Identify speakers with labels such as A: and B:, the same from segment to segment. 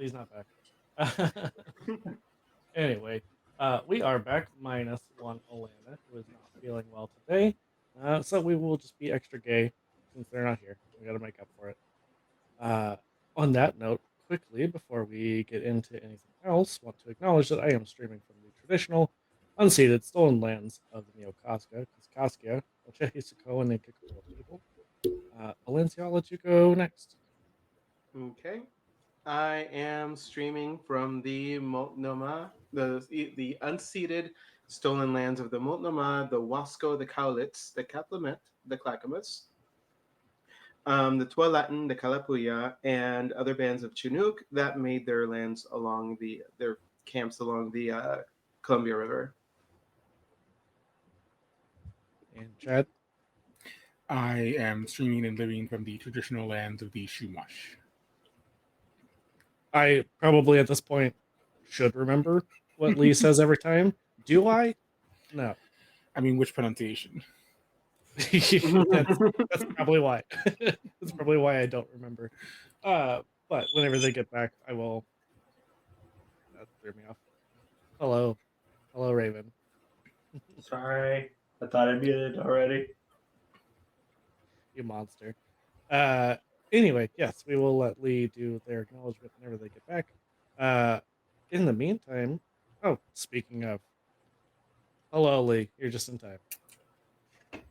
A: Please not back. Anyway, we are back minus one Alana, who is not feeling well today. So we will just be extra gay since they're not here. We got to make up for it. Uh, on that note, quickly, before we get into anything else, want to acknowledge that I am streaming from the traditional, unceded, stolen lands of the Neokaska, Kaskaskia, Ochehisiko, and the Kupala people. Valencia, I'll let you go next.
B: Okay. I am streaming from the Multnomah, the unceded stolen lands of the Multnomah, the Wasco, the Cowlitz, the Kaplamet, the Clackamas, the Tualatin, the Kalapuya, and other bands of Chinook that made their lands along their camps along the Columbia River.
A: And Chad.
C: I am streaming and living from the traditional lands of the Shumash.
A: I probably at this point should remember what Lee says every time. Do I? No.
C: I mean, which pronunciation?
A: that's probably why. That's probably why I don't remember. But whenever they get back, I will. That threw me off. Hello, Raven.
D: Sorry, I thought I muted already.
A: You monster. Anyway, yes, we will let Lee do their acknowledgement whenever they get back. In the meantime, speaking of, hello, Lee. You're just in time,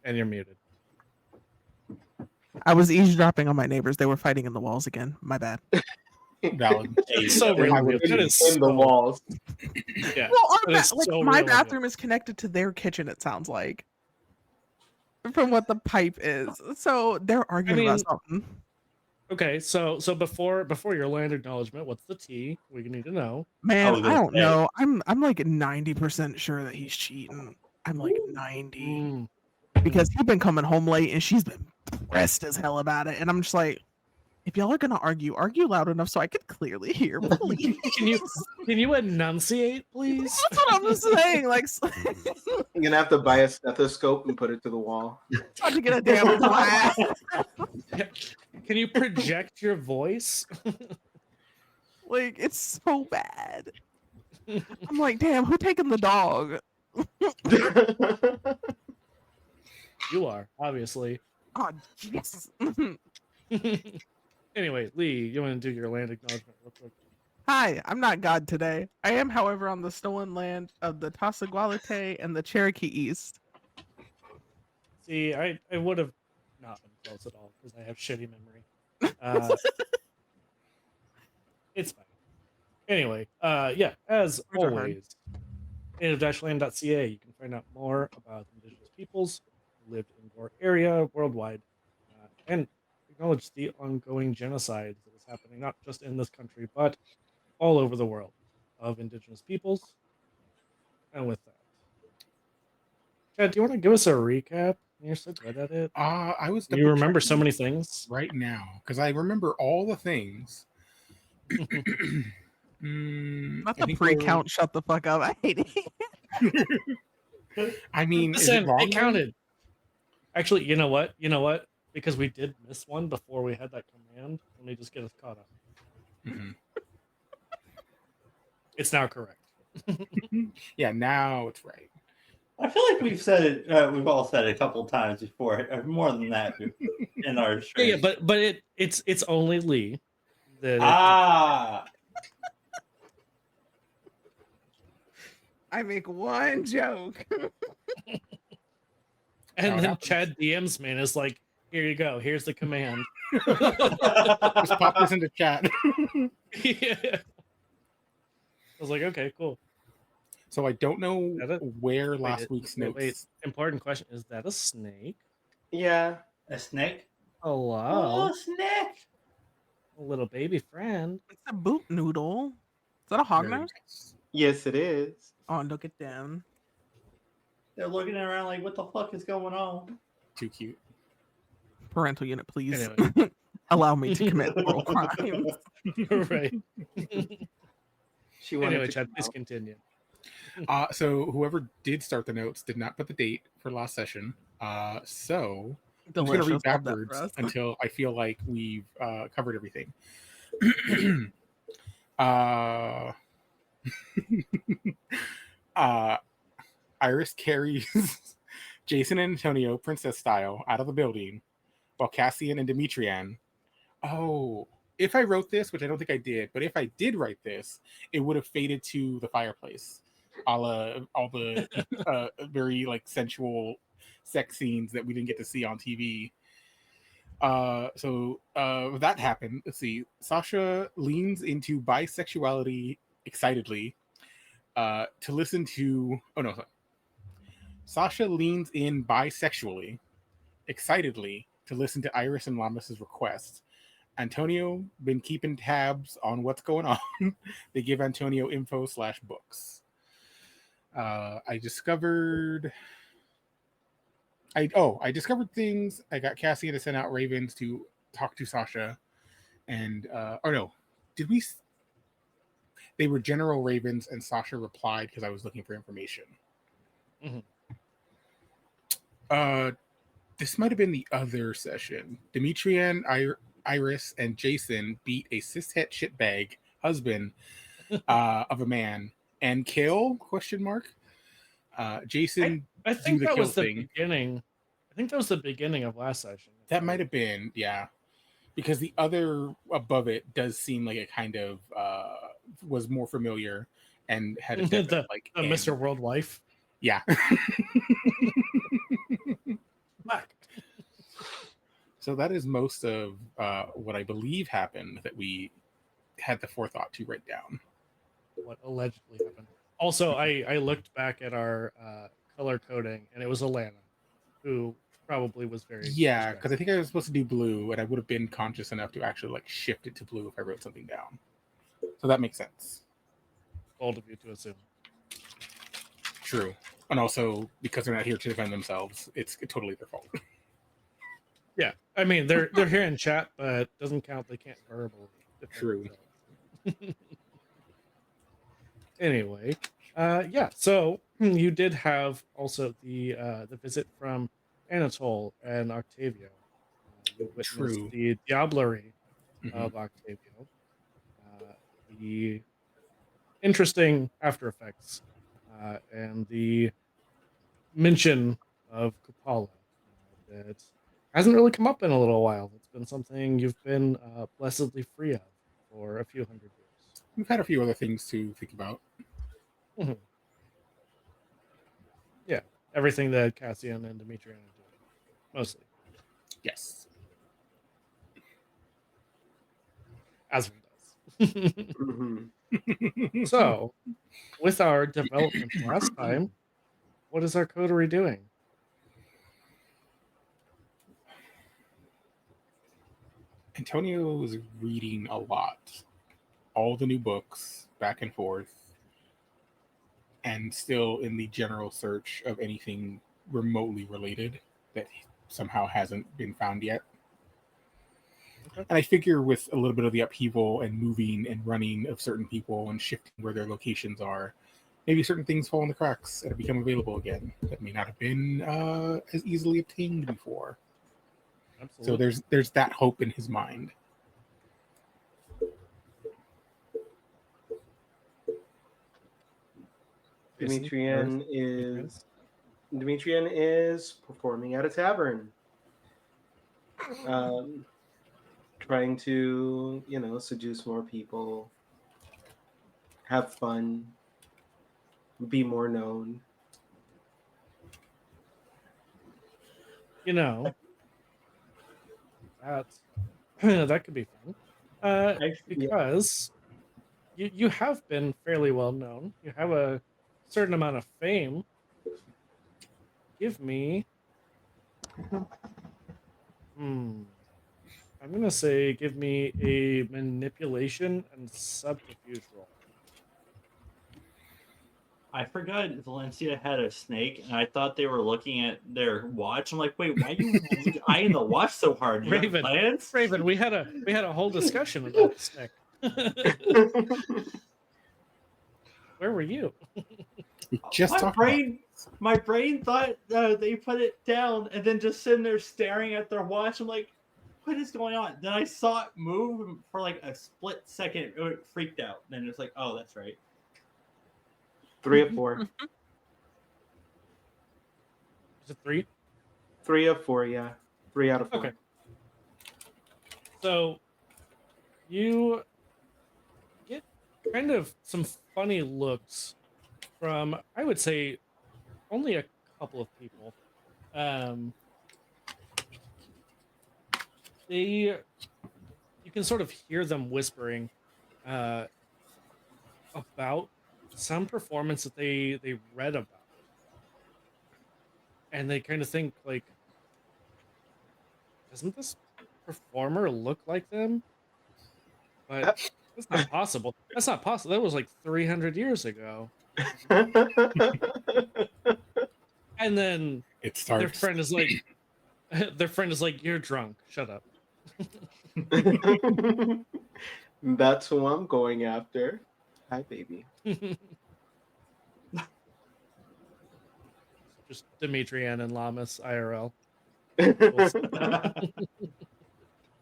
A: and you're muted.
E: I was eavesdropping on my neighbors. They were fighting in the walls again. My bad.
C: Valid.
A: So real.
B: In the walls.
A: Yeah.
E: Well,
A: so
E: my
A: real,
E: bathroom is connected to their kitchen. It sounds like, from what the pipe is. So they're arguing about something.
A: Okay, so before your land acknowledgement, what's the tea? We need to know.
E: Man, I don't know. I'm like 90% sure that he's cheating. I'm like 90 because he's been coming home late and she's been pressed as hell about it. And I'm just like, if y'all are gonna argue loud enough so I could clearly hear, please.
A: Can you enunciate, please?
E: That's what I'm saying. Like,
B: you're gonna have to buy a stethoscope and put it to the wall.
E: Trying to get a damn glass.
A: Can you project your voice?
E: Like, it's so bad. I'm like, damn, who taking the dog?
A: You are, obviously.
E: Oh, yes.
A: Anyway, Lee, you want to do your land acknowledgement real quick?
E: Hi, I'm not God today. I am, however, on the stolen land of the Tasagualite and the Cherokee East.
A: See, I would have not been close at all because I have shitty memory. It's fine. Anyway, yeah, as always, native-land.ca, you can find out more about indigenous peoples who lived in your area worldwide and acknowledge the ongoing genocide that is happening not just in this country but all over the world of indigenous peoples. And with that, Chad, do you want to give us a recap? You're so good at it. You remember so many things
C: right now because I remember all the things.
E: Not the pre-count. Shut the fuck up. I hate
C: it. I mean,
A: listen, it counted. Actually, you know what? Because we did miss one before we had that command. Let me just get us caught up.
C: Mm-hmm.
A: It's now correct.
C: Yeah, now it's right.
D: I feel like we've said it. We've all said it a couple times before, more than that in our stream.
A: Yeah, but it's only Lee.
E: I make one joke.
A: And then Chad DMs me and is like, here you go. Here's the command.
C: Just pop this into chat.
A: Yeah. I was like, okay, cool.
C: So I don't know where last week's notes.
A: Wait, important question. Is that a snake?
B: Yeah.
D: A snake?
A: Hello.
D: Oh, snake.
A: A little baby friend.
E: It's a boot noodle. Is that a hognose?
B: Yes, it is.
E: Oh, look at them.
D: They're looking around like, what the fuck is going on?
C: Too cute.
E: Parental unit, please.
A: Anyway.
E: Allow me to commit moral crimes.
A: Right. Anyway, Chad, please continue.
C: So whoever did start the notes did not put the date for last session. So I'm going to read backwards until I feel like we've covered everything. Uh, uh, Iris carries Jason and Antonio, princess style, out of the building, while Cassian and Demetrian. Oh, if I wrote this, which I don't think I did, but if I did write this, it would have faded to the fireplace, a la all the very like sensual sex scenes that we didn't get to see on TV. That happened. Let's see. Sasha leans into bisexuality excitedly to listen to. Oh no, sorry. Sasha leans in bisexually, excitedly to listen to Iris and Lamas's request. Antonio been keeping tabs on what's going on. They give Antonio info/books. I discovered things. I got Cassian to send out ravens to talk to Sasha, and did we? They were general ravens, and Sasha replied because I was looking for information.
A: Mm-hmm.
C: This might have been the other session. Demetrian, Iris, and Jason beat a cishet shitbag husband of a man and kill ? Jason,
A: I think
C: do the
A: that
C: kill
A: was the
C: thing.
A: beginning. I think that was the beginning of last session.
C: That might have been, yeah, because the other above it does seem like it kind of was more familiar and had a definite
A: the Mr. World wife.
C: Yeah.
A: Black.
C: So that is most of what I believe happened that we had the forethought to write down.
A: What allegedly happened. Also, I looked back at our color coding, and it was Alana, who probably was very
C: because I think I was supposed to do blue, and I would have been conscious enough to actually like shift it to blue if I wrote something down. So that makes sense.
A: Bold of you to assume.
C: True. And also, because they're not here to defend themselves, it's totally their fault.
A: Yeah, I mean they're here in chat, but doesn't count. They can't verbally defend
C: True.
A: themselves. Anyway, yeah. So you did have also the visit from Anatole and Octavio. You witnessed
C: True.
A: the diablerie of Octavio, the interesting after effects, and the mention of Kupala that hasn't really come up in a little while. It's been something you've been blessedly free of for a few hundred years.
C: We've had a few other things to think about.
A: Mm-hmm. Yeah, everything that Cassian and Demetrian are doing, mostly.
C: Yes.
A: As one does.
B: Mm-hmm.
A: So, with our development last time, what is our coterie doing?
C: Antonio is reading a lot. All the new books, back and forth, and still in the general search of anything remotely related that somehow hasn't been found yet. Okay. And I figure with a little bit of the upheaval and moving and running of certain people and shifting where their locations are, maybe certain things fall in the cracks and become available again that may not have been as easily obtained before.
A: Absolutely.
C: So there's that hope in his mind.
B: Demetrian is performing at a tavern, trying to seduce more people, have fun, be more known.
A: That could be fun. Because you have been fairly well known. You have a certain amount of fame. Give me I'm gonna say give me a manipulation and subterfuge roll.
D: I forgot Valencia had a snake, and I thought they were looking at their watch. I'm like, wait, why are you eyeing the watch so hard? You have plans?
A: Raven, we had a whole discussion about the snake. Where were you?
C: Just
D: my brain thought they put it down and then just sitting there staring at their watch. I'm like, what is going on? Then I saw it move for like a split second. It freaked out. Then it's like, oh, that's right.
B: 3 of 4.
A: Is it 3?
B: 3 of 4, yeah. 3 out of 4.
A: Okay. So you get kind of some funny looks from, I would say, only a couple of people. You can sort of hear them whispering about some performance that they read about, and they kind of think like, doesn't this performer look like them? But that's not possible. That's not possible. That was like 300 years ago. And then
C: It starts.
A: their friend is like, you're drunk. Shut up.
B: That's who I'm going after. Hi, baby.
A: Just Demetrian and Lamas IRL.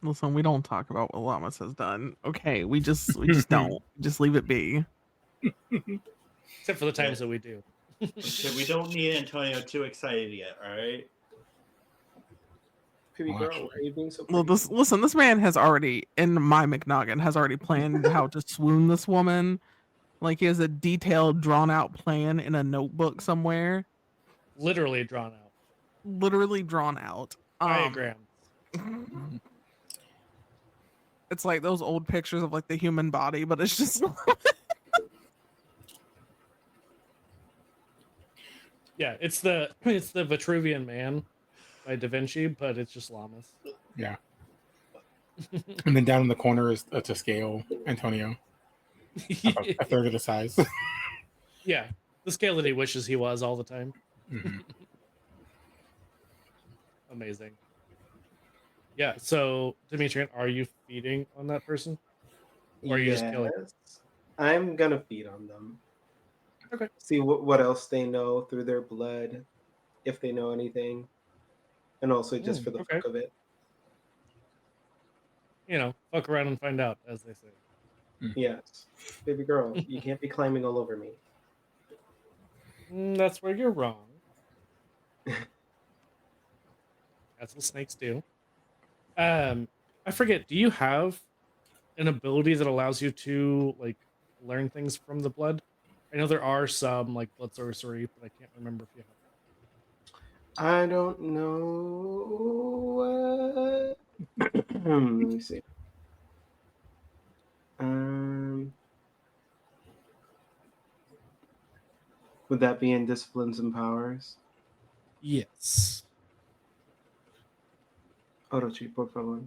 E: Listen, we don't talk about what Lamas has done. Okay, we just don't. Just leave it be.
A: Except for the times that we do.
D: Okay, we don't need Antonio too excited yet. All right.
B: Baby
C: Watch.
B: girl, why are you being so
E: Well,
B: pretty?
E: this man has already, in my McNoggin, has already planned how to swoon this woman. Like he has a detailed, drawn out plan in a notebook somewhere.
A: Literally drawn out.
E: Literally drawn out.
A: Diagrams.
E: It's like those old pictures of like the human body, but it's just
A: Yeah, it's the Vitruvian Man by Da Vinci, but it's just Lamas.
C: Yeah. And then down in the corner is to scale Antonio. A third of the size.
A: Yeah, the scale that he wishes he was all the time.
C: Mhm.
A: Amazing. Yeah, so Demetrian, are you feeding on that person? Or are you just killing?
B: I'm gonna feed on them.
A: Okay.
B: See what else they know through their blood, if they know anything, and also just for the
A: okay.
B: fuck of it.
A: You know, fuck around and find out, as they say.
B: Yes, baby girl, you can't be climbing all over me.
A: That's where you're wrong. That's what snakes do. I forget. Do you have an ability that allows you to like learn things from the blood? I know there are some like blood sorcery, but I can't remember if you have.
B: I don't know. Let me see. Would that be in disciplines and powers?
A: Yes.
B: Orochi, por favor.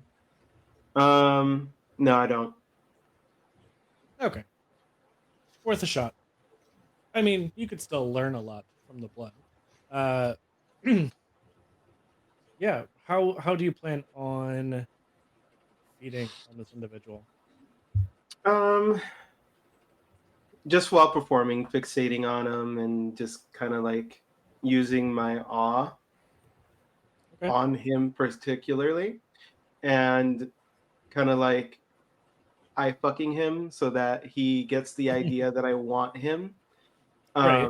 B: No, I don't.
A: Okay. Worth a shot. I mean, you could still learn a lot from the blood. Yeah. How do you plan on feeding on this individual?
B: Just while performing, fixating on him and just kind of like using my awe on him particularly, and kind of like I fucking him so that he gets the idea that I want him.
A: Right.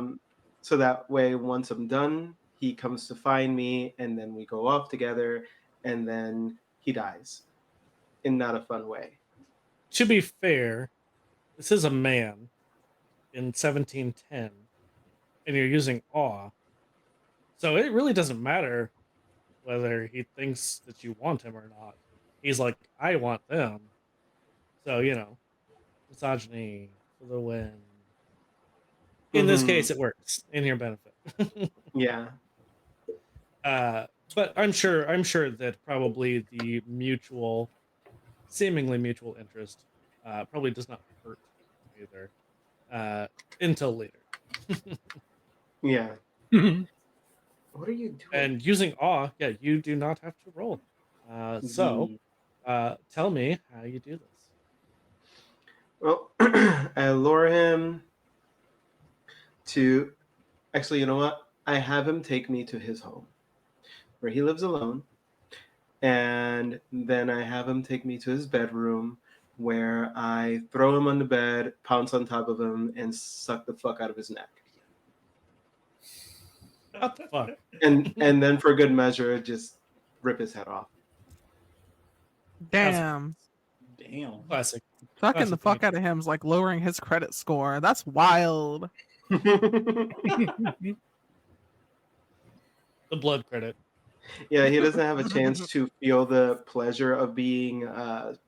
B: So that way, once I'm done, he comes to find me, and then we go off together, and then he dies in not a fun way.
A: To be fair, this is a man in 1710, and you're using awe. So it really doesn't matter whether he thinks that you want him or not. He's like, I want them. So, you know, misogyny for the win. In this case, it works in your benefit.
B: Yeah.
A: But I'm sure that probably the seemingly mutual interest, probably does not hurt either until later.
B: Yeah. What are you doing?
A: And using awe, yeah, you do not have to roll. So, tell me how you do this.
B: Well, I lure him to. Actually, you know what? I have him take me to his home, where he lives alone, and then I have him take me to his bedroom, where I throw him on the bed, pounce on top of him, and suck the fuck out of his neck.
A: What the fuck?
B: And then for good measure, just rip his head off.
E: Damn.
D: Damn.
A: Classic.
E: Sucking the
A: Classic thing
E: fuck out of him is like lowering his credit score. That's wild.
A: The blood credit.
B: Yeah, he doesn't have a chance to feel the pleasure of being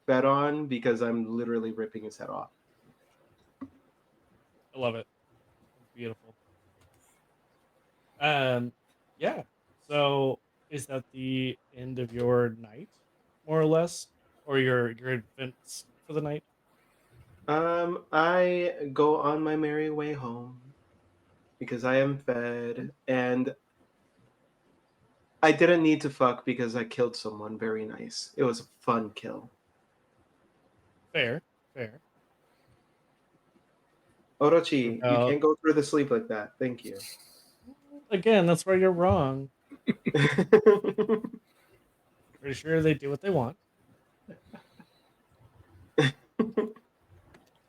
B: fed on because I'm literally ripping his head off.
A: I love it. Beautiful. Yeah. So is that the end of your night, more or less, or your events for the night?
B: I go on my merry way home because I am fed, and I didn't need to fuck because I killed someone very nice. It was a fun kill.
A: Fair. Fair.
B: Orochi, you
A: Uh,
B: can't go through the sleep like that. Thank you.
A: Again, that's where you're wrong. Pretty sure they do what they want.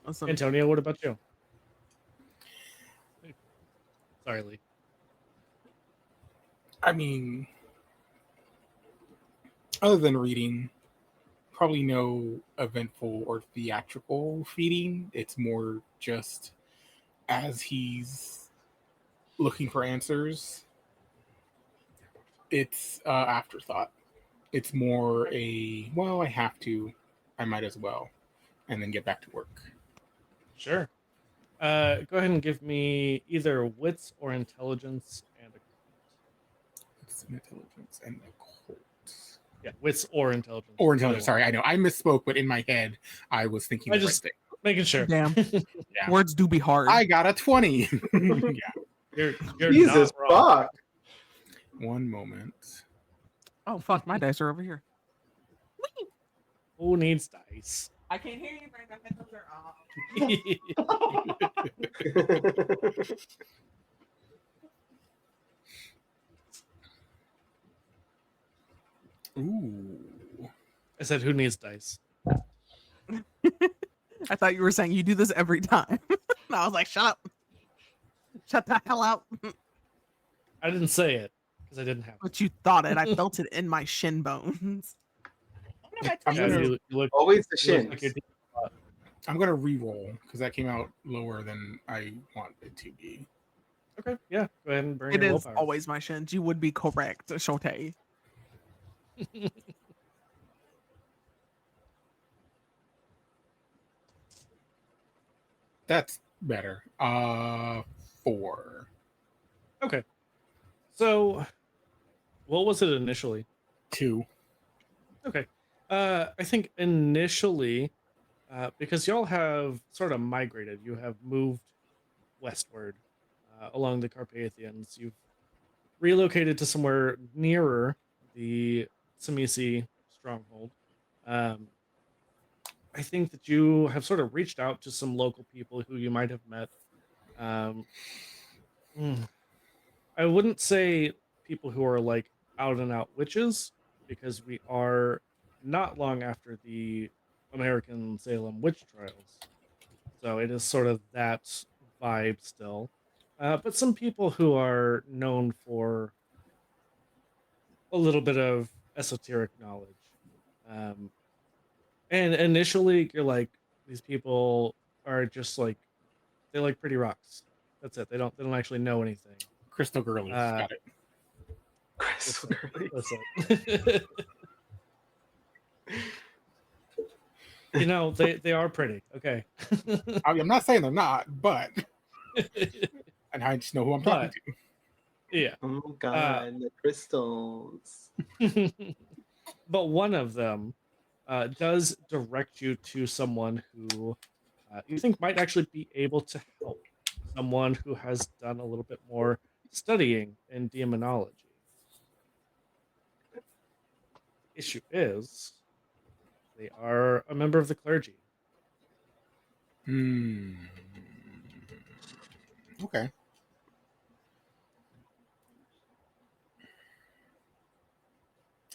E: Listen,
A: Antonio, what about you? Sorry, Lee.
C: I mean, other than reading, probably no eventful or theatrical feeding. It's more just as he's looking for answers, it's afterthought. It's more a, well, I have to, I might as well, and then get back to work.
A: Sure. Go ahead and give me either wits or intelligence and a
C: It's an intelligence and a cult.
A: yeah, wits or intelligence.
C: Or
A: either
C: intelligence, sorry, I know. I misspoke, but in my head, I was thinking
A: I
C: the
A: just-
C: right thing.
A: Making sure.
E: damn.
C: Yeah.
E: Words do be hard.
C: I got a 20. Yeah.
A: You're
B: Jesus
A: not wrong.
B: fuck.
C: One moment.
E: Oh fuck, my dice are over here.
A: Who needs dice?
E: I can't hear you, Brandon. My headphones are off.
C: Ooh.
A: I said, who needs dice?
E: I thought you were saying you do this every time. I was like, shut up. Shut the hell up.
A: I didn't say it because I didn't have
E: But you thought it. I felt it in my shin bones.
C: I'm
A: Yeah,
C: gonna,
A: you look,
B: Always the
A: you look
B: shins.
A: like you're
C: I'm gonna re-roll because that came out lower than I want it to be.
A: okay. Yeah, go ahead and burn
E: It
A: your
E: is
A: willpower.
E: always my shins. You would be correct, Shote.
C: That's better. 4.
A: Okay. So, what was it initially?
C: 2.
A: Okay. I think initially, because y'all have sort of migrated, you have moved westward along the Carpathians. You've relocated to somewhere nearer the Samisi stronghold. Um, I think that you have sort of reached out to some local people who you might have met. Um, I wouldn't say people who are like out and out witches, because we are not long after the American Salem witch trials. So it is sort of that vibe still. But some people who are known for a little bit of esoteric knowledge. Um, and initially, you're like, these people are just like, they like pretty rocks. That's it. They don't actually know anything.
C: Crystal girlies. Got it.
B: Crystal girly.
A: Listen. You know, they are pretty. Okay.
C: I'm not saying they're not, but and I just know who I'm talking to.
A: Yeah.
B: Oh god, the crystals.
A: But one of them does direct you to someone who you think might actually be able to help. Someone who has done a little bit more studying in demonology. Issue is, they are a member of the clergy.
C: Okay.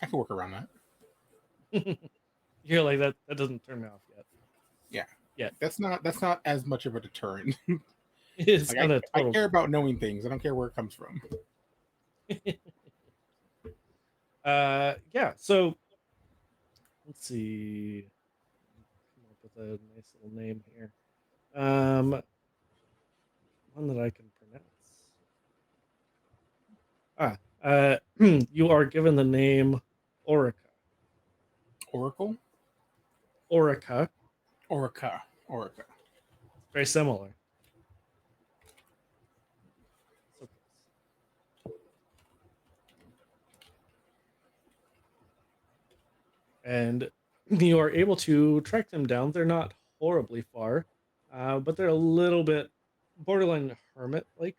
C: I can work around that.
A: You're like that. That doesn't turn me off yet.
C: Yeah.
A: Yet.
C: That's not as much of a deterrent.
A: It's
C: Like
A: not a
C: I
A: total.
C: care about knowing things. I don't care where it comes from.
A: Yeah. So let's see. Come up with a nice little name here. One that I can pronounce. You are given the name Orica.
C: Oracle?
A: Orica.
C: Orica. Orica.
A: Very similar. So close. And you are able to track them down. They're not horribly far, but they're a little bit borderline hermit-like.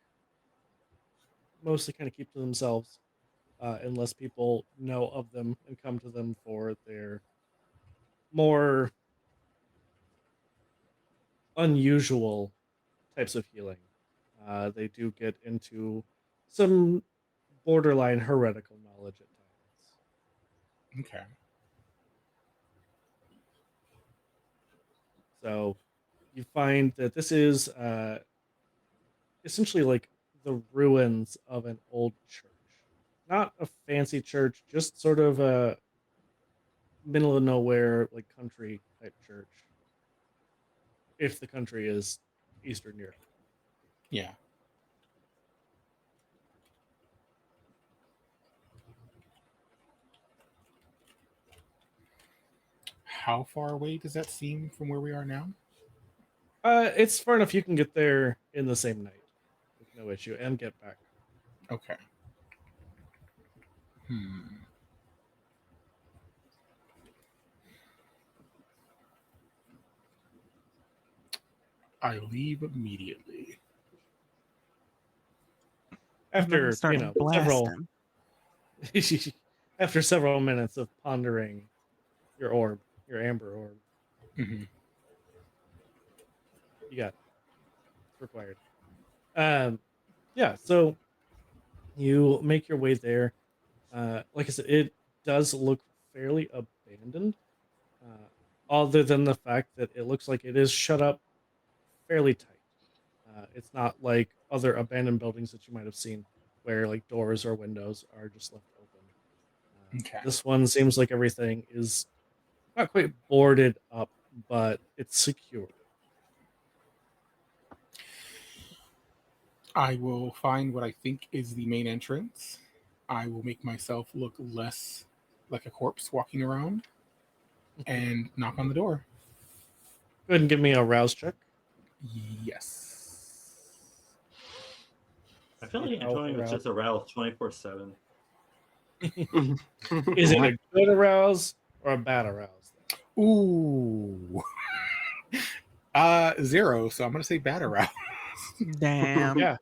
A: Mostly kind of keep to themselves, unless people know of them and come to them for their more unusual types of healing. They do get into some borderline heretical knowledge at times.
C: Okay.
A: So you find that this is essentially like the ruins of an old church. Not a fancy church, just sort of a middle of nowhere, like country type church. If the country is Eastern Europe.
C: Yeah. How far away does that seem from where we are now?
A: It's far enough you can get there in the same night with no issue and get back.
C: Okay. I leave immediately.
A: After
E: Started
A: several
E: blasting.
A: after several minutes of pondering your orb, your amber orb,
C: Mm-hmm.
A: you got it. It's required. Yeah, so you make your way there. Like I said, it does look fairly abandoned. Other than the fact that it looks like it is shut up fairly tight. It's not like other abandoned buildings that you might have seen where like doors or windows are just left open.
C: Okay.
A: This one seems like everything is not quite boarded up, but it's secure.
C: I will find what I think is the main entrance. I will make myself look less like a corpse walking around and knock on the door.
A: Go ahead and give me a rouse check.
C: Yes.
D: I feel like
A: Powerful
D: Antonio was
A: rouse.
D: just aroused 24/7.
A: Is it a good arouse or a bad arouse?
C: Ooh. 0, so I'm gonna say bad arouse.
E: Damn.
A: Yeah.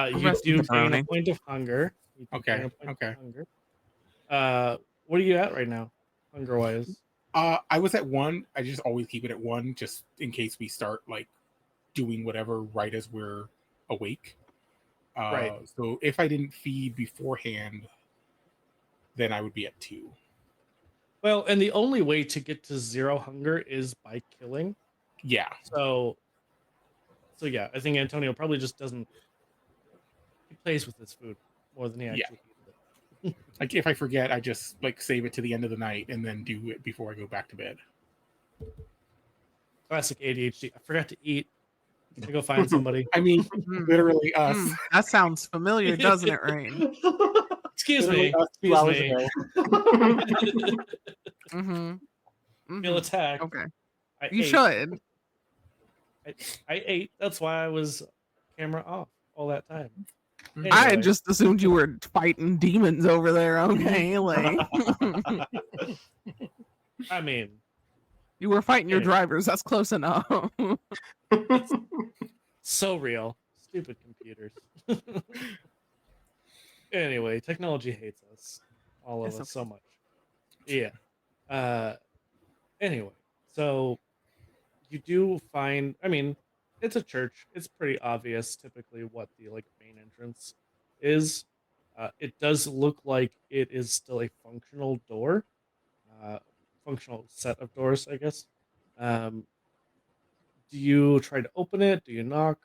A: You
E: Rest
A: do
E: of the
A: gain a
E: brownie.
A: point of hunger. You do gain
C: Okay.
A: a point
C: Okay.
A: of hunger. What are you at right now, hunger wise?
C: I was at 1. I just always keep it at 1, just in case we start like doing whatever right as we're awake.
A: Right.
C: So if I didn't feed beforehand, then I would be at 2.
A: Well, and the only way to get to 0 hunger is by killing.
C: Yeah.
A: So yeah, I think Antonio probably just doesn't. He plays with his food more than he actually eats it.
C: Like if I forget, I just like save it to the end of the night and then do it before I go back to bed.
A: Classic ADHD. I forgot to eat. I go find somebody.
C: I mean, literally us.
E: That sounds familiar, doesn't it, Rain?
A: Excuse
B: Literally
A: me.
B: us 2
A: Excuse
B: hours
A: me.
B: ago.
A: Feel attacked.
E: Okay.
A: I
E: You
A: ate.
E: should.
A: I ate. That's why I was camera off all that time.
E: I
A: Anyway.
E: had just assumed you were fighting demons over there. Okay, like
A: I mean,
E: you were fighting your
A: Anyway.
E: drivers. That's close enough.
A: so real. Stupid computers. Anyway, technology hates us. All of
E: It's
A: us so much. Yeah. Anyway, so you do find, I mean, it's a church. It's pretty obvious typically what the like main entrance is. It does look like it is still a functional door. functional set of doors, I guess. Um, do you try to open it? Do you knock?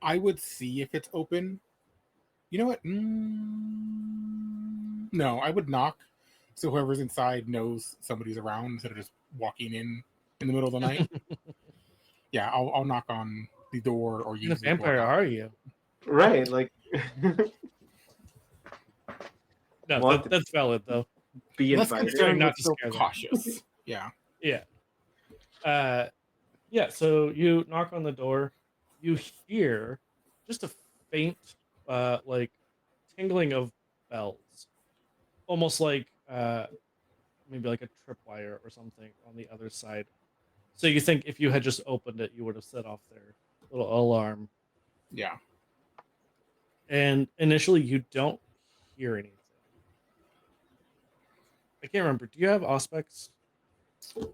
C: I would see if it's open. You know what? No, I would knock so whoever's inside knows somebody's around instead of just walking in the middle of the night. Yeah, I'll knock on the door or
A: What kind
C: use
A: of
C: the door
A: vampire
C: knob.
A: are you?
B: Right, like
A: No,
B: Want to
A: that's valid though.
B: be
C: Less
B: invited.
C: concerned,
A: not
C: but
A: to
C: still
A: scare them.
C: cautious. Yeah.
A: Yeah. Yeah, so you knock on the door. You hear just a faint, like tingling of bells, almost like maybe like a tripwire or something on the other side. So you think if you had just opened it, you would have set off their little alarm.
C: Yeah.
A: And initially, you don't hear anything. I can't remember. Do you have Auspex?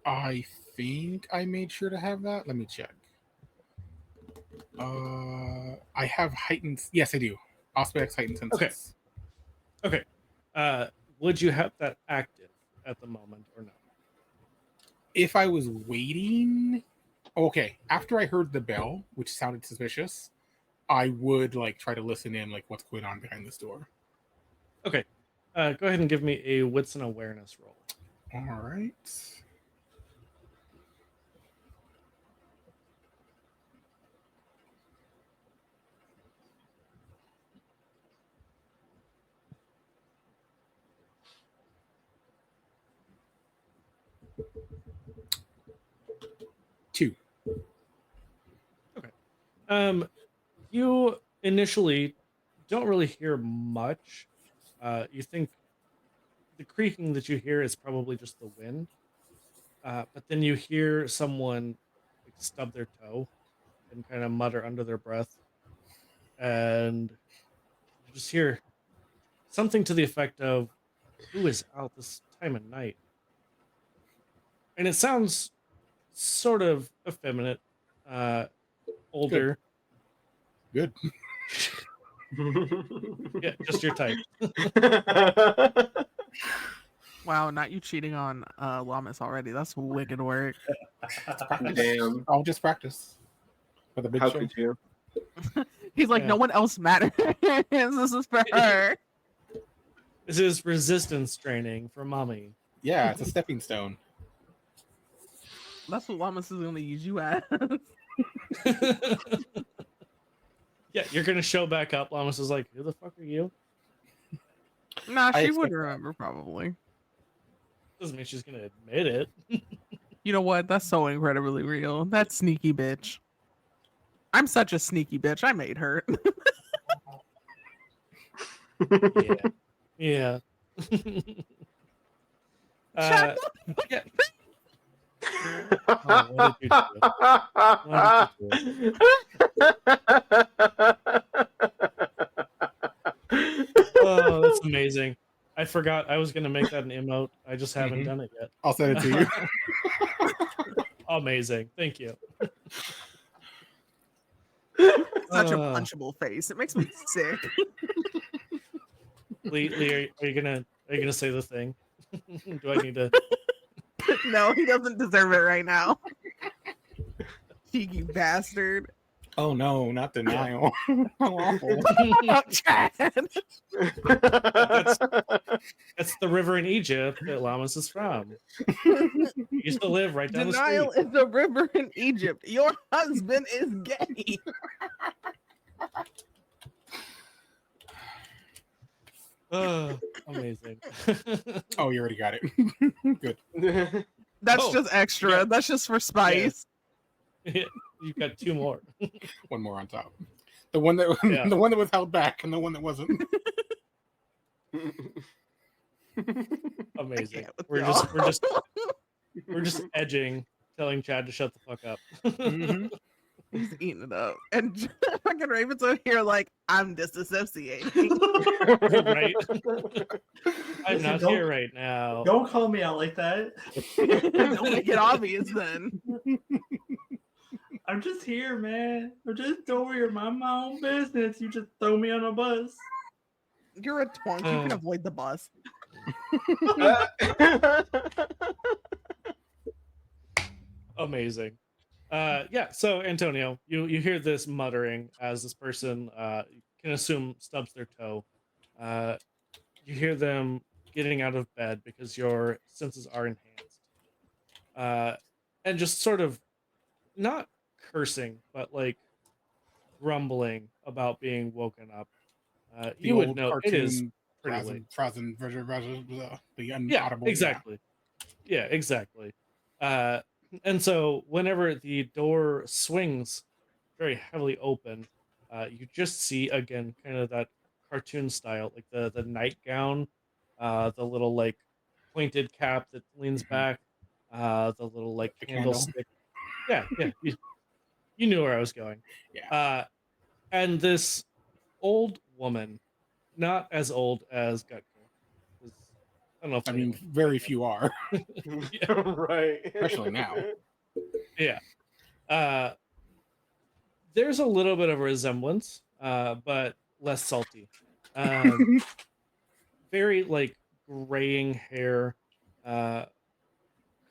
C: I think I made sure to have that. Let me check. I have heightened. Yes, I do. Auspex heightened senses.
A: Okay. Would you have that active at the moment or no?
C: If I was waiting, okay. After I heard the bell, which sounded suspicious, I would like try to listen in, like what's going on behind this door.
A: Okay. Go ahead and give me a wits and awareness roll.
C: All right. Two.
A: You initially don't really hear much. You think the creaking that you hear is probably just the wind. But then you hear someone like stub their toe and kind of mutter under their breath. And you just hear something to the effect of, "Who is out this time of night?" And it sounds sort of effeminate, older.
C: Good.
A: Yeah, just your type.
E: Wow, not you cheating on Llamas already. That's wicked work.
B: Damn.
C: I'll just practice for the big
B: How
C: show.
B: could you?
E: He's like,
A: Yeah.
E: no one else matters. This is for her.
A: This is resistance training for mommy.
C: Yeah, it's a stepping stone.
E: That's what Llamas is going to use you as.
A: Yeah, you're gonna show back up. Lamas is like, "Who the fuck are you?"
E: Nah,
C: I
E: she would
C: expect that.
E: remember probably.
A: Doesn't mean she's gonna admit it.
E: You know what? That's so incredibly real. That sneaky bitch. I'm such a sneaky bitch. I made her.
A: Yeah.
E: Shut
A: Yeah. Oh, what did you do? What did Oh, that's amazing. I forgot I was gonna make that an emote. I just haven't
C: Mhm.
A: done it yet.
C: I'll send it to you.
A: Amazing. Thank you.
E: Such a punchable face. It makes me sick.
A: Lee, are you gonna say the thing? Do I need to?
E: No, he doesn't deserve it right now. Cheeky bastard.
C: Oh no, not denial. How awful.
E: Chad.
A: That's the river in Egypt that Lamas is from. He used to live right down
E: Denial
A: the street.
E: is a river in Egypt. Your husband is gay.
A: Oh, amazing.
C: Oh, you already got it. Good.
E: That's
A: Oh,
E: just extra.
A: yeah.
E: That's just for spice.
A: You've got two more.
C: One more on top. The one that
A: Yeah.
C: the one that was held back and the one that wasn't.
A: Amazing.
E: can't with
A: We're just edging, telling Chad to shut the fuck up.
C: Mhm.
E: He's eating it up. And fucking Raven's over here like, I'm disassociating.
A: Right? I'm
D: Listen,
A: not
D: don't-
A: here right now.
D: Don't call me out like that.
E: Don't make it obvious then.
D: I'm just here, man. I'm just over here, mind my own business. You just throw me on a bus.
E: You're a twunk. You can avoid the bus.
A: Amazing. Yeah, so Antonio, you hear this muttering as this person you can assume stubs their toe. Uh, you hear them getting out of bed because your senses are enhanced. Uh, and just sort of not cursing, but like grumbling about being woken up.
C: The
A: You would
C: old
A: know it is
C: cartoon
A: pretty late.
C: the
A: Yeah,
C: inaudible.
A: exactly. Yeah, exactly. Uh, and so whenever the door swings very heavily open, you just see again kind of that cartoon style, like the nightgown, the little like pointed cap that leans
C: Mhm.
A: back, the little like
C: The candle.
A: candlestick. Yeah, yeah, you knew where I was going.
C: Yeah.
A: And this old woman, not as old as Gutko, 'cause I don't know if
C: I mean,
A: anyone.
C: very few are,
A: Yeah,
B: Right.
C: especially now.
A: yeah. Uh, there's a little bit of a resemblance, but less salty. Um, very like graying hair, uh,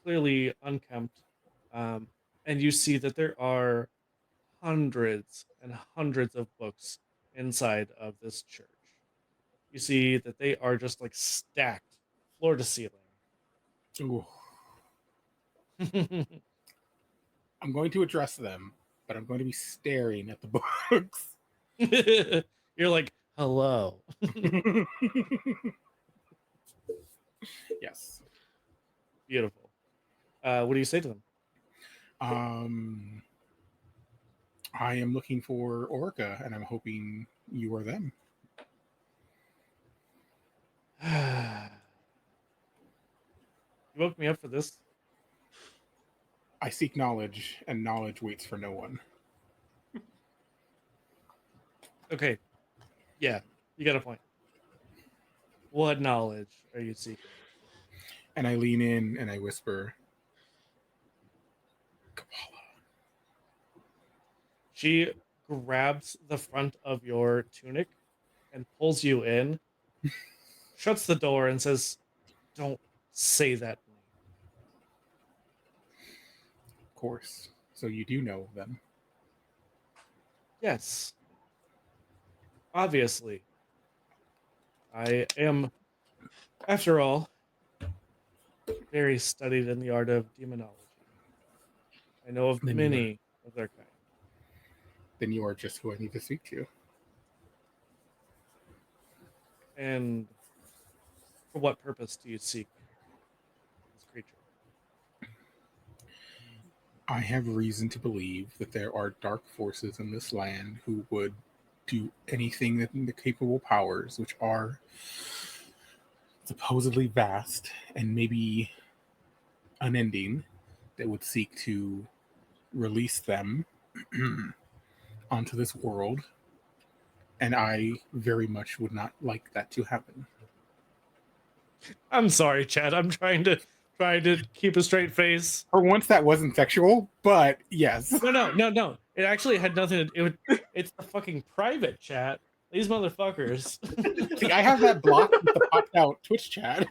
A: clearly unkempt, um, and you see that there are hundreds and hundreds of books inside of this church. You see that they are just like stacked floor to ceiling.
C: Ooh. I'm going to address them, but I'm going to be staring at the books.
A: You're like, hello.
C: Yes.
A: Beautiful. What do you say to them?
C: I am looking for Orca, and I'm hoping you are them.
A: You woke me up for this.
C: I seek knowledge, and knowledge waits for no one.
A: Okay. Yeah, you got a point. What knowledge are you seeking?
C: And I lean in and I whisper, Kupala.
A: She grabs the front of your tunic and pulls you in, shuts the door, and says, "Don't say that name."
C: Of course. So you do know them.
A: Yes, obviously. I am, after all, very studied in the art of demonology. I know of
C: Then
A: many of their kind.
C: you are just who I need to speak to.
A: And for what purpose do you seek this creature?
C: I have reason to believe that there are dark forces in this land who would do anything that the capable powers, which are supposedly vast and maybe unending, that would seek to release them onto this world. And I very much would not like that to happen.
A: I'm sorry, Chad. I'm trying to keep a straight face.
C: For once, that wasn't sexual, but yes.
A: No. It actually had nothing to. It's the fucking private chat. These motherfuckers.
C: See, I have that blocked with the popped out Twitch chat. Of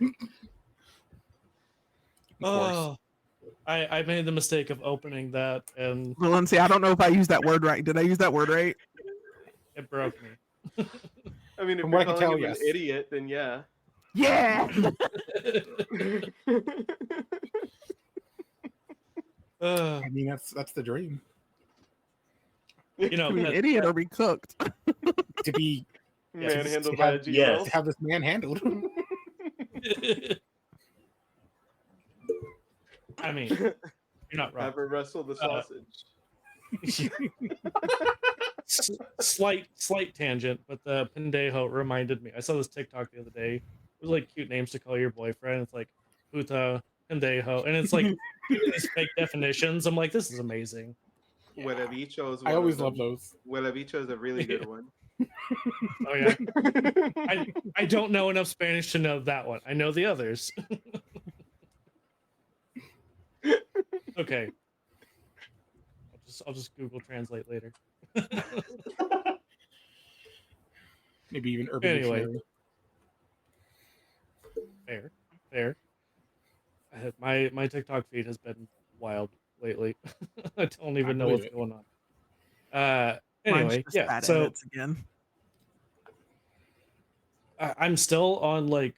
C: course.
A: Oh, I made the mistake of opening that and
E: Valencia, I don't know if I used that word right. Did I use that word right?
A: it broke me.
B: I mean, if
C: From
B: you're
C: what I can
B: calling
C: tell,
B: him
C: yes.
B: an idiot, then yeah.
E: Yeah.
A: Uh,
C: I mean, that's the dream.
A: you know,
E: To be an
A: that-
E: idiot or be cooked.
C: To be
A: Yes.
B: Manhandled
C: to
B: by a
C: have-
B: GL.
C: to have this man handled.
A: I mean, you're not wrong.
B: Have her wrestle the sausage.
A: Slight tangent, but the pendejo reminded me. I saw this TikTok the other day. It was like cute names to call your boyfriend. It's like puta, pendejo, and it's like these fake definitions. I'm like, this is amazing.
C: Yeah.
B: Huelebicho is
C: I
B: one
C: always
B: of
C: love
B: them.
C: those.
B: Huelebicho is a really good one.
A: Oh yeah, I don't know enough Spanish to know that one. I know the others. Okay, I'll just Google Translate later.
C: Maybe even Urban
A: Anyway.
C: Dictionary.
A: Fair, fair. My TikTok feed has been wild lately. I don't
C: I
A: even know
C: believe
A: what's
C: it.
A: going on.
E: Mine's
A: Anyway,
E: just
A: yeah.
E: bad
A: So
E: edits again.
A: I'm still on like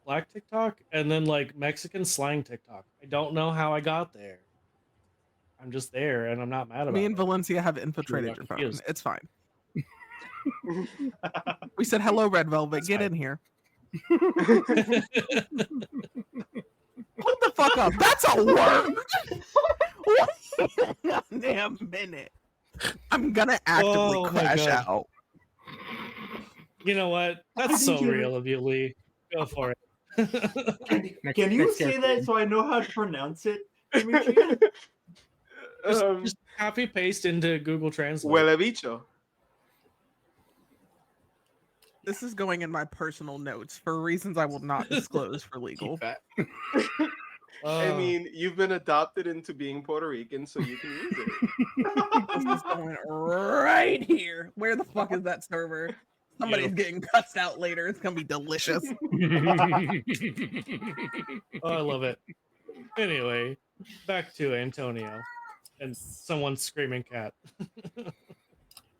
A: Black TikTok and then like Mexican slang TikTok. I don't know how I got there. I'm just there, and I'm not mad
E: Me
A: about
E: and
A: it.
E: Valencia have infiltrated
C: luck.
E: your phone.
A: Confused.
E: It's fine. We said hello, Red Velvet.
A: That's
E: Get
A: fine.
E: in here. Hold the fuck up. That's a word. Wait a damn minute. I'm gonna actively
A: Oh my
E: crash
A: God.
E: out.
A: You know what? That's
D: did
A: so
D: you-
A: real of you, Lee. Go for it.
D: Can you
C: next
D: say
C: character.
D: that so I know how to pronounce it, Demetria?
A: Just copy paste into Google Translate.
B: Huele bicho.
E: This is going in my personal notes for reasons I will not disclose for legal.
C: Keep that.
B: I mean, you've been adopted into being Puerto Rican, so you can use it.
E: This is going right here. Where the fuck is that server? Somebody's getting cussed out later. It's gonna be delicious.
A: Oh, I love it. Anyway, back to Antonio and someone's screaming cat.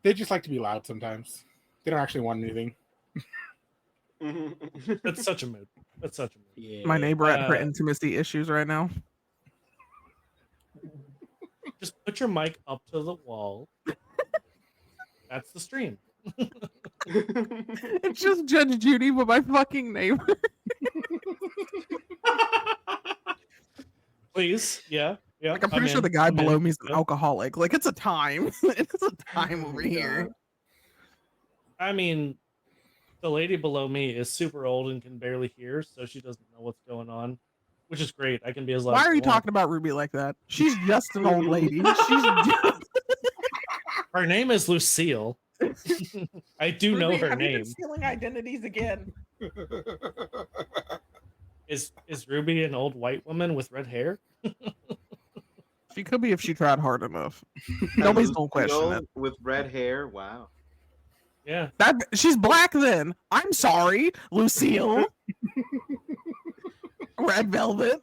C: They just like to be loud sometimes. They don't actually want anything.
A: That's such a mood. That's such a mood.
D: Yeah.
E: My neighbor at her intimacy issues right now.
A: Just put your mic up to the wall. That's the stream.
E: It's just Judge Judy, but my fucking neighbor.
A: Please, yeah.
E: Like, I'm pretty sure the guy below me is an alcoholic. Like, it's a time. It's a time over here.
A: I mean, the lady below me is super old and can barely hear, so she doesn't know what's going on, which is great. I can be as loud.
E: Why
A: as
E: are
A: I
E: you
A: want.
E: talking about Ruby like that? She's just an old lady. She's just...
A: Her name is Lucille. I do know her
E: have
A: name.
E: You been stealing identities again?
A: Is Ruby an old white woman with red hair?
E: She could be if she tried hard enough. Nobody's gonna question it.
B: With red hair, wow.
A: Yeah.
E: That she's black then. I'm sorry, Lucille. Red Velvet.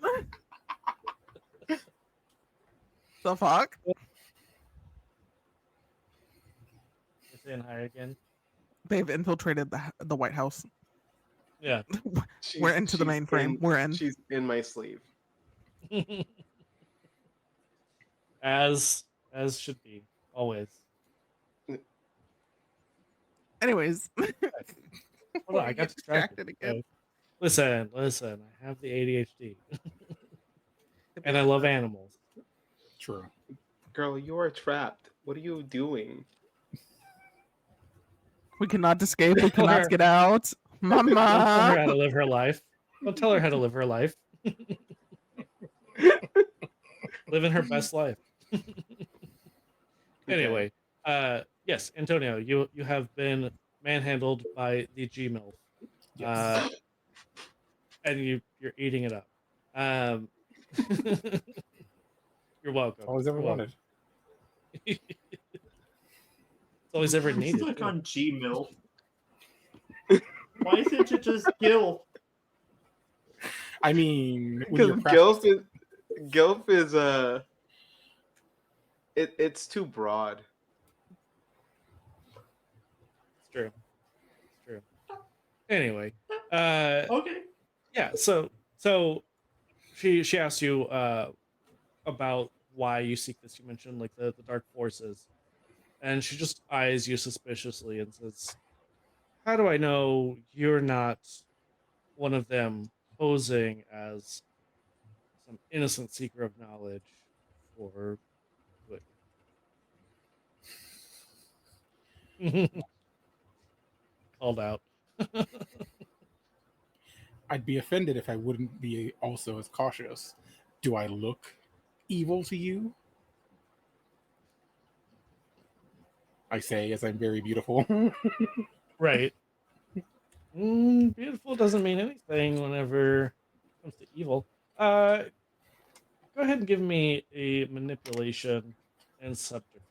E: The fuck?
A: You're saying hi again.
E: They've infiltrated the White House.
A: Yeah.
E: We're into the mainframe. We're in.
B: She's in my sleeve.
A: as should be always.
E: Anyways.
A: Hold on, I got distracted again. Listen. I have the ADHD, and I love animals.
C: True.
B: Girl, you are trapped. What are you doing?
E: We cannot escape. We cannot get out. Mama.
A: Don't tell her how to live her life. Don't tell her how to live her life. Living her best life. Anyway, yes, Antonio, you have been manhandled by the G-MILF.
C: Yes.
A: And you're eating it up. You're welcome.
C: Always ever wanted.
A: It's always ever
D: I'm
A: needed.
D: stuck
A: too.
D: on G-MILF. Why is it just Gil?
C: I mean, when
B: Because
C: you're
B: Gilf is it's too broad.
A: It's true. It's true. Anyway,
D: Okay.
A: yeah. So she asked you about why you seek this. You mentioned like the dark forces, and she just eyes you suspiciously and says, "How do I know you're not one of them posing as some innocent seeker of knowledge for good?" Called out.
C: I'd be offended if I wouldn't be also as cautious. Do I look evil to you? I say as I'm very beautiful.
A: Right. Beautiful doesn't mean anything whenever it comes to evil. Go ahead and give me a manipulation and subterfuge.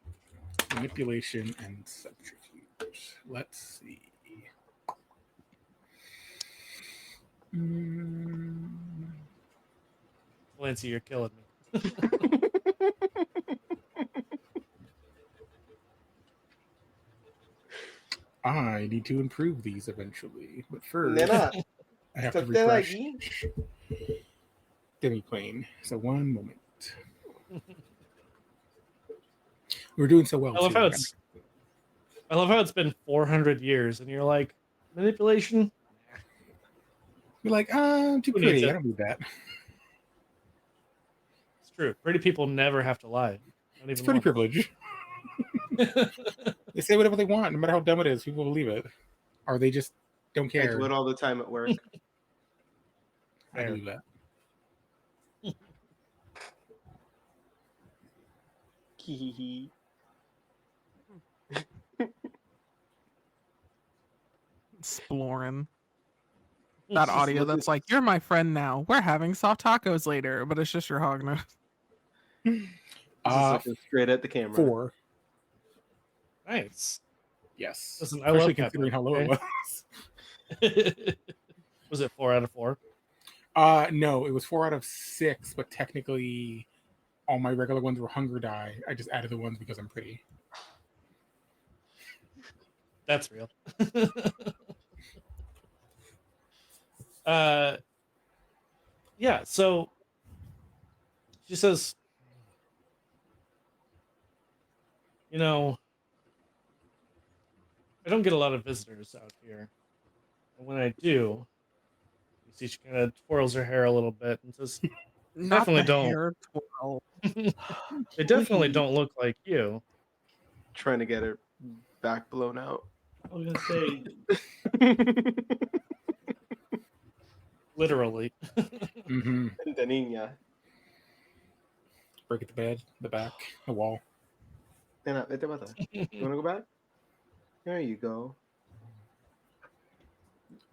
C: Manipulation and subterfuge. Let's see.
A: Lancey, you're killing me.
C: I need to improve these eventually, but first
B: Nena,
C: I have to
B: tote
C: refresh
B: lagi.
C: Demiplane. So one moment. We're doing so well
A: I love
C: too.
A: how it's been 400 years, and you're like, manipulation?
C: You're like, I'm too
A: Who needs
C: pretty.
A: it?
C: I don't need that.
A: It's true. Pretty people never have to lie. Not
C: It's
A: even
C: pretty
A: once.
C: privilege. They say whatever they want, no matter how dumb it is. People believe it, or they just don't
B: I
C: care.
B: do it all the time at work.
C: I believe that.
B: Hee.
E: Exploring that audio that's like, "You're my friend now. We're having soft tacos later," but it's just your hog nose.
B: This is looking straight at the camera.
C: 4.
A: Nice.
C: Yes.
A: Listen, I
C: Especially
A: love
C: considering how low
A: okay?
C: it was.
A: Was it 4 out of 4?
C: No, it was 4 out of 6, but technically all my regular ones were hunger die. I just added the ones because I'm pretty.
A: That's real. Yeah, so she says, you know, I don't get a lot of visitors out here. And when I do, you see she kind of twirls her hair a little bit and says,
E: Not
A: Definitely
E: the
A: don't.
E: hair twirl.
A: they definitely don't look like you.
B: Trying to get her back blown out.
D: I was gonna say,
A: Literally.
C: Mm-hmm.
B: The niña.
C: Break at the bed, the back, the wall.
B: Nena, vete para atrás. You want to go back? There you go.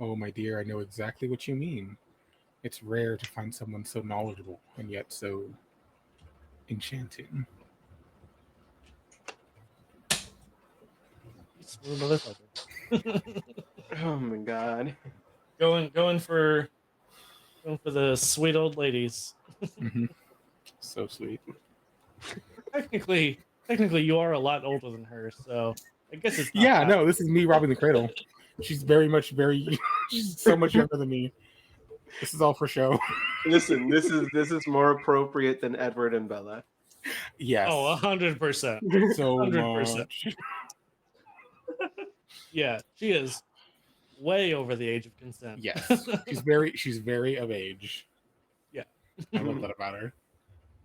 C: Oh, my dear, I know exactly what you mean. It's rare to find someone so knowledgeable and yet so enchanting.
A: You smooth motherfucker.
B: Oh my god.
A: Going for the sweet old ladies.
C: Mm-hmm. So sweet.
A: Technically, you are a lot older than her, so I guess it's not
C: Yeah,
A: that
C: no, this is me robbing the cradle. She's she's so much younger than me. This is all for show.
B: Listen, this is more appropriate than Edward and Bella.
C: Yes.
A: Oh, 100%.
C: So
A: 100%.
C: much.
A: Yeah, she is way over the age of consent.
C: Yes. She's very of age.
A: Yeah.
C: I love that about her.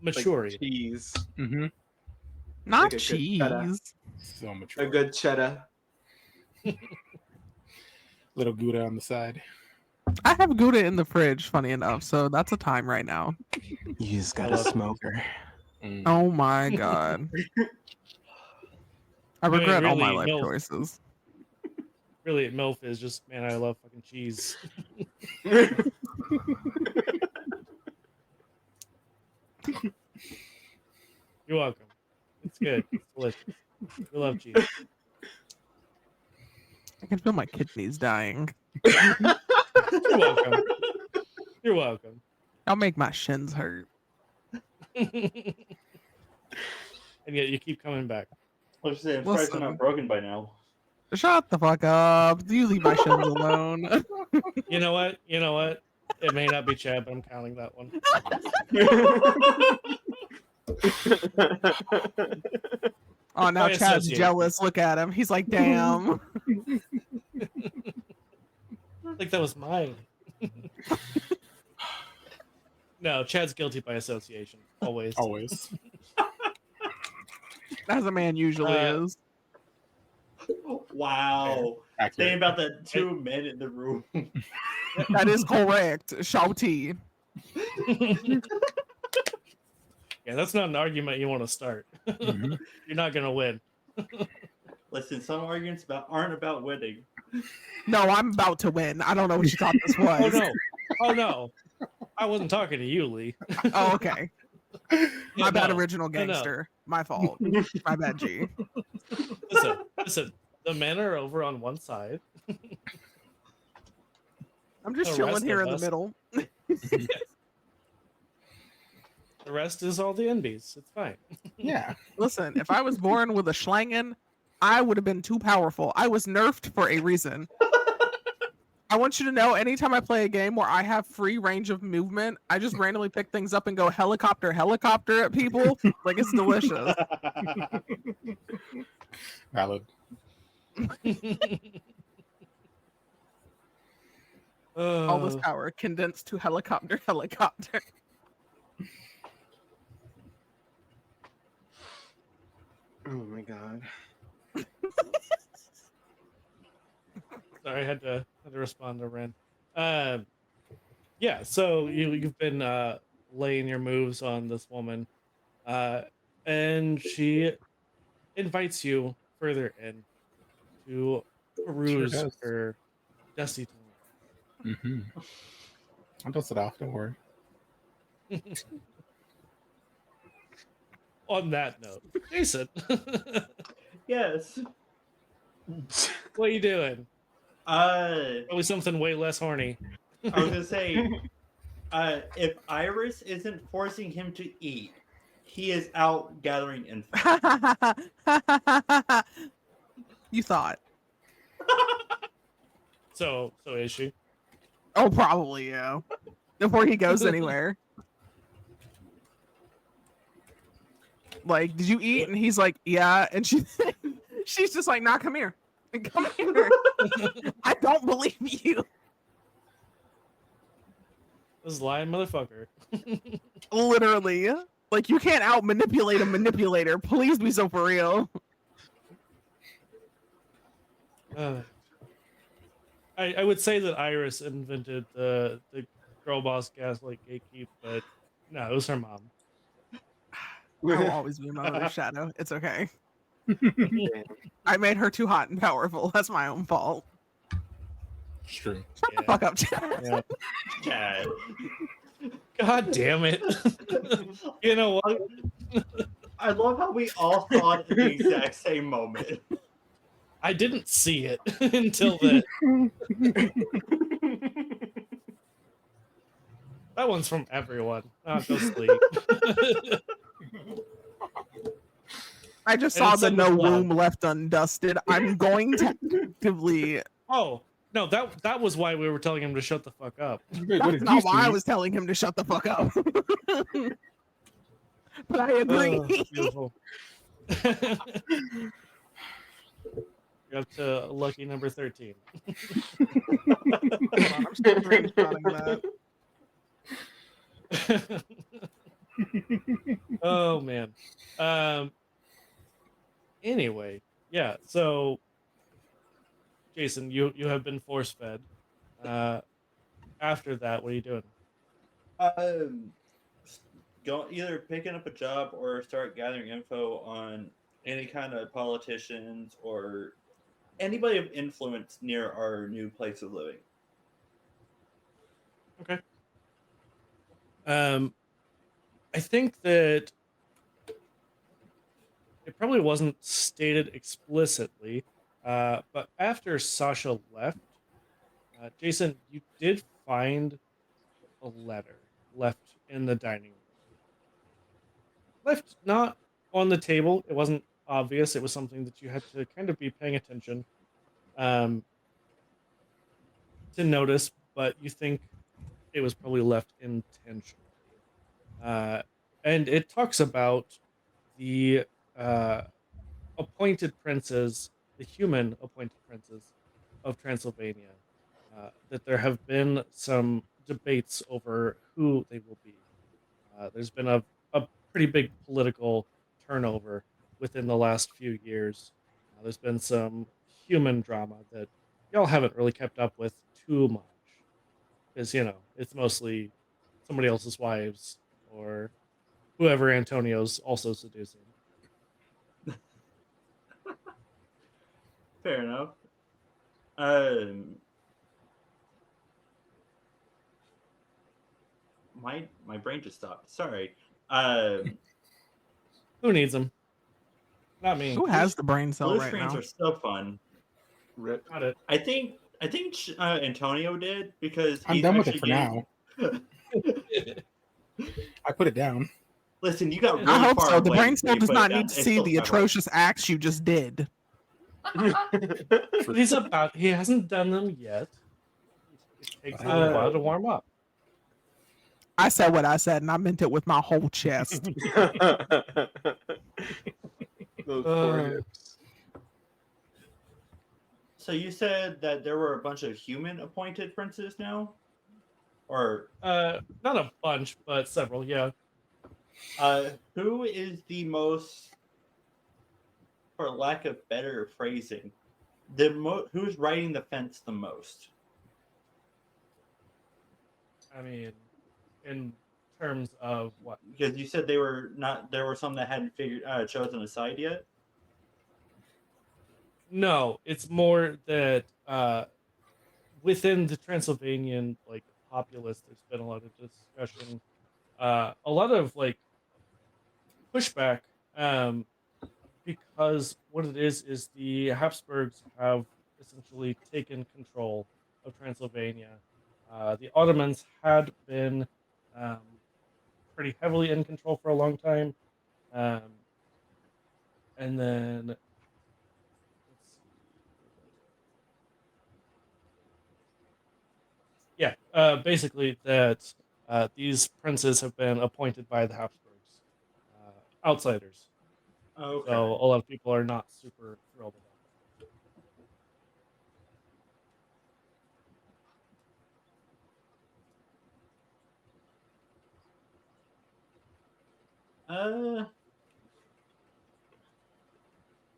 A: Maturity.
B: Like cheese.
C: Mm-hmm.
E: Not
B: Like a good cheddar.
E: cheese.
C: So mature.
B: A good cheddar.
C: Little Gouda on the side.
E: I have Gouda in the fridge, funny enough, so that's a time right now.
B: You just
A: got a
B: smoker.
C: Mm.
E: Oh my god. I
A: mean,
E: regret all my
A: really,
E: life
A: no.
E: choices.
A: Really, MILF is just, man, I love fucking cheese. You're welcome. It's good. It's delicious. We love cheese.
E: I can feel my kidneys dying.
A: You're welcome. You're welcome.
E: I'll make my shins hurt.
A: And yet you keep coming back.
D: I was saying, I'm surprised they're
E: Listen.
D: not broken by now.
E: Shut the fuck up. You leave my shins alone.
A: You know what? It may not be Chad, but I'm counting that one.
E: Oh, now
A: By
E: Chad's
A: association.
E: jealous. Look at him. He's like, damn.
A: Like that was mine. No, Chad's guilty by association. Always.
C: Always.
E: As a man usually is.
D: Wow.
C: Accurate.
D: Think about the 2 men in the room.
E: That is correct. Shouty.
A: Yeah, that's not an argument you want to start.
C: Mhm.
A: You're not gonna win.
D: Listen, some arguments aren't about winning.
E: No, I'm about to win. I don't know what you thought this was.
A: Oh no. Oh no. I wasn't talking to you, Lee.
E: Oh, okay. My
A: Yeah,
E: bad,
A: no.
E: original
A: No, no.
E: gangster. My fault. My bad, G.
A: Listen. The men are over on one side.
E: I'm just
A: The
E: chilling
A: rest
E: here
A: of
E: in the
A: us-
E: middle.
A: The rest is all the NBs. It's fine.
C: Yeah.
E: Listen, if I was born with a Schlangen, I would have been too powerful. I was nerfed for a reason. I want you to know, anytime I play a game where I have free range of movement, I just randomly pick things up and go helicopter at people. Like, it's delicious.
C: Valid.
E: All this power condensed to helicopter.
B: Oh my god.
A: Sorry, I had to respond to Ren. Yeah, so you've been laying your moves on this woman, and she invites you further in to peruse
C: does.
A: her dusty tongue.
C: Mm-hmm. I'll dust it off. Don't worry.
A: On that note, Jason,
D: Yes.
A: what are you doing? Probably something way less horny.
D: I was gonna say, if Iris isn't forcing him to eat, he is out gathering info.
E: You thought.
A: So is she?
E: Oh, probably, yeah. Before he goes anywhere. Like, did you eat? And he's like, yeah. And she's just like, nah, come here. Come here. I don't believe you.
A: This lying motherfucker.
E: Literally. Like, you can't out manipulate a manipulator. Please be so for real.
A: I would say that Iris invented the girl boss gaslight gatekeep, but no, it was her mom.
E: I will always be my mother's shadow. It's okay. I made her too hot and powerful. That's my own fault.
C: It's true.
E: Shut the fuck up, Chad.
A: Yeah.
D: Chad.
A: God damn it. You know what?
D: I love how we all thought at the exact same moment.
A: I didn't see it until then. That one's from everyone. Not just Lee.
E: I just
A: And
E: saw
A: it's
E: the
A: in
E: no
A: the vlog.
E: room left undusted. I'm going to actively.
A: Oh, no, that was why we were telling him to shut the fuck up.
C: Wait, what
E: That's
C: did
E: not
C: you
E: why I
C: see?
E: was telling him to shut the fuck up. But I agree.
A: Beautiful. You're up to lucky number 13.
E: Hold on, I'm still screenshotting that.
A: Oh man. Anyway, yeah. So, Jason, you have been force fed. After that, what are you doing?
D: Go either picking up a job or start gathering info on any kind of politicians or anybody of influence near our new place of living.
A: Okay. I think that it probably wasn't stated explicitly, but after Sasha left, Jason, you did find a letter left in the dining room. Left not on the table. It wasn't obvious. It was something that you had to kind of be paying attention to notice, but you think it was probably left intentionally. And it talks about the appointed princes, the human appointed princes of Transylvania, that there have been some debates over who they will be. There's been a pretty big political turnover within the last few years. There's been some human drama that y'all haven't really kept up with too much. Because, it's mostly somebody else's wives or whoever Antonio's also seducing.
D: Fair enough. My brain just stopped. Sorry.
A: Who needs them? Not me.
E: Who has the brain cell
D: Blue
E: right
D: screens
E: now?
D: are so fun.
B: Rip.
A: Got it.
D: I think Antonio did because
C: I'm
D: he's
C: done with it for
D: actually
C: now. I put it down.
D: Listen, you got
A: I
D: really
E: I hope
D: far
E: so. The
D: away
E: brain
D: before
E: cell
D: you
E: does
D: put it
E: not
D: down.
E: need to
D: It's
E: see
D: still
E: the
D: traveled.
E: atrocious acts you just did.
A: But he hasn't done them yet. It takes a little while to warm up.
E: I said what I said, and I meant it with my whole chest.
B: Those poor hips.
D: So you said that there were a bunch of human appointed princes now? Or
A: Not a bunch, but several. Yeah.
D: who is the most, for lack of better phrasing, who's riding the fence the most?
A: I mean, in terms of what?
D: Because you said there were some that hadn't chosen a side yet.
A: No, it's more that within the Transylvanian populace, there's been a lot of discussion, a lot of pushback, because what it is the Habsburgs have essentially taken control of Transylvania. The Ottomans had been um, pretty heavily in control for a long time, um, and then let's see. Yeah, basically that these princes have been appointed by the Habsburgs, outsiders.
D: Okay.
A: So a lot of people are not super thrilled about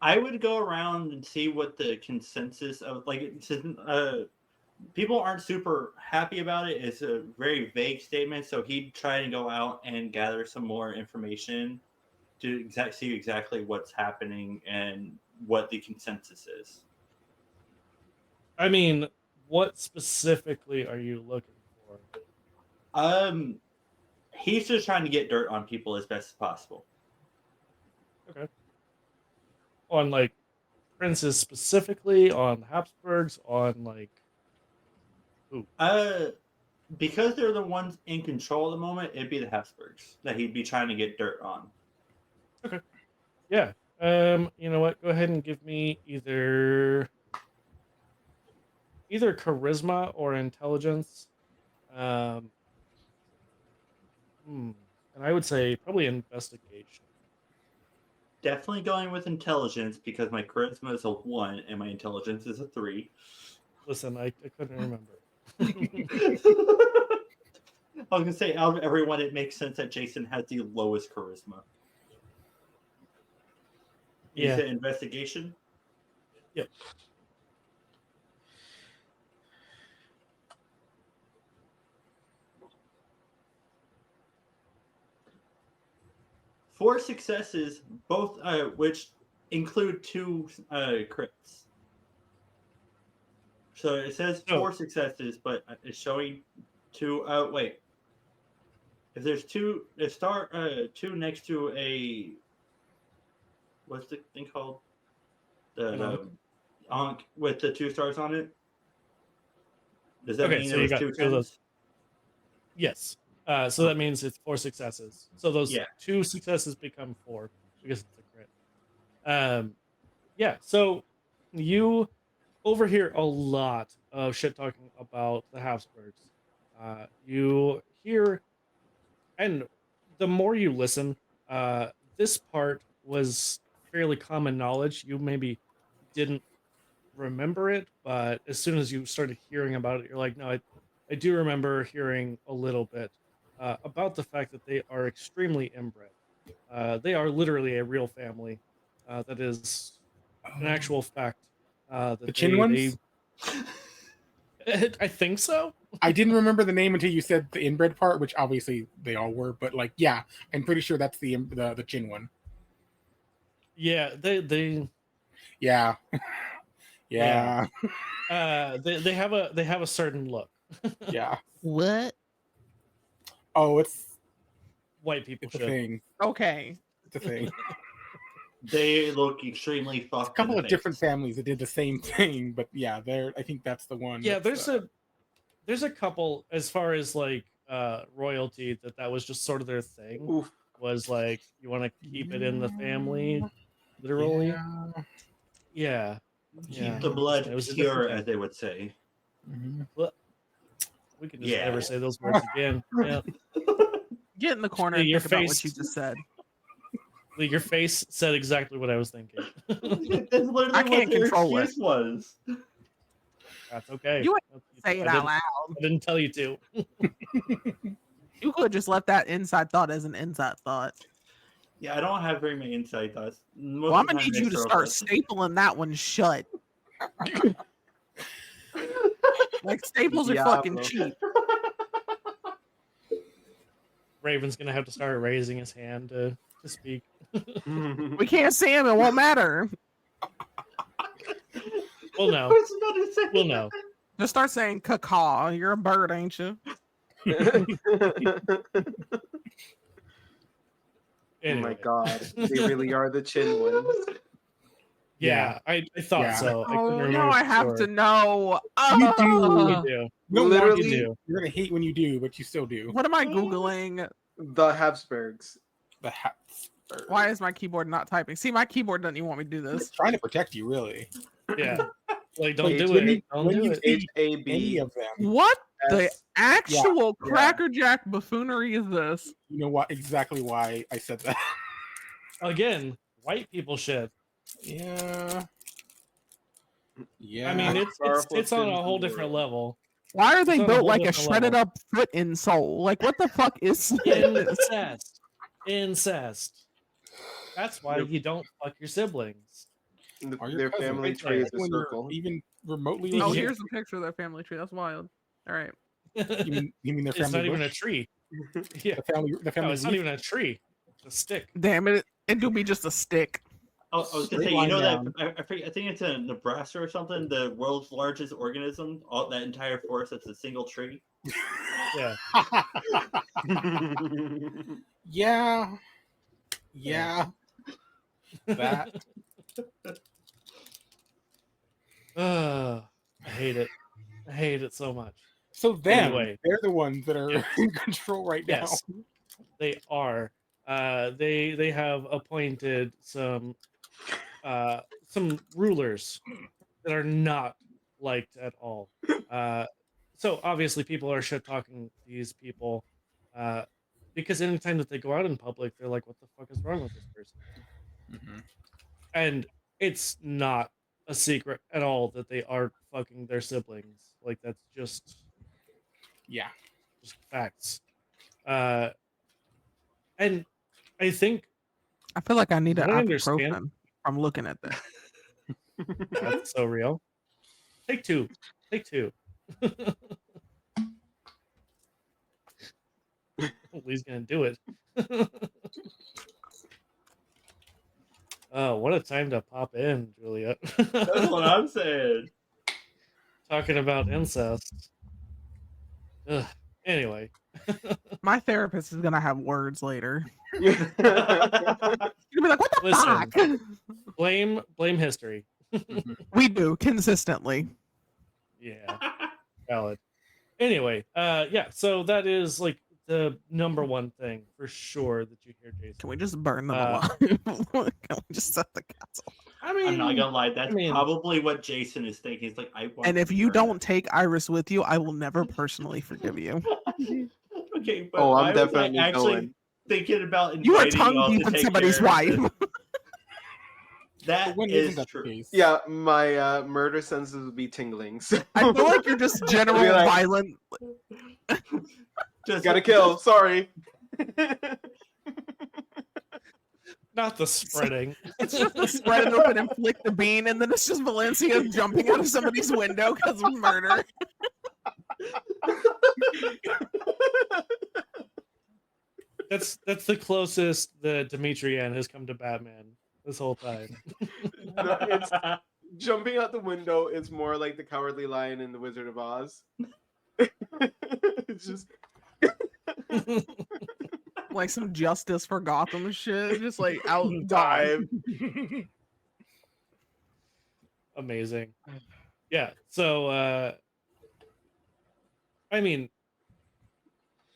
D: I would go around and see what the consensus of people aren't super happy about it. It's a very vague statement, so he'd try to go out and gather some more information to see exactly what's happening and what the consensus is.
A: I mean, what specifically are you looking for?
D: He's just trying to get dirt on people as best as possible.
A: Okay. On princes specifically, on Habsburgs, on who?
D: Because they're the ones in control at the moment, it'd be the Habsburgs that he'd be trying to get dirt on.
A: Okay. Yeah. You know what? Go ahead and give me either charisma or intelligence. Um, and I would say probably investigation.
D: Definitely going with intelligence because my charisma is a 1 and my intelligence is a 3.
A: Listen, I couldn't remember.
D: I was gonna say, out of everyone, it makes sense that Jason has the lowest charisma. You
A: Yeah.
D: said investigation?
A: Yep.
D: Four successes, both which include 2 crits. So it says 4 successes, but it's showing 2. Wait. If there's 2, if start 2 next to a, what's the thing called? The Ankh with the 2 stars on it. Does that mean
A: so
D: it
A: you
D: was
A: got
D: 2
A: 2 of those?
D: tens?
A: Yes. So that means it's 4 successes. So those 2 successes become 4 because it's a crit. Yeah. So you overhear a lot of shit talking about the Habsburgs. You hear, and the more you listen, this part was fairly common knowledge. You maybe didn't remember it, but as soon as you started hearing about it, you're like, no, I do remember hearing a little bit about the fact that they are extremely inbred. They are literally a real family. That is an actual fact. That
C: The chin ones?
A: I think so.
C: I didn't remember the name until you said the inbred part, which obviously they all were, but yeah, I'm pretty sure that's the chin one.
A: Yeah, they
C: yeah. Yeah.
A: They have a certain look.
C: Yeah.
E: What?
C: Oh, it's
A: white people
C: it's a
A: should.
C: thing.
E: Okay.
C: It's a thing.
D: They look extremely fucked.
C: It's a couple of different families that did the same thing, but yeah, I think that's the one.
A: Yeah, there's a couple as far as royalty that was just sort of their thing.
B: Oof.
A: was like, you want to keep it in the family, literally.
C: Yeah.
A: Yeah.
D: Keep
A: Yeah.
D: the blood
A: It was a
D: pure,
A: different
D: as they would say.
C: Mhm.
A: Well, we can just
D: Yeah.
A: never say those words again. Yeah.
E: Get in the corner
A: Hey,
E: and
A: your
E: think about what
A: face-
E: you just said.
A: Lee, your face said exactly what I was thinking.
D: That's literally
E: I
D: what
E: can't
D: their
E: control it.
D: excuse was.
A: That's okay.
E: You ain't
A: That's-
E: say it
A: I
E: out
A: didn't-
E: loud.
A: I didn't tell you to.
E: You could just left that inside thought as an inside thought.
D: Yeah, I don't have very many inside thoughts. Most
E: Well, I'm
D: of the
E: gonna
D: time
E: need you to
D: external
E: start
D: thoughts.
E: stapling that one shut. Like staples are fucking
B: Diablo.
E: cheap.
A: Raven's gonna have to start raising his hand to speak.
E: We can't see him. It won't matter.
A: We'll
D: I
A: know.
D: was about to say
A: We'll
D: that.
A: know.
E: Just start saying cacaw. You're a bird, ain't you?
B: Oh
A: Anyway.
B: my god, they really are the chin ones.
A: Yeah, I thought
C: Yeah.
A: so. I couldn't
E: Oh,
A: remember.
E: now I
A: for
E: have
A: sure.
E: to know.
C: You do.
A: You do.
C: You don't want
B: Literally-
C: to do. You're gonna hate when you do, but you still do.
E: What am I Googling?
B: The Habsburgs.
C: The Habsburg.
E: Why is my keyboard not typing? See, my keyboard doesn't even want me to do
C: It's
E: this.
C: trying to protect you, really?
A: Yeah. Like, don't
C: Like,
A: do
C: when
A: it.
C: you-
A: Don't
C: when
A: do
C: you
A: it.
C: see Any
B: HAB.
C: of them.
E: What the
B: S.
E: actual
B: yeah.
E: crackerjack buffoonery is this?
C: You know what? Exactly why I said that.
A: Again, white people shit.
C: Yeah. Yeah.
A: I mean, it's
B: Powerful
A: on a
B: sins
A: whole
B: in the
A: different
B: world.
A: level.
E: Why are
A: It's
E: they
A: on a
E: built
A: whole
E: like a
A: different
E: shredded
A: level.
E: up foot in soul? Like, what the fuck is this?
A: Incest. Incest. That's why you don't fuck your siblings.
C: Or your
B: Their
C: cousin,
B: family
A: right
B: tree
A: there.
B: is a
C: when you're
B: circle.
C: even remotely
E: Oh,
A: Yeah.
C: related.
E: here's a picture of their family tree. That's wild. All right.
C: You mean their
A: It's
C: family
A: not even a
C: bush?
A: tree. Yeah.
C: The family
A: No, it's not
C: leaf?
A: even a tree. It's a stick.
E: Damn it. It'll be just a stick.
D: I was gonna
C: Straight
D: say, you
C: line
D: know
C: down.
D: that I think it's in Nebraska or something. The world's largest organism, all that entire forest, that's a single tree.
A: Yeah.
C: Yeah. Yeah. That.
A: I hate it. I hate it so much.
C: So them,
A: Anyway.
C: they're the ones that are
A: Yes.
C: in control right now.
A: Yes, they are. They have appointed some rulers that are not liked at all. So obviously people are shit talking these people because anytime that they go out in public, they're like, "What the fuck is wrong with this person?"
C: Mhm.
A: And it's not a secret at all that they are fucking their siblings. Like that's just
C: Yeah.
A: facts. And I think
E: I feel like I need an
A: What I understand-
E: ibuprofen from looking at that.
A: that's so real. Take two. Take two. Lee's gonna do it. Oh, what a time to pop in, Julia.
D: That's what I'm saying.
A: Talking about incest. Ugh. Anyway,
E: My therapist is gonna have words later.
B: Yeah.
E: You'll be like, "What the
A: Listen.
E: fuck?"
A: blame history.
E: We do consistently.
A: Yeah, valid. Anyway, yeah. So that is like the number one thing for sure that you hear, Jason.
E: Can we just burn them
A: Uh,
E: alive? Can we just set the cats alive?
A: I mean,
D: I'm not gonna lie, that's
A: I mean-
D: probably what Jason is thinking. He's like, I want
E: And
D: to
E: if you
D: burn
E: don't take Iris with you, I will never personally forgive you.
D: it." Okay, but
B: Oh,
D: why
B: I'm
D: was I
B: definitely
D: actually
B: going.
D: thinking about
E: You are
D: inviting
E: tongue
D: y'all to
E: deep in
D: take
E: somebody's
D: care of
E: wife.
D: this? That
C: But when
D: is
C: isn't that
D: true.
C: the case?
B: Yeah, my murder senses would be tingling. So.
E: I feel like you're just general
B: Be like-
E: violent.
D: Just
B: Gotta kill.
D: just-
B: Sorry.
A: not the spreading.
E: It's just to spread it open and flick the bean, and then it's just Valencia jumping out of somebody's window because of murder.
A: That's the closest that Demetrian has come to Batman this whole time.
B: No, it's jumping out the window is more like the Cowardly Lion in the Wizard of Oz. It's just
E: Like some justice for Gotham shit. Just like out
B: dive.
A: Amazing. Yeah. So I mean,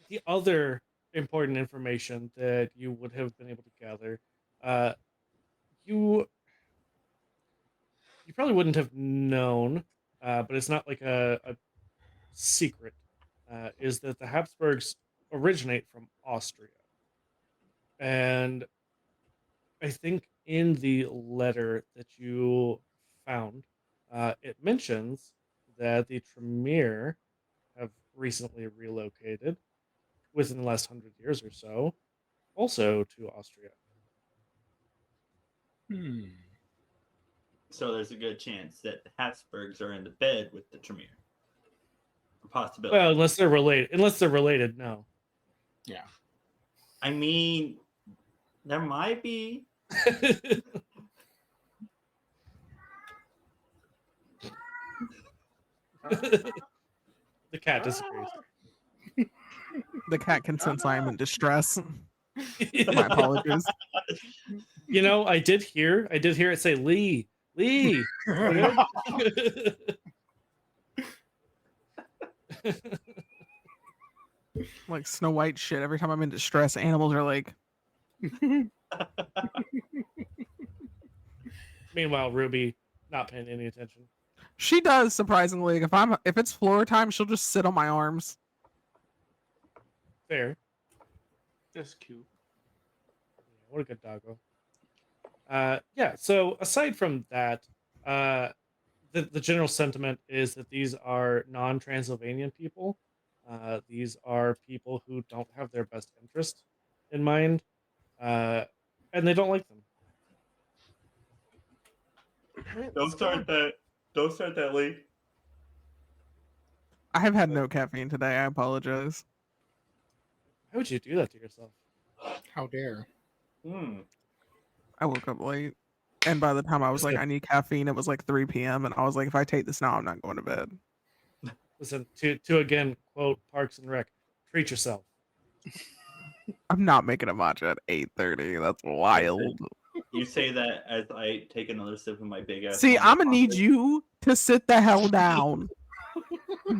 A: the other important information that you would have been able to gather. Uh, you probably wouldn't have known, but it's not like a secret. Is that the Habsburgs originate from Austria, and I think in the letter that you found, it mentions that the Tremere have recently relocated within the last 100 years or so, also to Austria.
C: Hmm.
D: So there's a good chance that the Habsburgs are in the bed with the Tremere. A possibility.
A: Well, unless they're related. Unless they're related, no.
C: Yeah.
D: I mean, there might be.
A: The cat disagrees.
E: The cat can sense I am in distress. My apologies.
A: You know, I did hear it say Lee. Lee. Good?
E: Like Snow White shit. Every time I'm in distress, animals are like,
A: Meanwhile, Ruby not paying any attention.
E: she does surprisingly. If it's floor time, she'll just sit on my arms.
A: Fair.
B: That's cute.
A: Yeah, what a good doggo. Yeah, so aside from that, the general sentiment is that these are non-Transylvanian people. These are people who don't have their best interest in mind, and they don't like them.
D: Don't start that. Don't start that, Lee.
E: I have had no caffeine today. I apologize.
A: Why would you do that to yourself?
C: How dare?
D: Hmm.
E: I woke up late. And by the time I was like, I need caffeine, it was like 3 p.m. And I was like, if I take this now, I'm not going to bed.
A: Listen, to again quote Parks and Rec, treat yourself.
E: I'm not making a matcha at 8:30. That's wild.
D: You say that as I take another sip of my big ass.
E: See,
D: almond
E: I'm gonna need
D: coffee.
E: you to sit the hell down.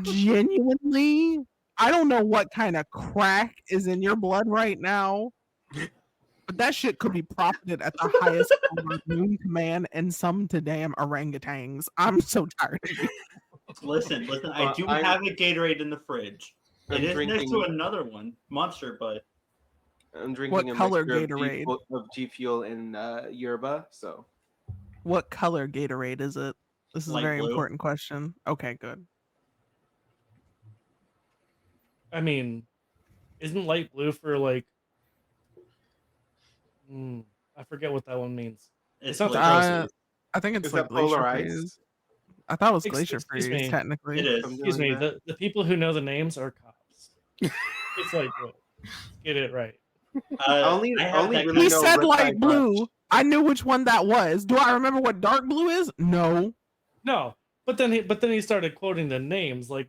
E: Genuinely, I don't know what kind of crack is in your blood right now, but that shit could be profited at the highest caliber known to man and some to damn orangutans. I'm so tired of you.
D: Listen. I do have a Gatorade in the fridge.
B: I'm
D: It is next to
B: drinking-
D: another one, Monster, but
B: I'm drinking
E: What
B: a
E: color
B: mixture
E: Gatorade?
B: of G Fuel and yerba. So
E: What color Gatorade is it? This is
D: Light
E: a very
D: blue.
E: important question. Okay, good.
A: I mean, isn't light blue for like? I forget what that one means.
D: it's
A: not the
D: liquid.
A: groceries.
E: I think it's
B: is
E: like
B: that
E: glacier
B: polarized?
E: freeze. I thought it was
A: Ex-
E: glacier
A: excuse
E: freeze,
A: me.
E: technically.
D: It is.
B: I'm
A: Excuse
B: doing
A: me.
B: that.
A: The people who know the names are cops. It's light blue. Let's get it right.
B: Only
D: I have that
B: really
E: He
B: know
E: said
B: Red
E: light
B: Eye
E: blue.
B: Bunch.
E: I knew which one that was. Do I remember what dark blue is? No.
A: No, but then he started quoting the names like.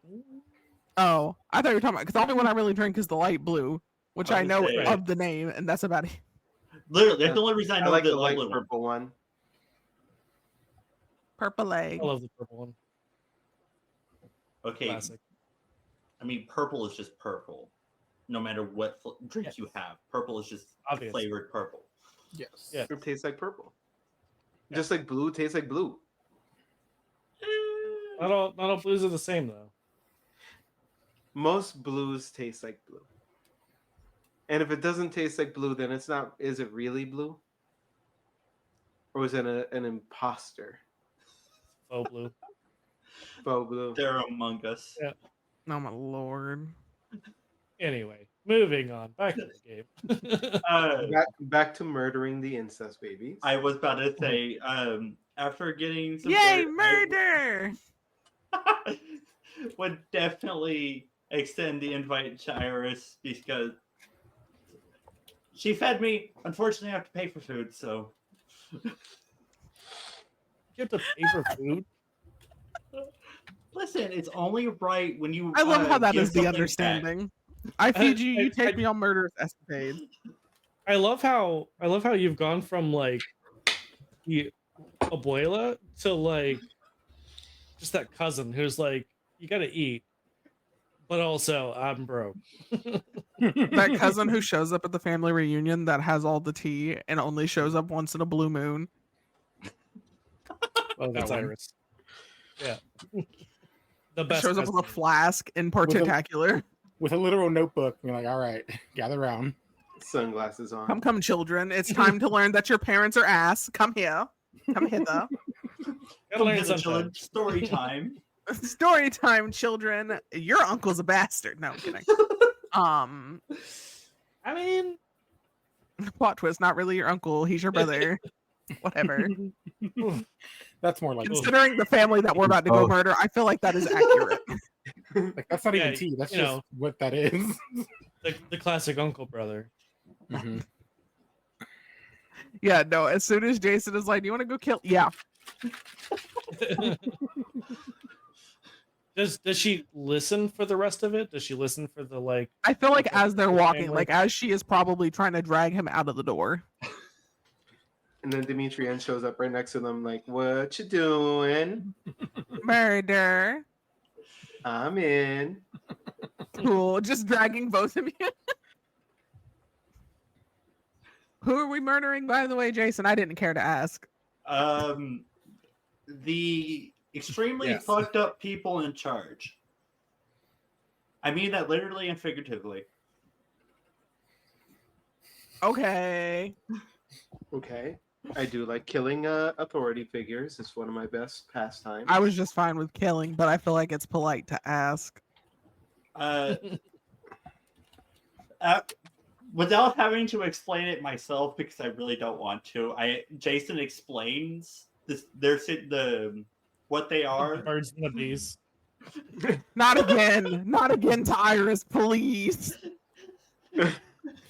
E: Oh, I thought you were talking about because the only one I really drink is the light blue, which I
D: would
E: know
D: say-
E: of the name, and that's about it.
D: Literally, that's the only reason I
B: I
D: know
B: like
D: the
B: the light
D: blue one.
B: purple one.
E: Purple egg.
A: I love the purple one.
D: Okay,
A: Classic.
D: I mean purple is just purple. No matter what drink
A: Yes.
D: you have, purple is just
A: Obvious.
D: flavored purple.
C: Yes.
A: Yeah.
B: It tastes like purple.
A: Yeah.
B: Just like blue tastes like blue.
A: Not all blues are the same though.
B: Most blues taste like blue. And if it doesn't taste like blue, then it's not. Is it really blue? Or is it an imposter?
A: Faux blue.
B: Faux blue.
D: They're among us.
A: Yeah.
E: Oh my lord.
A: Anyway, moving on. Back to the game.
B: Back to murdering the incest babies.
D: I was about to say, after getting some
E: Yay,
D: dirt,
E: murder!
D: I would definitely extend the invite to Iris because she fed me. Unfortunately, I have to pay for food, so
A: You have to pay for food.
D: listen. It's only right when you.
E: I love how that
D: give
E: is the
D: something back.
E: understanding. I feed you, you take me on murderous escapades.
A: I love how you've gone from like the abuela to like just that cousin who's like, you gotta eat. but also I'm broke.
E: That cousin who shows up at the family reunion that has all the tea and only shows up once in a blue moon.
C: Oh,
A: That's
C: that one.
A: Iris. Yeah. The best
E: Shows up
A: cousin
E: with a
A: ever.
E: flask in particular.
C: With a literal notebook. You're like, all right, gather around.
B: Sunglasses on.
E: Come, children. It's time to learn that your parents are ass. Come here. Come hither.
A: Gotta
D: Come
A: learn
D: hither, children.
A: sometimes.
D: Story time.
E: Story time, children. Your uncle's a bastard. No, I'm kidding.
A: I mean,
E: Plot twist, not really your uncle. He's your brother. Whatever.
C: That's more like
E: Considering the family that we're about to go murder, I feel like that is accurate.
C: like that's not
A: Yeah,
C: even tea. That's
A: you
C: just
A: know.
C: what that is.
A: the classic uncle brother.
C: Mhm.
E: Yeah, no, as soon as Jason is like, do you want to go kill? Yeah.
A: Does she listen for the rest of it? Does she listen for the like?
E: I feel like
A: Okay,
E: as they're
A: okay,
E: walking,
A: like-
E: like as she is probably trying to drag him out of the door.
B: And then Demetrian shows up right next to them, like, "What you doing?
E: Murder.
B: I'm in."
E: Cool. Just dragging both of you. Who are we murdering, by the way, Jason? I didn't care to ask.
D: The extremely
C: Yes.
D: fucked up people in charge. I mean that literally and figuratively.
E: Okay.
B: Okay. I do like killing authority figures. It's one of my best pastimes.
E: I was just fine with killing, but I feel like it's polite to ask.
D: Without having to explain it myself, because I really don't want to. Jason explains this. What they are.
A: Birds and the bees.
E: Not again. Not again, Tyrus, please.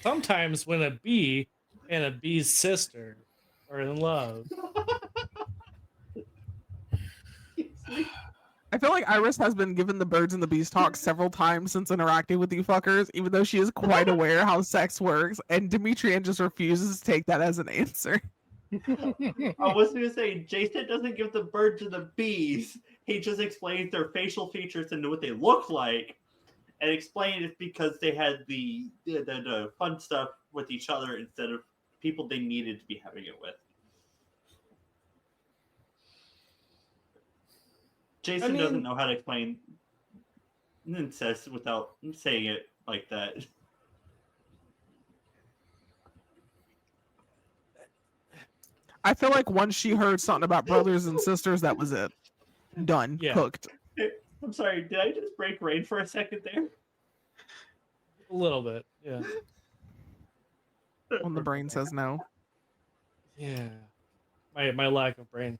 A: Sometimes when a bee and a bee's sister are in love.
E: I feel like Iris has been given the birds and the bees talk several times since interacting with you fuckers, even though she is quite aware how sex works, and Demetrian just refuses to take that as an answer.
D: I was going to say, Jason doesn't give the birds and the bees. He just explains their facial features and what they look like, and explain it's because they had the fun stuff with each other instead of people they needed to be having it with. Jason doesn't know how to explain incest without saying it like that.
E: I feel like once she heard something about brothers and sisters, that was it. Done.
A: Yeah.
E: Cooked.
D: I'm sorry, did I just break rain for a second there?
A: A little bit, yeah.
E: When the brain says no.
A: Yeah. My lack of brain.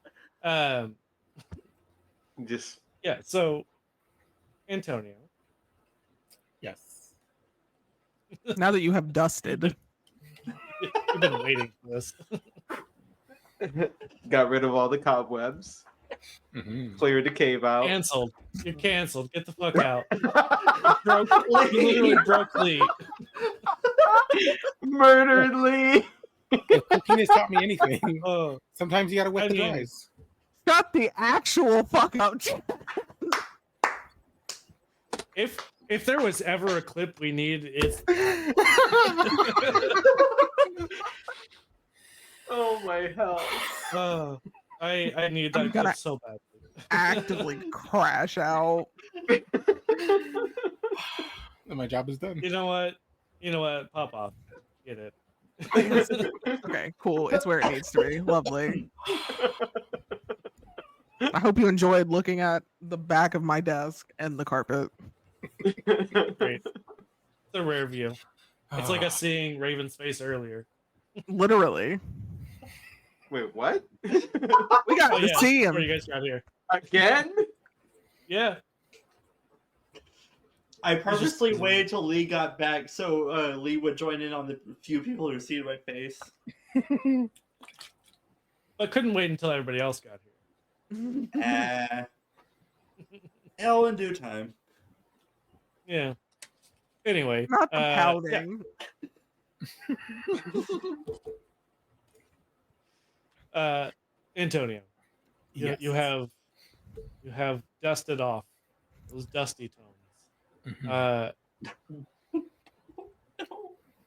B: Just
A: Yeah, so Antonio.
C: Yes.
E: Now that you have dusted.
A: You've been waiting for this.
B: got rid of all the cobwebs, cleared the cave out.
A: Canceled. You're canceled. Get the fuck out. You literally broke Lee.
B: Murdered Lee.
C: If cooking has taught me anything,
A: Oh,
C: sometimes you gotta wet
A: I
C: the
A: mean-
C: dries.
E: Shut the actual fuck up.
A: if there was ever a clip we need, it's
B: Oh my hell.
A: I need that
E: I'm gonna-
A: clip so badly.
E: Actively crash out.
C: And my job is done.
A: You know what? Pop off. Get it.
E: Okay, cool. It's where it needs to be. Lovely. I hope you enjoyed looking at the back of my desk and the carpet.
A: Great. It's a rare view. It's like us seeing Raven's face earlier.
E: Literally.
B: Wait, what?
E: We got
A: Oh,
E: to
A: yeah.
E: see
A: What
E: him.
A: you guys got here?
B: Again?
A: Yeah.
D: I purposely waited till Lee got back so Lee would join in on the few people who see my face.
A: But couldn't wait until everybody else got here.
D: All in due time.
A: Yeah. Anyway.
E: Not the
A: yeah.
E: pouting.
A: Antonio.
C: Yes.
A: You have dusted off those dusty tones.
C: Mhm.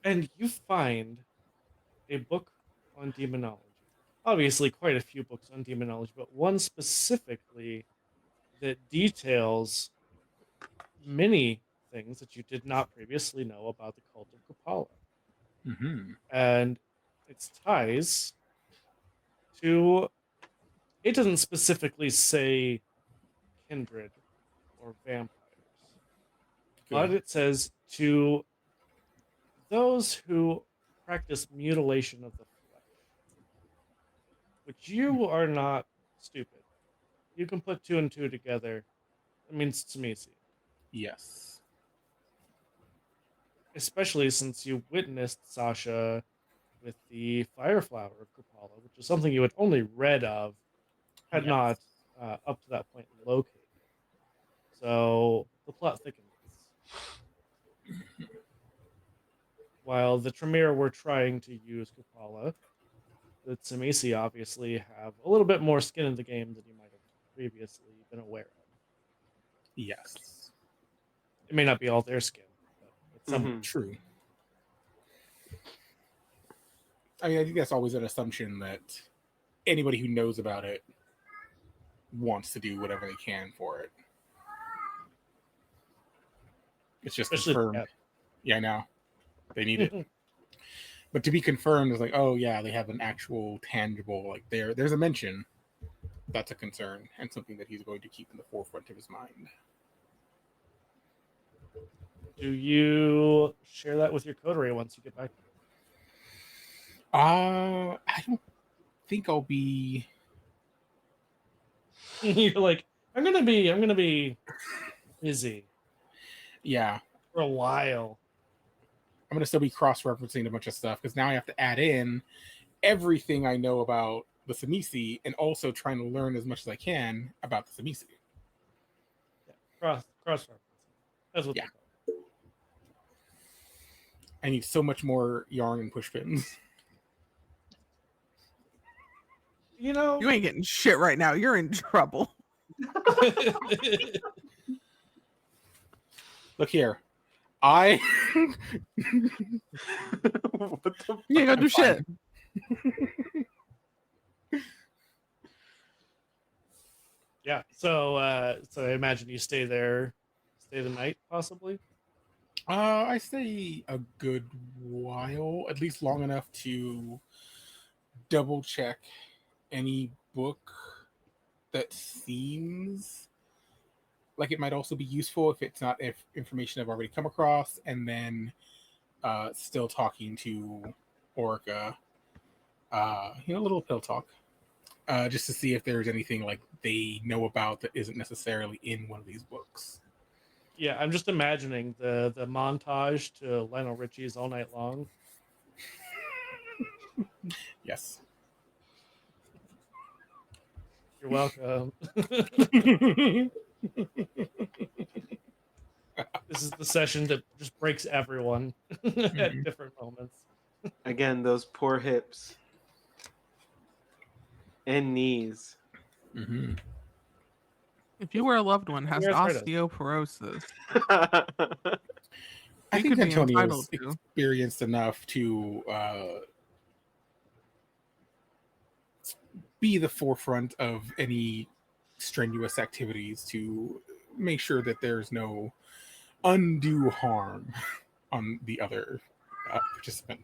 A: And you find a book on demonology. Obviously, quite a few books on demonology, but one specifically that details many things that you did not previously know about the cult of Kupala.
C: Mhm.
A: And its ties to, it doesn't specifically say kindred or vampires, but
C: Good.
A: it says to those who practice mutilation of the flesh, which you are not stupid. You can put two and two together. It means Tsimisi.
C: Yes.
A: Especially since you witnessed Sasha with the fire flower of Kupala, which is something you had only read of, had
C: Yes.
A: not up to that point located. So the plot thickens. While the Tremere were trying to use Kupala, the Tsimisi obviously have a little bit more skin in the game than you might have previously been aware of.
C: Yes.
A: It may not be all their skin, but it's some.
B: Mhm.
C: True. I mean, I think that's always an assumption that anybody who knows about it wants to do whatever they can for it. It's just
A: Especially the
C: confirmed. Yeah, I know. They need it. But to be confirmed is like, oh yeah, they have an actual tangible, like there's a mention. That's a concern and something that he's going to keep in the forefront of his mind.
A: Do you share that with your coterie once you get back
C: I don't think I'll be.
A: here? You're like, I'm gonna be busy
C: Yeah,
A: for a while.
C: I'm gonna still be cross-referencing a bunch of stuff because now I have to add in everything I know about the Tsimisi and also trying to learn as much as I can about the Tsimisi.
A: Yeah, cross referencing. That's what
C: Yeah.
A: they call it.
C: I need so much more yarn and push pins.
A: You know,
E: You ain't getting shit right now. You're in trouble.
C: Look here, I
B: What the
E: You ain't gonna do
C: I'm fine.
E: shit.
A: yeah. So I imagine you stay the night, possibly.
C: I stay a good while, at least long enough to double check any book that seems like it might also be useful if it's not information I've already come across, and then still talking to Orica, a little pill talk, just to see if there's anything like they know about that isn't necessarily in one of these books.
A: Yeah, I'm just imagining the montage to Lionel Richie's All Night Long.
C: Yes.
A: You're welcome. This is the session that just breaks everyone at different moments.
B: Again, those poor hips and knees.
C: Mm-hmm.
E: If you or a loved one has
A: Arthritis.
E: osteoporosis,
C: I
E: you
C: think
E: could be
C: Antonio's
E: entitled to.
C: experienced enough to be the forefront of any strenuous activities to make sure that there's no undue harm on the other participant.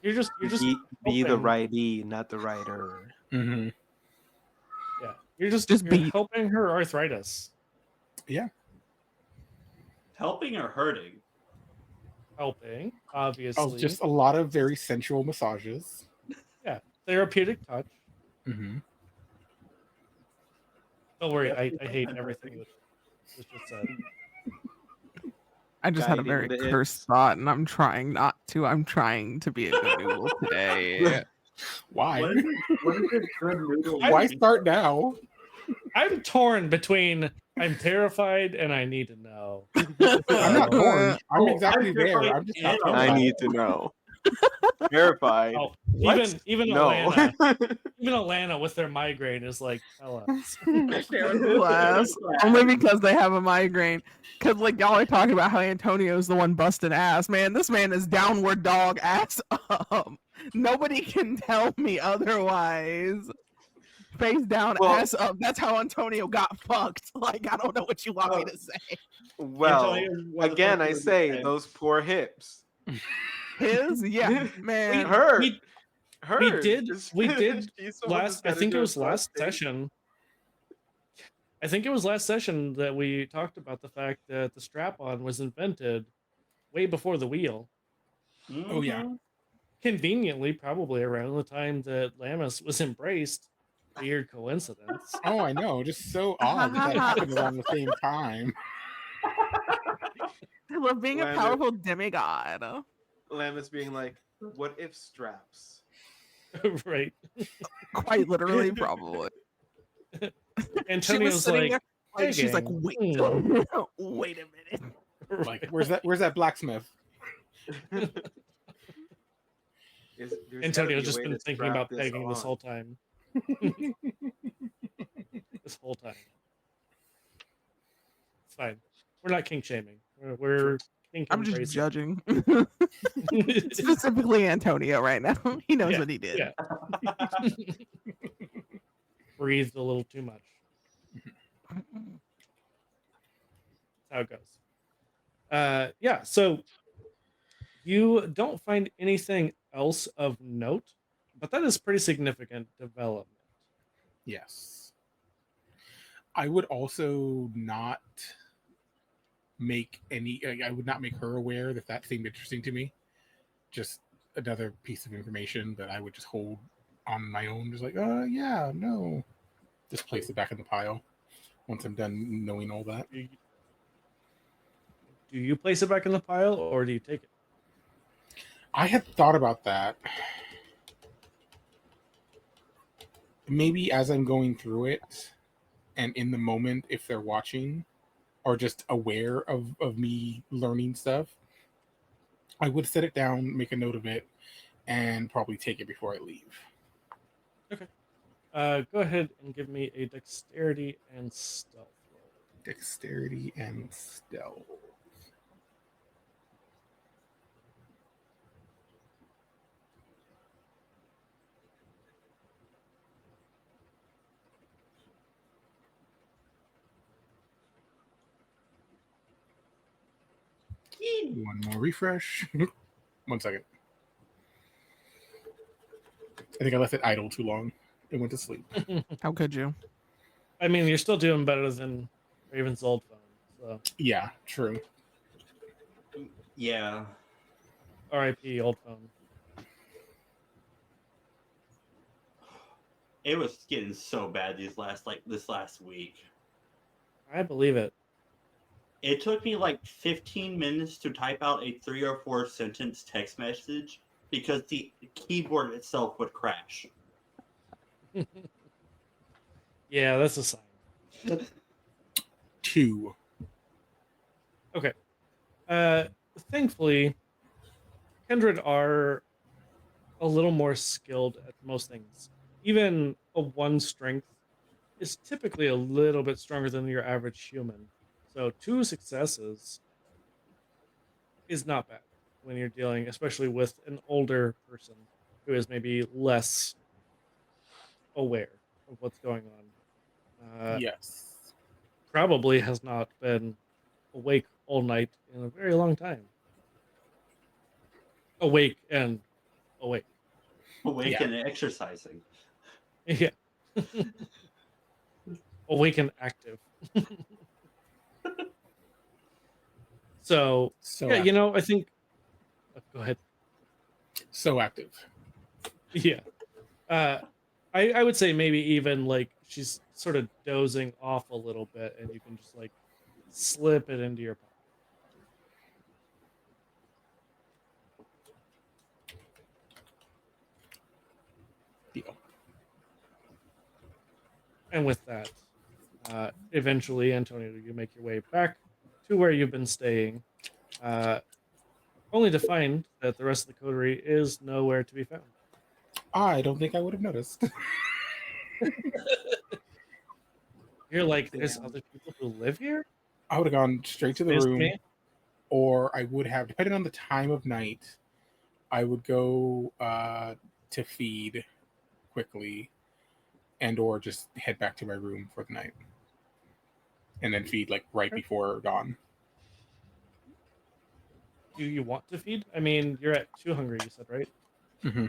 A: You're just
B: Be the
A: hoping-
B: righty, not the writer.
C: Mm-hmm.
A: Yeah, you're
E: beat.
A: helping her arthritis.
C: Yeah.
D: Helping or hurting?
A: Helping, obviously.
C: Oh, just a lot of very sensual massages.
A: Yeah, therapeutic touch.
C: Mm-hmm.
A: Don't worry, I hate everything that was just said.
E: I just had a
B: Guiding
E: very
B: the
E: cursed
B: hips.
E: thought, and I'm trying not to. I'm trying to be a good noodle today.
C: Why?
D: What is it good noodle?
C: Why start now?
A: I'm torn between I'm terrified and I need to know.
C: I'm not
A: So,
C: torn. I'm
D: Oh,
C: exactly
D: I'm
C: there.
D: terrified
C: I'm just not
D: and
C: talking
B: I
C: about
B: need
C: it.
B: to know. Terrified.
A: Oh,
B: What?
A: even
B: No.
A: Alana with their migraine is like, tell us.
E: Class. Only because they have a migraine. Because like y'all are talking about how Antonio's the one busting ass. Man, this man is downward dog ass up. Nobody can tell me otherwise. Face down,
B: Well-
E: ass up. That's how Antonio got fucked. Like, I don't know what you want me to say.
B: Well,
D: Antonio was
B: again, I
D: supposed to
B: say
D: be-
B: those poor hips.
E: His? Yeah, man.
B: Her.
A: we
B: Her.
A: did
B: She's the one
A: last.
B: that's
A: I
B: gotta
A: think
B: do
A: it
B: a
A: was last
B: prostate.
A: session. I think it was last session that we talked about the fact that the strap-on was invented way before the wheel.
C: Oh, yeah.
D: Mhm.
A: Conveniently, probably around the time that Lammas was embraced. Weird coincidence.
C: Oh, I know. Just so odd that happened around the same time.
E: I love being a
B: Lambert.
E: powerful demigod.
B: Lammas being like, what if straps?
A: Right.
E: Quite literally, probably. She
A: Antonio's
E: was sitting
A: like,
E: there, like she's like,
A: pegging.
E: wait, wait a minute.
C: Like, where's that blacksmith?
B: There's gotta
A: Antonio's
B: be a
A: just
B: way
A: been
B: to
A: thinking
B: strap
A: about
B: this
A: pegging this
B: on.
A: whole time. This whole time. It's fine. We're not kink shaming. We're kink
E: I'm just
A: embracing.
E: judging. Specifically Antonio right now. He knows
A: Yeah,
E: what he did.
A: Yeah. Breathed a little too much. That's how it goes. Yeah, so you don't find anything else of note, but that is pretty significant development.
C: Yes. I would also not make I would not make her aware that seemed interesting to me. Just another piece of information that I would just hold on my own, just like, yeah, no. Just place it back in the pile once I'm done knowing all that.
A: Do you place it back in the pile or do you take it?
C: I had thought about that. Maybe as I'm going through it and in the moment, if they're watching or just aware of me learning stuff, I would set it down, make a note of it, and probably take it before I leave.
A: Okay. Go ahead and give me a dexterity and stealth roll.
C: Dexterity and stealth. One more refresh. 1 second. I think I left it idle too long. It went to sleep.
E: How could you?
A: I mean, you're still doing better than Raven's old phone. So,
C: Yeah, true.
D: Yeah.
A: RIP old phone.
D: It was getting so bad this last week.
A: I believe it.
D: It took me like 15 minutes to type out a 3 or 4 sentence text message because the keyboard itself would crash.
A: Yeah, that's a sign.
C: 2.
A: Okay. Thankfully, Kindred are a little more skilled at most things. Even a 1 strength is typically a little bit stronger than your average human. So 2 successes is not bad when you're dealing, especially with an older person who is maybe less aware of what's going on.
C: Yes.
A: Probably has not been awake all night in a very long time. Awake and awake.
D: Awake
C: Yeah.
D: and exercising.
A: Yeah. Awake and active. So yeah,
C: active.
A: I think. Go ahead.
C: So active.
A: Yeah. I would say maybe even like she's sort of dozing off a little bit, and you can just like slip it into your pocket.
C: Deal.
A: And with that, eventually, Antonio, you make your way back to where you've been staying. only to find that the rest of the coterie is nowhere to be found.
C: I don't think I would have noticed.
A: You're like, there's
B: Yeah.
A: other people who live here?
C: I would have gone straight to the
A: Excuse
C: room,
A: me?
C: or I would have, depending on the time of night, I would go to feed quickly, and or just head back to my room for the night, and then feed like right before dawn.
A: Do you want to feed? I mean, you're at 2 hungry, you said, right?
C: Mm-hmm.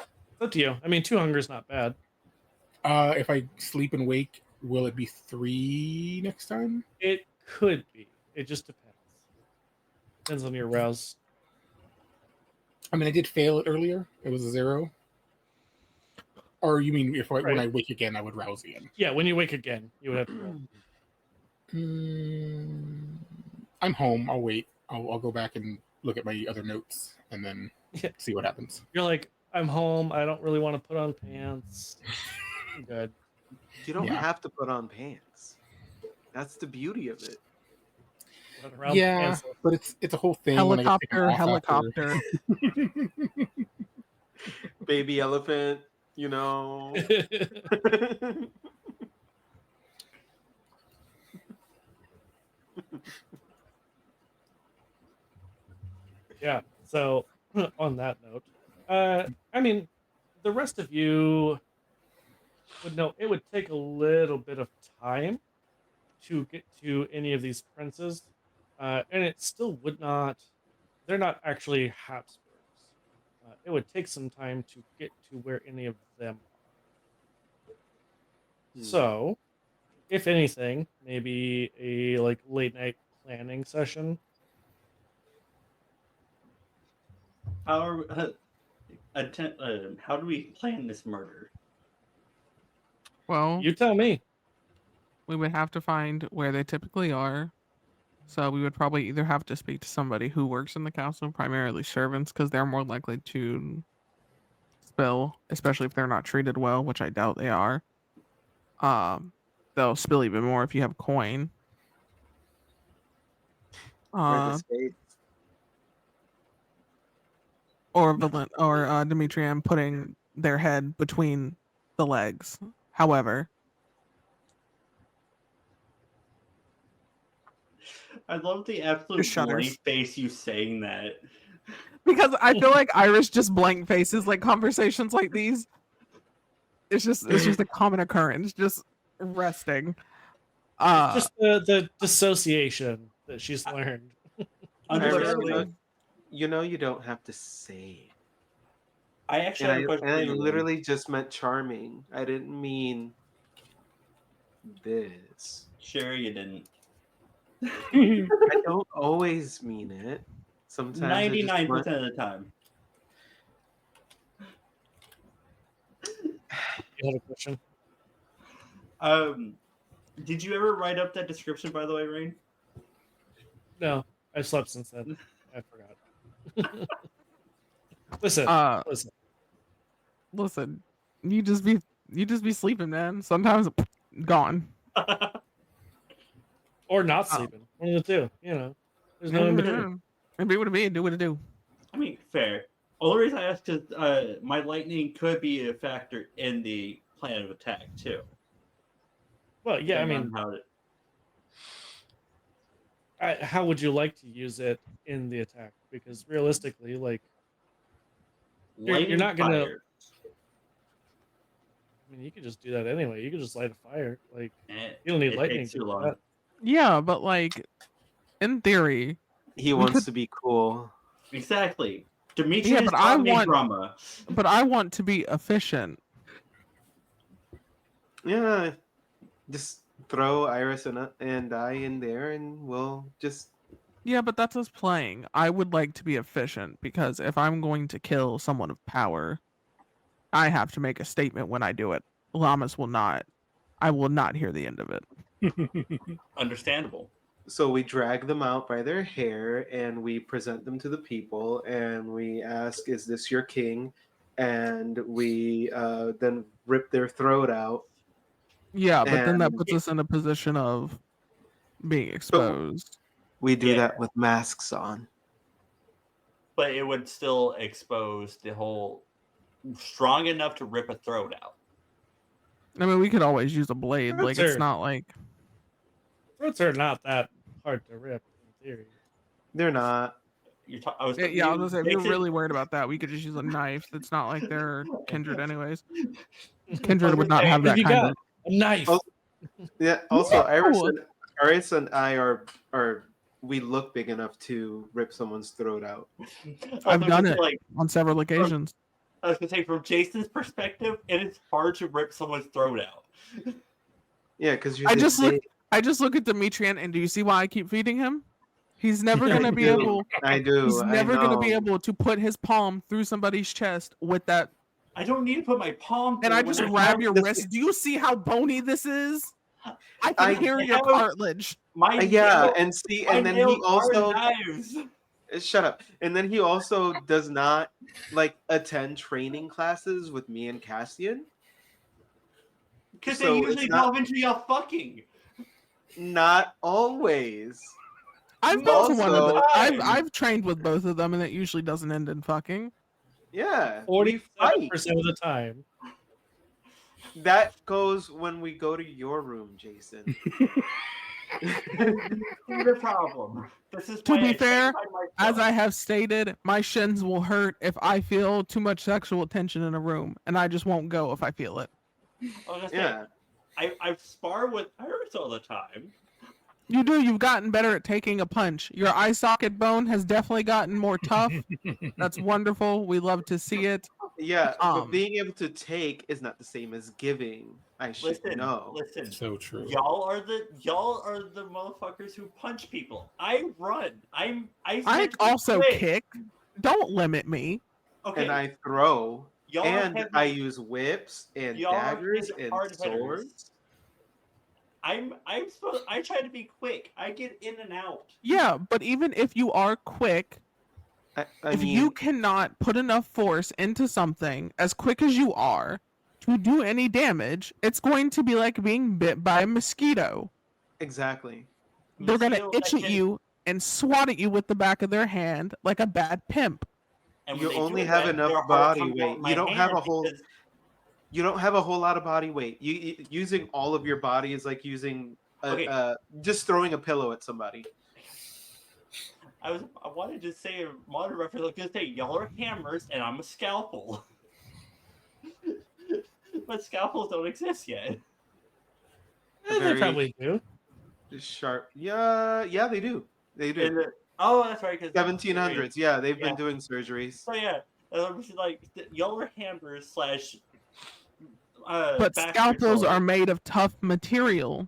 A: It's up to you. I mean, 2 hunger is not bad.
C: If I sleep and wake, will it be 3 next time?
A: It could be. It just depends. Depends on your rouse.
C: I mean, I did fail it earlier. It was a 0. Or you mean if when
A: Right.
C: I wake again, I would rouse again?
A: Yeah, when you wake again, you would have to roll.
C: I'm home. I'll wait. I'll go back and look at my other notes and then
A: Yeah.
C: see what happens.
A: You're like, I'm home. I don't really want to put on pants. I'm good.
B: You don't
C: Yeah.
B: have to put on pants. That's the beauty of it.
A: Run around
C: Yeah,
A: pantsless.
C: but it's a whole thing. when I get to take 'em
E: Helicopter,
C: off after.
E: helicopter.
B: Baby elephant, you know.
A: Yeah. So on that note, I mean, the rest of you would know it would take a little bit of time to get to any of these princes, and it still would not. They're not actually Habsburgs. It would take some time to get to where any of them are. So, if anything, maybe a like late night planning session.
D: How how do we plan this murder?
E: Well,
A: You tell me.
E: we would have to find where they typically are. So we would probably either have to speak to somebody who works in the castle, primarily servants, because they're more likely to spill, especially if they're not treated well, which I doubt they are. They'll spill even more if you have coin.
B: Where the skates.
E: Or Demetrian putting their head between the legs. However,
D: I love the absolute
E: Just shudders.
D: bloody face you saying that.
E: because I feel like Irish just blank faces like conversations like these. It's just a common occurrence, just resting.
A: It's just the dissociation that she's learned.
D: Understandable.
B: You know you don't have to say it.
D: I actually have a question
B: And
D: for
B: I
D: you. Lynn.
B: literally just meant charming. I didn't mean this.
D: Sure, you didn't.
B: I don't always mean it. Sometimes I just
D: 99%
B: want-
D: of the time.
A: You had a question?
D: Did you ever write up that description, by the way, Rain?
A: No, I slept since then. I forgot. Listen, listen.
E: Listen, you just be sleeping, man. Sometimes gone.
A: Or not sleeping. One of the two. You know, there's no in between.
E: And be what it be and do what it do.
D: I mean, fair. Only reason I asked is my lightning could be a factor in the plan of attack too.
A: Well, yeah, I
D: Depending
A: mean,
D: on how
A: how would you like to use it in the attack? Because realistically, like, you're not gonna.
D: fire.
A: I mean, you could just do that anyway. You could just light a fire. Like,
D: Eh,
A: you don't need
D: it
A: lightning
D: takes
A: to
D: too
A: do
D: long.
A: that.
E: Yeah, but like in theory,
B: He wants to be cool.
D: Exactly. Demetrius
E: but I
D: taught me
E: want-
D: drama.
E: but I want to be efficient.
B: Yeah. Just throw Iris and I in there and we'll just
E: Yeah, but that's us playing. I would like to be efficient because if I'm going to kill someone of power, I have to make a statement when I do it. Llamas will not. I will not hear the end of it.
D: Understandable.
B: so we drag them out by their hair and we present them to the people and we ask, is this your king? And we then rip their throat out.
E: Yeah, but then that
B: And
E: puts us in a position of being exposed.
B: We do
D: Yeah.
B: that with masks on.
D: But it would still expose the whole strong enough to rip a throat out.
E: I mean, we could always use a blade. Like,
A: Throats
E: it's not like.
A: Throats are not that hard to rip in theory.
B: They're not.
D: I was
E: Yeah, I was gonna say, if you're really worried about that, we could just use a knife. It's not like they're kindred, anyways. Kindred would not have that
A: You
E: kind
A: got
E: of.
A: a knife.
B: Oh, yeah. Also,
E: No!
B: Iris and I are we look big enough to rip someone's throat out.
E: I've done it
D: Like,
E: on several occasions.
D: I was gonna say, from Jason's perspective, it is hard to rip someone's throat out.
B: Yeah, because you're.
E: I just look at Demetrian, and do you see why I keep feeding him? He's never
A: Yeah,
E: gonna be able.
B: I do.
E: He's never
B: I
E: gonna be
B: know.
E: able to put his palm through somebody's chest with that.
D: I don't need to put my palm.
E: And I just grab your
B: this-
E: wrist. Do you see how bony this is? I
B: I
E: can hear your
D: have-
E: cartilage.
D: My
B: Yeah,
D: nails-
B: and see,
D: my
B: and then he
D: nails are
B: also
D: knives.
B: shut up. And then he also does not like attend training classes with me and Cassian.
D: Because
B: So
D: they
B: it's
D: usually
B: not-
D: delve into y'all fucking.
B: Not always.
E: I've been to one of them.
D: Also-
E: I've trained with both of them, and it usually doesn't end in fucking.
B: Yeah, we
A: 47%
B: fight.
A: of the time.
B: That goes when we go to your room, Jason.
D: The problem. This is
E: To
D: why
E: be
D: I
E: fair,
D: find myself.
E: As I have stated, my shins will hurt if I feel too much sexual tension in a room, and I just won't go if I feel it.
D: I was gonna say,
B: Yeah.
D: I spar with Iris all the time.
E: You do. You've gotten better at taking a punch. Your eye socket bone has definitely gotten more tough. That's wonderful. We love to see it.
B: Yeah, but
E: Um,
B: being able to take is not the same as giving. I should know.
D: Listen.
C: So true.
D: Y'all are the motherfuckers who punch people. I run. I
E: I also
D: quit.
E: kick. Don't limit me.
D: Okay.
B: And I throw.
D: y'all
B: And
D: have
B: I
D: me-
B: use whips and
D: y'all are
B: daggers
D: hit
B: and
D: hard hitters.
B: swords.
D: I try to be quick. I get in and out.
E: Yeah, but even if you are quick,
B: I
E: if
B: mean,
E: you cannot put enough force into something as quick as you are to do any damage, it's going to be like being bit by a mosquito.
B: exactly.
E: They're going to
D: Mosquito
E: itch
D: that
E: at you and swat at you with the back of their hand like a bad pimp.
D: And when
B: You
D: they do
B: only have
D: that,
B: enough
D: their heart
B: body
D: comes out
B: weight.
D: in my
B: You don't have
D: hand
B: a whole-
D: because-
B: You don't have a whole lot of body weight. Using all of your body is like using just throwing a pillow at somebody.
D: I wanted to say a modern reference. I was gonna say y'all are hammers and I'm a scalpel. But scalpels don't exist yet.
A: They
B: Very-
A: probably do.
B: Sharp. Yeah, they do. They do.
D: And oh, that's right.
B: 1700s. Yeah, they've
D: Yeah.
B: been doing surgeries.
D: So yeah, like y'all are hammers slash.
E: But
D: back
E: scalpels
D: control.
E: are made of tough material,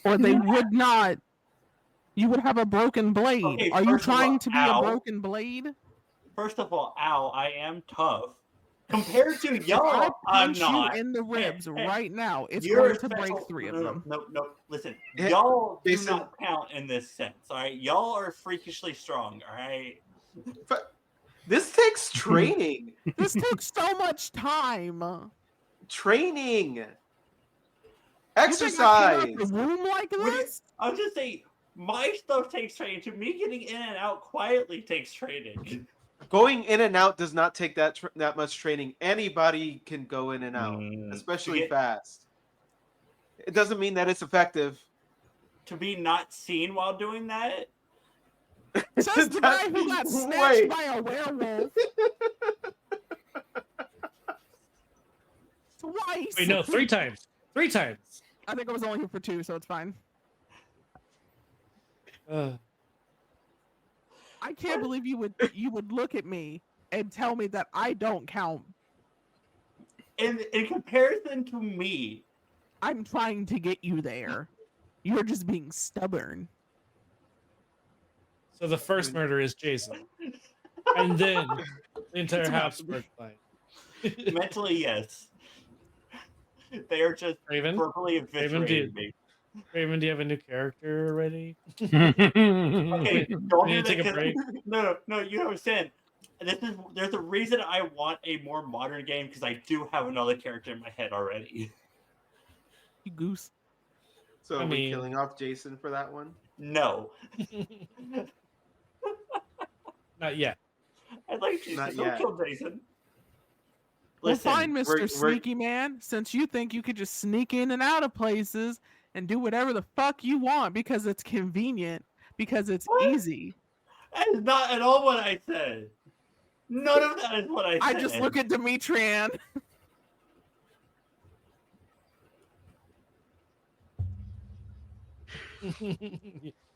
E: or they would not. You would have a broken blade.
D: Okay,
E: Are you
D: first of all,
E: trying to be
D: ow.
E: a broken blade?
D: First of all, ow, I am tough. Compared to
E: If I
D: y'all, I'm
E: punch
D: not.
E: you in the ribs
D: hey,
E: right now, it's
D: You're
E: going to
D: special-
E: break 3 of
D: no,
E: them.
D: No. Listen,
B: Yeah,
D: y'all do
B: Jason-
D: not count in this sense. All right, y'all are freakishly strong. All right.
B: But this takes training.
E: This took so much time.
B: Training.
E: You think I came out
B: Exercise.
E: the womb like
D: What
E: this?
D: I was just saying, my stuff takes training. To me, getting in and out quietly takes training.
B: Going in and out does not take that much training. Anybody can go in and out, especially
D: get-
B: fast. It doesn't mean that it's effective.
D: To be not seen while doing that.
E: Says the guy who got snatched
B: Wait.
E: by a werewolf twice.
A: Wait, no, 3 times. 3 times.
E: I think I was only here for 2, so it's fine. I can't believe you would look at me and tell me that I don't count.
D: In comparison to me,
E: I'm trying to get you there. You're just being stubborn.
A: So the first murder is Jason. And then the entire
E: It's about to
A: Habsburg line.
D: mentally, yes. They are just
A: Raven?
D: verbally
A: Raven,
D: eviscerating me.
A: Raven, do you have a new character already?
D: Okay, don't
A: We
D: do
A: need to take a
D: that, 'cause-
A: break.
D: No, you understand. There's a reason I want a more modern game because I do have another character in my head already.
E: You goose.
B: So
A: I
B: are we
A: mean-
B: killing off Jason for that one?
D: No.
A: Not yet.
D: I like Jason.
B: Not
D: Don't
B: yet.
D: kill Jason.
E: Well,
D: Listen,
E: fine, Mr.
B: we're-
E: Sneaky Man. Since you think you could just sneak in and out of places and do whatever the fuck you want because it's convenient, because it's
D: What?
E: easy.
D: that is not at all what I said. None of that is what I said.
E: I just look at Demetrian.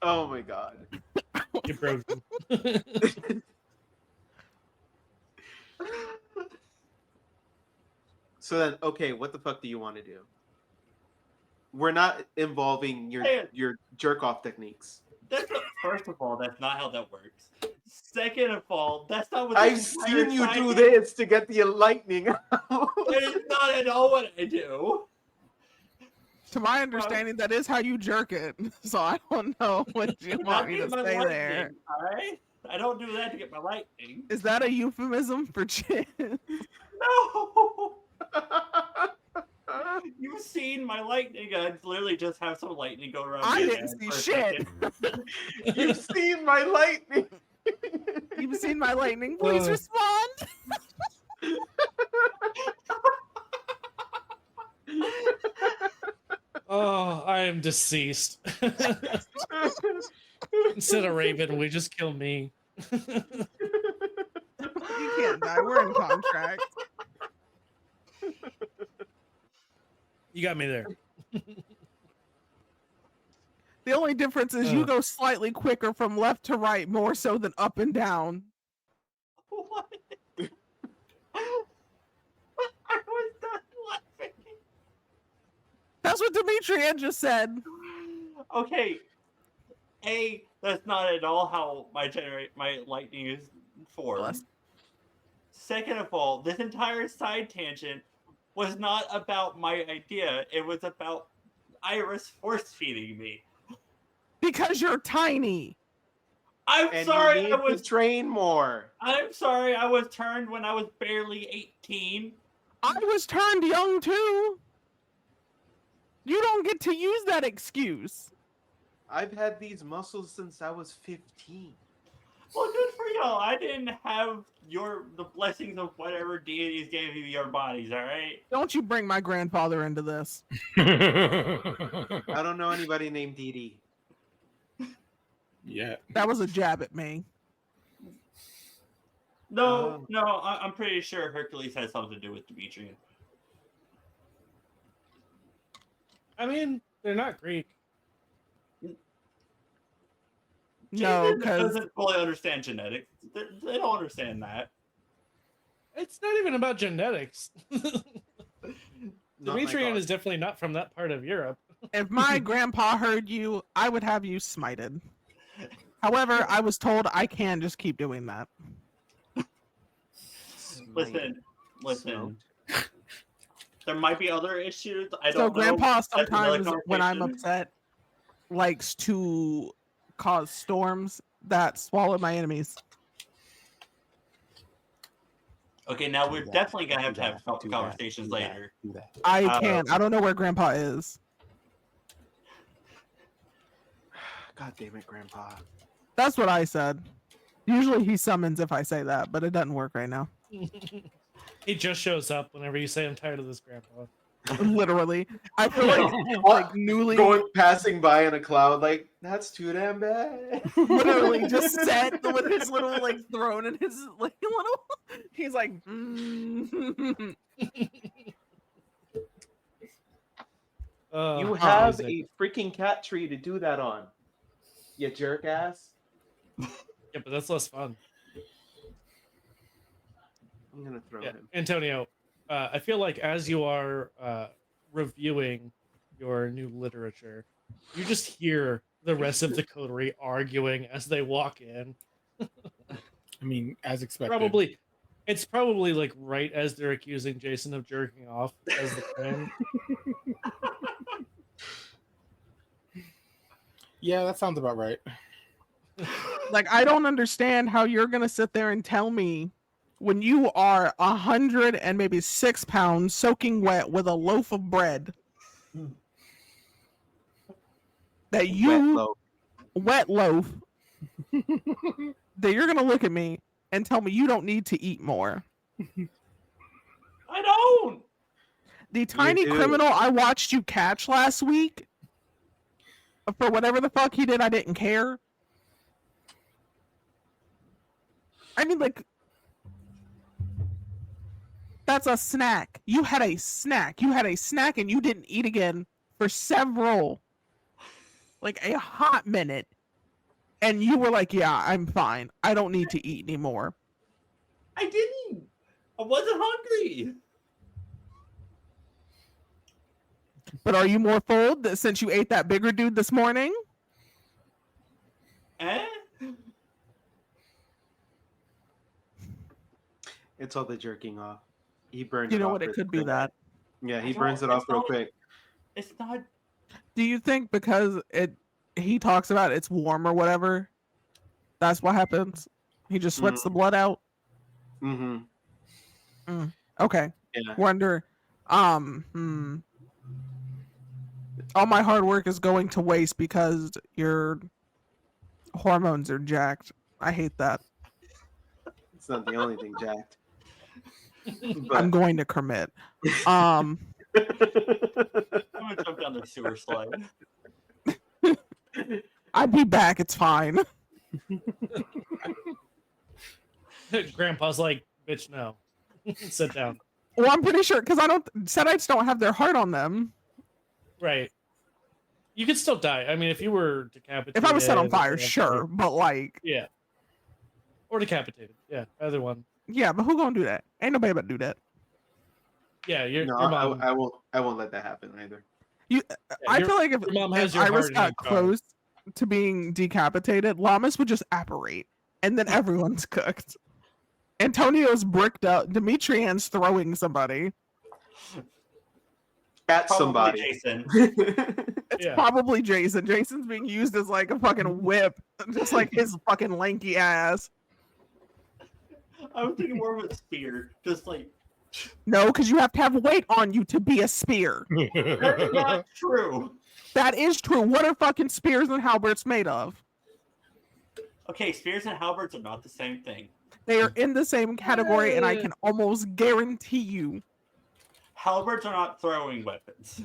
B: Oh my god.
A: You broke them.
B: So then, okay, what the fuck do you want to do? We're not involving
D: Hey.
B: your jerk off techniques.
D: That's not, first of all, that's not how that works. Second of all, that's not what
B: I've
D: this
B: seen you
D: entire
B: do
D: side
B: this to get the lightning out.
D: That is not at all what I do.
E: To my understanding, that is how you jerk it. So I don't know what you want me to
D: Not
E: say
D: my
E: there.
D: lightning, all right? I don't do that to get my lightning.
E: Is that a euphemism for chin?
D: No. You've seen my lightning guns literally just have some lightning go around.
E: I
D: my
E: didn't
D: head
E: see
D: for a
E: shit.
D: second.
B: You've seen my lightning.
E: You've seen my lightning. Please respond.
A: Oh, I am deceased. Instead of Raven, we just kill me.
E: You can't die. We're in contract.
A: You got me there.
E: The only difference is you
A: Ugh.
E: go slightly quicker from left to right, more so than up and down.
D: What? I was done laughing.
E: That's what Demetrian just said.
D: Okay. That's not at all how my lightning is formed.
E: Bless.
D: Second of all, this entire side tangent was not about my idea. It was about Iris force feeding me.
E: Because you're tiny.
D: I'm
B: And
D: sorry
B: you need
D: I was
B: to train more.
D: I'm sorry I was turned when I was barely 18.
E: I was turned young too. You don't get to use that excuse.
B: I've had these muscles since I was 15.
D: Well, good for y'all. I didn't have the blessings of whatever deities gave you your bodies, alright?
E: Don't you bring my grandfather into this.
B: I don't know anybody named Dee Dee.
C: Yeah.
E: That was a jab at me.
D: No, I'm pretty sure Hercules has something to do with Demetrian.
A: I mean, they're not Greek.
E: No,
D: Jason
E: because
D: doesn't fully understand genetics. They don't understand that.
A: It's not even about genetics.
B: Not
A: Demetrian
B: like
A: is definitely not from that part of Europe.
E: if my grandpa heard you, I would have you smited. However, I was told I can just keep doing that.
D: Listen.
B: Smoked.
D: There might be other issues. I
E: So
D: don't know.
E: grandpa
D: That's another
E: sometimes when I'm
D: conversation.
E: upset likes to cause storms that swallow my enemies.
D: Okay, now we're
C: Do that,
D: definitely gonna have
C: do
D: to have
C: that, do that,
D: conversations
C: do that,
D: later.
C: do that.
E: I can't. I don't know where grandpa is.
B: God damn it, Grandpa.
E: That's what I said. Usually he summons if I say that, but it doesn't work right now.
A: He just shows up whenever you say I'm tired of this grandpa.
E: Literally. I feel like newly
B: Passing by in a cloud, like, that's too damn bad.
E: literally just set with his little like throne and his like little he's like mm.
B: You have
A: amazing.
B: a freaking cat tree to do that on. You jerk ass.
A: Yeah, but that's less fun.
B: I'm gonna throw
A: Yeah,
B: him.
A: Antonio, I feel like as you are reviewing your new literature, you just hear the rest of the coterie arguing as they walk in.
C: I mean, as expected.
A: Probably, it's probably like right as they're accusing Jason of jerking off as the crime.
C: Yeah, that sounds about right.
E: Like I don't understand how you're gonna sit there and tell me when you are 100 and maybe 6 pounds soaking wet with a loaf of bread that
B: Wet
E: you
B: loaf.
E: wet loaf that you're gonna look at me and tell me you don't need to eat more.
D: I don't.
E: The tiny
B: do.
E: criminal I watched you catch last week for whatever the fuck he did, I didn't care. I mean, like, that's a snack. You had a snack. You had a snack and you didn't eat again for like a hot minute. And you were like, yeah, I'm fine. I don't need to eat anymore.
D: I didn't. I wasn't hungry.
E: But are you more full since you ate that bigger dude this morning?
D: Eh?
B: It's all the jerking off. He burned
E: You
B: it
E: know
B: off.
E: what? It
B: real
E: could be
B: quick.
E: that.
B: Yeah, he
D: I
B: burns it
D: don't-
B: off
D: it's
B: real
D: not-
B: quick.
D: It's not.
E: Do you think because he talks about it's warm or whatever, that's what happens? He just sweats the blood out?
B: Mm-hmm.
E: Okay.
B: Yeah.
E: Wonder. All my hard work is going to waste because your hormones are jacked. I hate that.
B: It's not the only thing jacked.
E: I'm
B: But
E: going to commit.
D: I'm gonna jump down the sewer slide.
E: I'd be back. It's fine.
A: Grandpa's like, bitch, no. Sit down.
E: Well, I'm pretty sure because Setites don't have their heart on them.
A: Right. You could still die. I mean, if you were decapitated.
E: If I was set on
A: or
E: fire,
A: whatever,
E: sure, but like,
A: Yeah. Or decapitated. Yeah, either one.
E: yeah, but who gonna do that? Ain't nobody about to do that.
A: Yeah, your
B: no,
A: mom.
B: I won't let that happen either.
E: I
A: your-
E: feel like
A: your mom has
E: if
A: your
E: Iris
A: heart in
E: got
A: your jar.
E: close to being decapitated, Llamas would just apparate, and then everyone's cooked. Antonio's bricked up. Demetrian's throwing somebody.
B: At
D: Probably
B: somebody.
D: Jason.
E: It's
A: Yeah.
E: probably Jason. Jason's being used as like a fucking whip, just like his fucking lanky ass.
D: I was thinking more of a spear, just like
E: No, because you have to have weight on you to be a spear.
D: that's not true.
E: That is true. What are fucking spears and halberds made of?
D: Okay, spears and halberds are not the same thing.
E: They are in the same category, and I can almost guarantee you.
D: Halberds are not throwing weapons.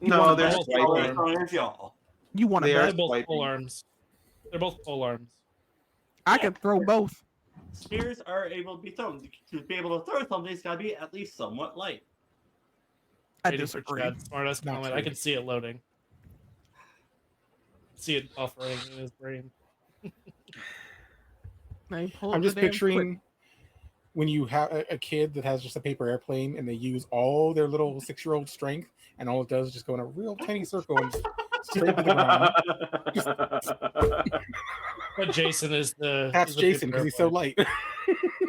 B: No,
E: wanna
B: they're
A: bet?
B: swiping.
D: On your jaw.
E: You want
B: They
E: to
B: are
E: bet?
A: They're both
B: swiping.
A: pole arms. They're both pole arms.
E: I could throw both.
D: Spears are able to be thrown. To be able to throw something, it's got to be at least somewhat light.
E: I
A: Waiting for
E: disagree.
A: Chad's smartest
C: Not
A: comment.
C: true.
A: I can see it loading. See it buffering in his brain.
C: I'm just picturing when you have a kid that has just a paper airplane and they use all their little 6-year-old strength, and all it does is just go in a real tiny circle and straight to the ground.
A: But Jason is the.
C: That's
A: is the
C: Jason
A: paper
C: because he's so
A: airplane.
C: light.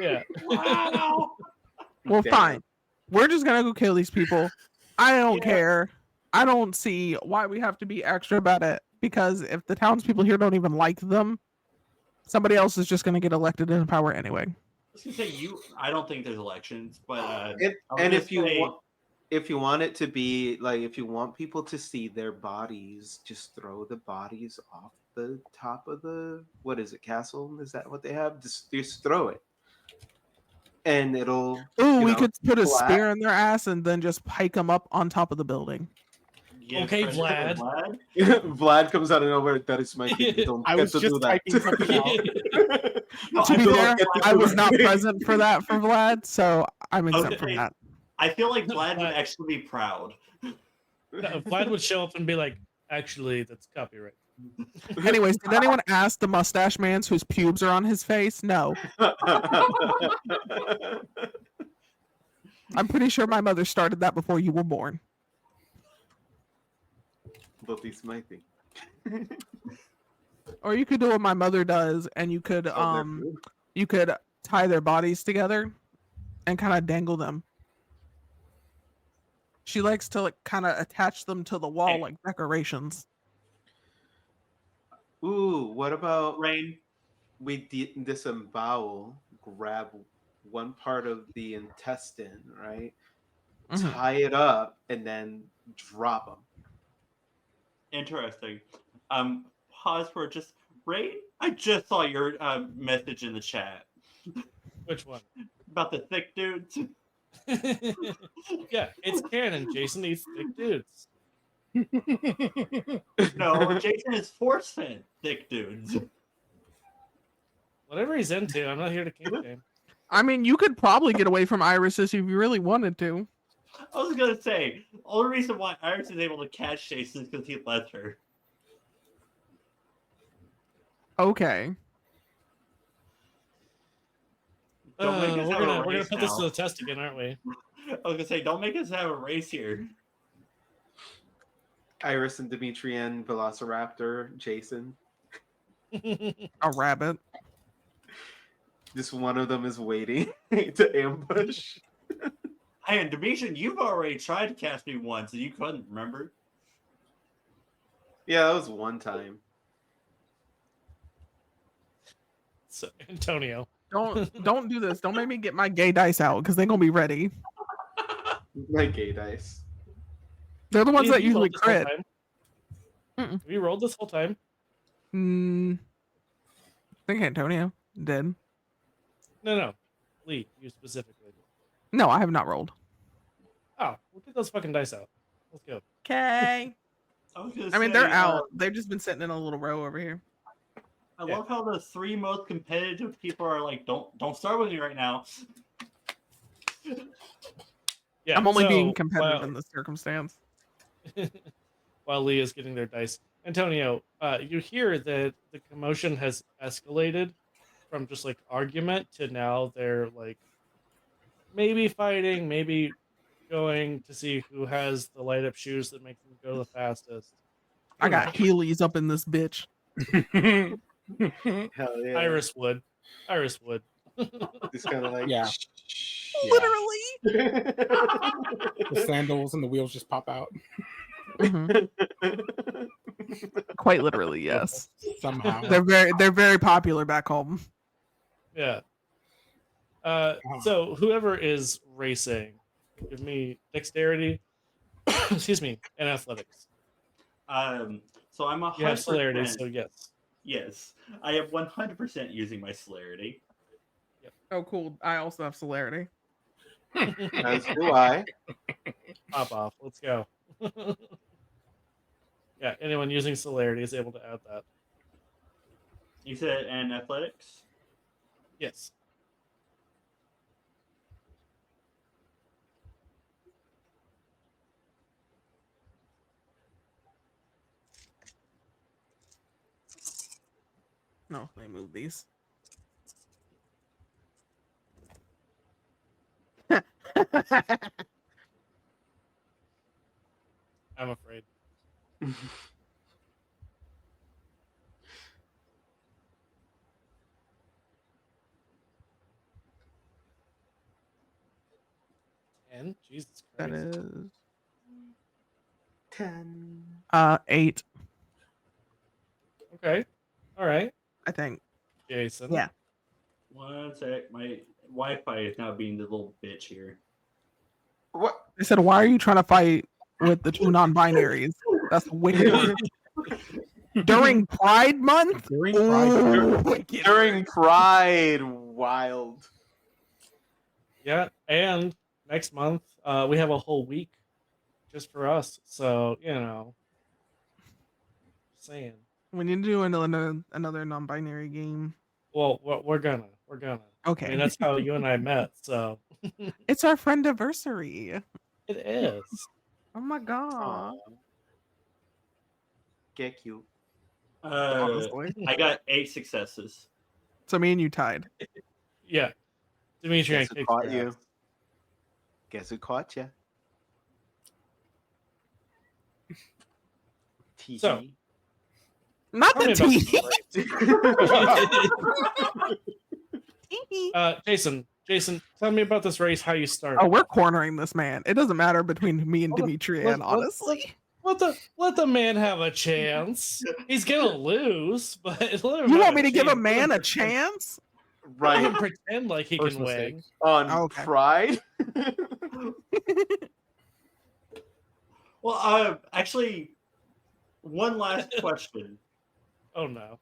A: Yeah.
D: Wow!
E: Well,
B: Damn.
E: fine. We're just gonna go kill these people. I don't
D: Yeah.
E: care. I don't see why we have to be extra about it because if the townspeople here don't even like them, somebody else is just gonna get elected into power anyway.
D: I was gonna say I don't think there's elections, but
B: And,
D: I was
B: and
D: gonna
B: if you
D: say-
B: want, if you want it to be like, if you want people to see their bodies, just throw the bodies off the top of the, what is it, castle? Is that what they have? Just throw it, and it'll.
E: Ooh,
B: you
E: we
B: know,
E: could put a
B: flat.
E: spear in their ass and then just pike them up on top of the building.
D: Yeah,
A: Okay,
D: President
A: Vlad.
B: Vlad comes out of nowhere. That is my kid. You don't
C: I
B: get
C: was
B: to
C: just
B: do that.
C: typing something out.
D: No,
E: To
D: I
E: be
D: feel
E: fair,
D: like Vlad
E: I
D: would-
E: was not present for that for Vlad, so I'm exempt from
D: Okay.
E: that.
D: I feel like Vlad would
A: Vlad-
D: actually be proud.
A: Vlad would show up and be like, actually, that's copyright.
E: Anyways, did anyone ask the mustache man's whose pubes are on his face? No. I'm pretty sure my mother started that before you were born.
B: But it's my thing.
E: Or you could do what my mother does, and you could you could tie their bodies together and kind of dangle them. She likes to like kind of attach them to the wall
D: Hey.
E: like decorations.
B: Ooh, what about
D: Rain.
B: we disembowel, grab one part of the intestine, right?
E: Mhm.
B: Tie it up, and then drop them.
D: Interesting. Pause for just Raid? I just saw your message in the chat
A: Which one?
D: about the thick dudes.
A: Yeah, it's canon. Jason eats thick dudes.
D: No, Jason is force-fed thick dudes.
A: Whatever he's into, I'm not here to kink shame.
E: I mean, you could probably get away from Iris if you really wanted to.
D: I was gonna say, the only reason why Iris is able to catch Jason is because he lets her.
E: Okay.
D: Don't make us
A: We're
D: have a
A: gonna
D: race
A: put this to
D: now.
A: the test again, aren't we?
D: I was gonna say, don't make us have a race here.
B: Iris and Dimitri and Velociraptor, Jason.
E: A rabbit.
B: Just one of them is waiting to ambush.
D: Hey, and Demetrian, you've already tried to catch me once, and you couldn't, remember?
B: Yeah, that was one time.
A: So, Antonio.
E: Don't do this. Don't make me get my gay dice out because they're gonna be ready.
B: My gay dice.
E: They're the ones
A: Have
E: that
A: you
E: usually
A: rolled this whole
E: crit.
A: time?
E: Mm-mm.
A: Have you rolled this whole time?
E: I think Antonio did.
A: No. Lee, you specifically.
E: No, I have not rolled.
A: Oh, we'll get those fucking dice out. Let's go.
E: Okay. I mean, they're out. They've just been sitting in a little row over here.
D: I love how the three most competitive people are like, don't start with me right now.
A: Yeah,
E: I'm only being
A: so,
E: competitive in this circumstance.
A: while Lee is getting their dice. Antonio, you hear that the commotion has escalated from just like argument to now they're like maybe fighting, maybe going to see who has the light up shoes that make them go the fastest.
E: I got Heelys up in this bitch.
B: Hell yeah.
A: Iris would.
B: Just kind of like,
C: Yeah.
E: Literally.
C: The sandals and the wheels just pop out
E: Mhm. Quite literally, yes.
C: somehow.
E: They're very popular back home.
A: Yeah. So whoever is racing, give me dexterity, excuse me, and athletics.
D: So I'm
A: You have
D: 100%.
A: celerity, so yes.
D: Yes, I am 100% using my celerity.
E: Oh, cool. I also have celerity.
B: as do I.
A: Pop off. Let's go. Yeah, anyone using celerity is able to add that.
D: You said and athletics?
A: Yes.
E: No, let me move these.
A: I'm afraid. And Jesus
E: That
A: Christ.
E: is
B: 10.
E: 8,
A: Okay. All right.
E: I think.
A: Jason.
E: Yeah.
D: One sec, my Wi-Fi is now being the little bitch here.
B: What?
E: They said, "Why are you trying to fight with the two non-binaries?" That's wicked. During Pride Month.
C: During Pride
E: Ooh, wicked.
B: During Pride. Wild.
A: Yeah. And next month, we have a whole week just for us. So, just saying.
E: We need to do another non-binary game.
A: Well, we're gonna.
E: Okay.
A: I mean, that's how you and I met. So
E: It's our friend anniversary.
A: it is.
E: Oh my god.
B: Aw. Get cute.
E: Honestly.
D: I got 8 successes.
E: So me and you tied.
A: Yeah. Dimitri
B: Guess
A: and
B: who
A: kicked
B: caught
A: your
B: you?
A: ass.
B: Guess who caught you?
A: So-
E: Not
A: Tell me
E: the
A: about
E: tea.
A: this Jason, tell me about this race. How you started?
E: Oh, we're cornering this man. It doesn't matter between me and
A: Hold on.
E: Dimitri,
A: Let-
E: and
A: let-
E: honestly.
A: Let the man have a chance. He's gonna lose, but let him
E: You
A: have
E: want me to give a
A: chance.
E: man a chance?
A: Let him
B: Right.
A: pretend like he
C: First
A: can
C: mistake.
A: win.
B: On
E: Okay.
B: Pride?
D: Well, actually, one last question.
A: Oh no.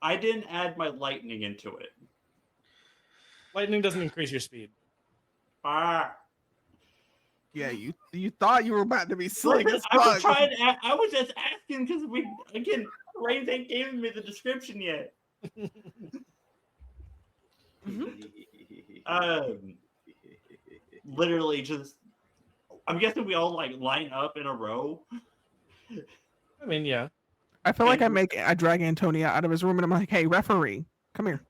D: I didn't add my lightning into it.
A: Lightning doesn't increase your speed.
D: Ah.
E: Yeah, you thought you were about to be slick
D: Listen,
E: as
D: I was
E: fuck.
D: trying. I was just asking because Rain ain't given me the description yet. Literally just. I'm guessing we all like line up in a row.
A: I mean, yeah.
E: I feel like I drag Antonia out of his room and I'm like, hey, referee, come here.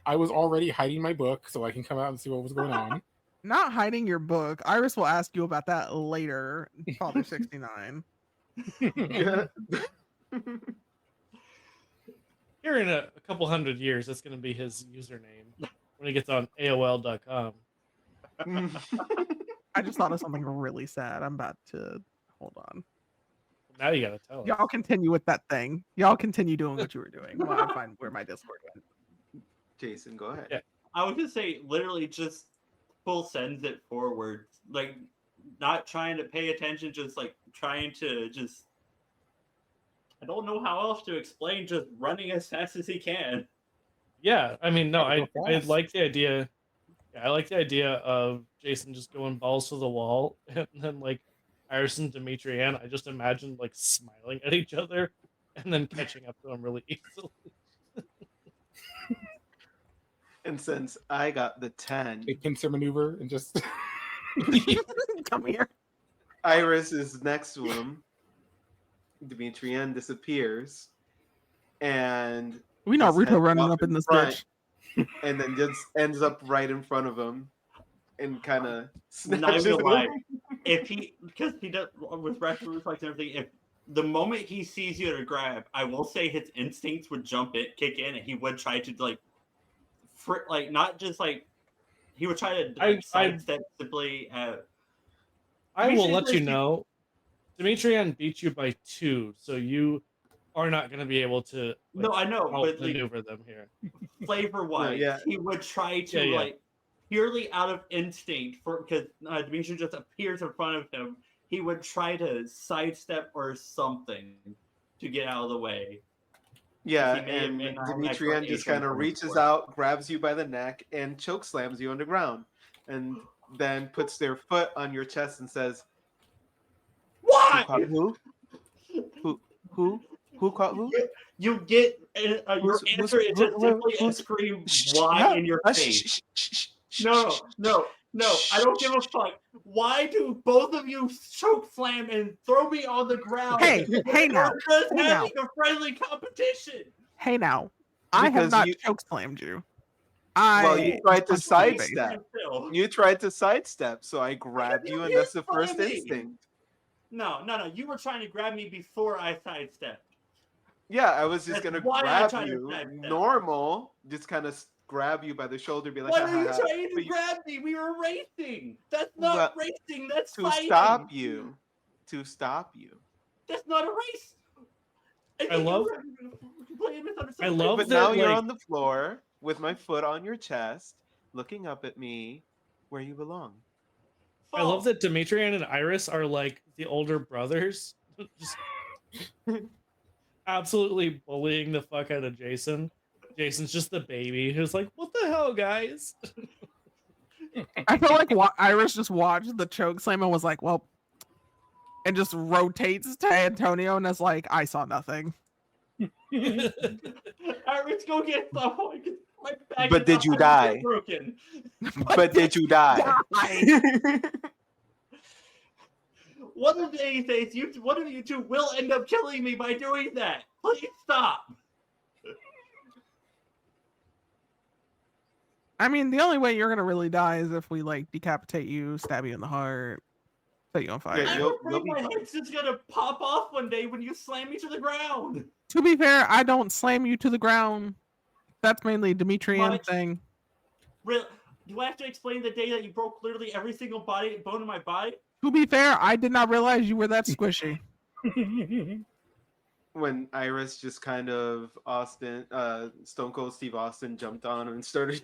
C: I was already hiding my book so I can come out and see what was going on.
E: Not hiding your book. Iris will ask you about that later, Father 69.
B: Yeah.
A: Here in a couple hundred years, that's going to be his username when he gets on AOL.com.
E: I just thought of something really sad. I'm about to hold on.
A: Now you got to tell us.
E: Y'all continue with that thing. Y'all continue doing what you were doing while I find where my Discord went.
B: Jason, go ahead.
A: Yeah.
D: I was gonna say literally just full sends it forward, like not trying to pay attention, just like trying to just. I don't know how else to explain. Just running as fast as he can.
A: Yeah, I mean, no,
C: Gotta go
A: I
C: fast.
A: like the idea. Yeah, I like the idea of Jason just going balls to the wall, and then like Iris and Dimitri Ann, I just imagine like smiling at each other, and then catching up to him really easily.
B: And since I got the 10,
C: A pincer maneuver and just.
E: Come here.
B: Iris is next to him. Dimitrian disappears. And
E: We know
B: just
E: Ruto
B: heads
E: running
B: off
E: up in this
B: front,
E: bitch.
B: and then just ends up right in front of him and kind of
D: Not
B: snatches
D: even
B: him.
D: lie. If he, because he does with reflex and everything, if the moment he sees you at a grab, I will say his instincts would kick in, and he would try to like not just like he would try to like sidestep simply.
A: I will let you
D: Dimitri-
A: know, Dimitrian beat you by 2, so you are not going to be able to. Like,
D: No, I know, but like,
A: maneuver them here.
D: flavor wise,
B: yeah.
D: he would try to like purely out of instinct because Dimitri just appears in front of him. He would try to sidestep or something to get out of the way.
B: Yeah,
D: He may or
B: and
D: may not have
B: Dimitrian
D: extra
B: just
D: ace on
B: kind of
D: the
B: reaches
D: board.
B: out, grabs you by the neck, and choke slams you on the ground, and then puts their foot on your chest and says,
D: Why?
B: "Who? Who caught who?
D: You get your answer is just simply a scream "Why" in your face. No. I don't give a fuck. Why do both of you choke slam and throw me on the ground?
E: Hey now.
D: We're just
E: Hey now.
D: having a friendly competition.
E: Hey now. I have
B: Because
E: not
B: you-
E: choke slammed you.
B: Well, you tried to
E: punched you in the face.
B: sidestep. You tried to sidestep, so I grabbed you, and that's the first
D: me.
B: instinct.
D: No. You were trying to grab me before I sidestepped.
B: Yeah, I was just
D: That's
B: gonna
D: why I
B: grab
D: tried to
B: you,
D: sidestep.
B: normal, just kind of grab you by the shoulder, be like,
D: Why
B: "Ha,
D: are
B: ha,
D: you
B: ha."
D: trying to
B: But you-
D: grab me? We were racing. That's not
B: Well,
D: racing. That's
B: to
D: fighting.
B: stop you, to stop you.
D: That's not a race.
A: I love
B: But
A: that,
B: now you're
A: like-
B: on the floor with my foot on your chest, looking up at me, where you belong.
A: I love that Dimitrian and Iris are like the older brothers, just absolutely bullying the fuck out of Jason. Jason's just the baby who's like, "What the hell, guys?"
E: I feel like Iris just watched the choke slam and was like, well, and just rotates to Antonio and is like, I saw nothing.
D: Iris, go get someone. My back
B: But
D: is
B: did you
D: 100%
B: die?
D: Broken.
B: But did you die?
D: One of these days, one of you two will end up killing me by doing that. Please stop.
E: I mean, the only way you're gonna really die is if we like decapitate you, stab you in the heart, set you on fire.
B: Yeah,
D: I'm
B: you'll
D: afraid
B: be
D: my
B: fine.
D: head's just gonna pop off one day when you slam me to the ground.
E: To be fair, I don't slam you to the ground. That's mainly a Dimitrian
D: Much.
E: thing.
D: Really? Do I have to explain the day that you broke literally every single bone in my body?
E: To be fair, I did not realize you were that squishy.
B: When Iris just kind of Stone Cold Steve Austin jumped on him and started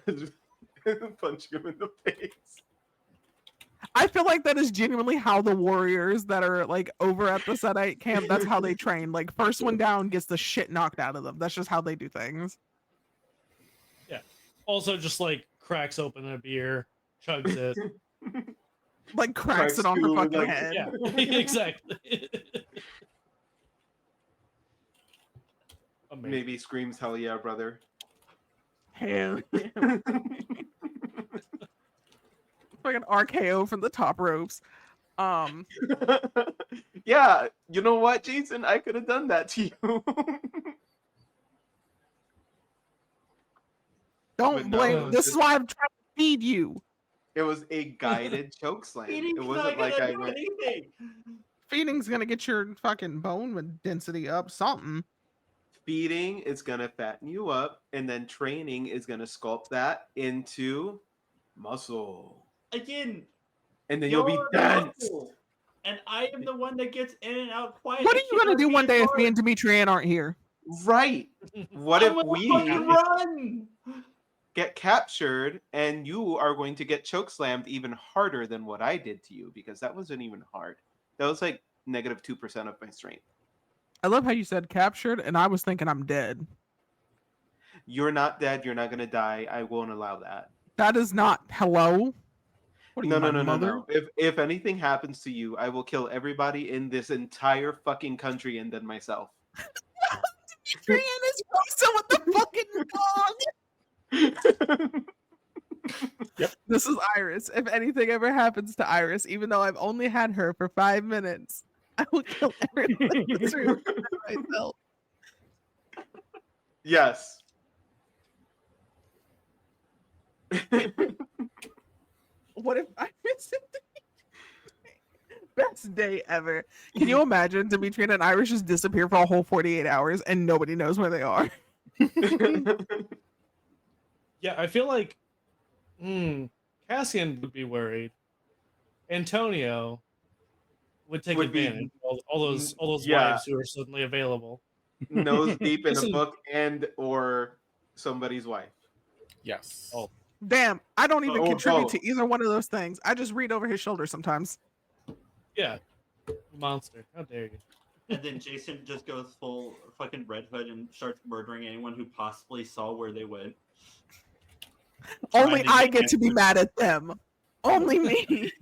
B: punching him in the face.
E: I feel like that is genuinely how the warriors that are like over at the Sedite camp, that's how they train. Like first one down gets the shit knocked out of them. That's just how they do things.
A: Yeah. Also, just like cracks open a beer, chugs it.
E: Like cracks it on the
B: two,
E: fucking
B: like-
E: head.
A: Yeah, exactly. Amazing.
B: Maybe screams, "Hell yeah, brother!"
E: Hell yeah. Fucking RKO from the top ropes.
B: Yeah, you know what, Jason? I could have done that to you.
E: Don't
B: But no,
E: blame.
B: it was
E: This
B: just-
E: is why I'm trying to feed you.
B: It was a guided choke slam.
D: Feeding's
B: It
D: not
B: wasn't like
D: gonna
B: I
D: do
B: went.
D: anything.
E: Feeding's gonna get your fucking bone density up. Something.
B: Feeding is gonna fatten you up, and then training is gonna sculpt that into muscle,
D: Again,
B: and then you'll be
D: you're
B: dense.
D: muscle, and I am the one that gets in and out quiet.
E: What are
D: I
E: you gonna
D: cannot
E: do
D: be
E: one day if me
D: hard.
E: and Demetrian aren't here?
B: Right. What
D: I'm
B: if
D: gonna
B: we
D: fucking run?
B: get captured and you are going to get choke slammed even harder than what I did to you? Because that wasn't even hard. That was like negative 2% of my strength.
E: I love how you said captured, and I was thinking I'm dead.
B: You're not dead. You're not gonna die. I won't allow that.
E: That is not hello. What are
B: No,
E: you,
B: no,
E: my
B: no, no,
E: mother?
B: no. If anything happens to you, I will kill everybody in this entire fucking country and then myself.
E: Demetrian is roasting with the fucking dog. This is Iris. If anything ever happens to Iris, even though I've only had her for 5 minutes, I will kill everyone in this room myself.
B: Yes.
E: What if I miss it? Best day ever. Can you imagine Demetrian and Iris just disappear for a whole 48 hours and nobody knows where they are?
A: Yeah, I feel like Cassian would be worried. Antonio would take
B: Would be-
A: advantage of all those
B: yeah.
A: wives who are suddenly available.
B: Nose deep in a
A: Listen.
B: book and or somebody's wife.
C: Yes.
A: Oh.
E: Damn, I don't even
B: Oh,
E: contribute
B: both.
E: to either one of those things. I just read over his shoulder sometimes.
A: Yeah. Monster. How dare you?
D: And then Jason just goes full fucking Red Hood and starts murdering anyone who possibly saw where they went.
E: Only
D: Trying to
E: I
D: get
E: get to be mad at them. Only me.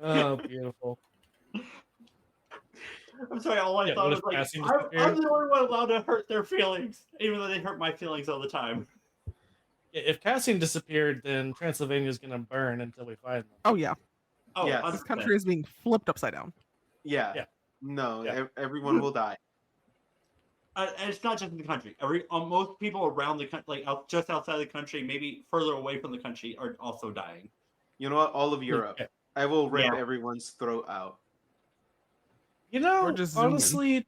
A: Oh, beautiful.
D: I'm sorry, all I
A: Yeah,
D: thought
A: what
D: was
A: if
D: like,
A: Cassian
D: I'm
A: disappeared?
D: the only one allowed to hurt their feelings, even though they hurt my feelings all the time.
A: Yeah, if Cassian disappeared, then Transylvania's gonna burn until we find them.
E: Oh yeah,
D: Oh,
B: Yes.
E: this
D: 100%.
E: country is being flipped upside down.
B: Yeah.
A: Yeah.
B: No,
A: Yeah.
B: everyone will die.
D: And it's not just in the country. Most people around the country, like just outside the country, maybe further away from the country, are also dying.
B: You know what? All of Europe.
A: Yeah.
B: I will rip
D: Yeah.
B: everyone's throat out.
A: You know,
E: Or just zoom in.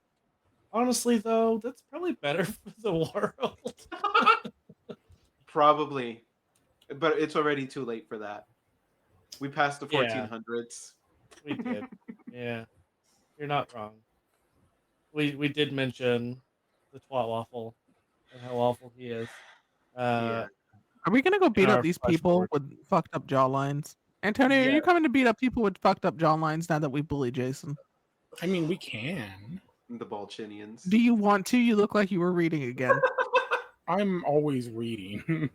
A: honestly though, that's probably better for the world.
B: Probably. But it's already too late for that. We passed the
A: Yeah.
B: 1400s.
A: We did. Yeah. You're not wrong. We did mention the twat waffle and how awful he is.
B: Yeah.
E: Are we gonna go beat
A: our
E: up these
A: flash
E: people
A: forward.
E: with fucked up jawlines? Antonio, are
A: Yeah.
E: you coming to beat up people with fucked up jawlines now that we bully Jason?
C: I mean, we can.
B: The Balchinians.
E: Do you want to? You look like you were reading again.
C: I'm always reading.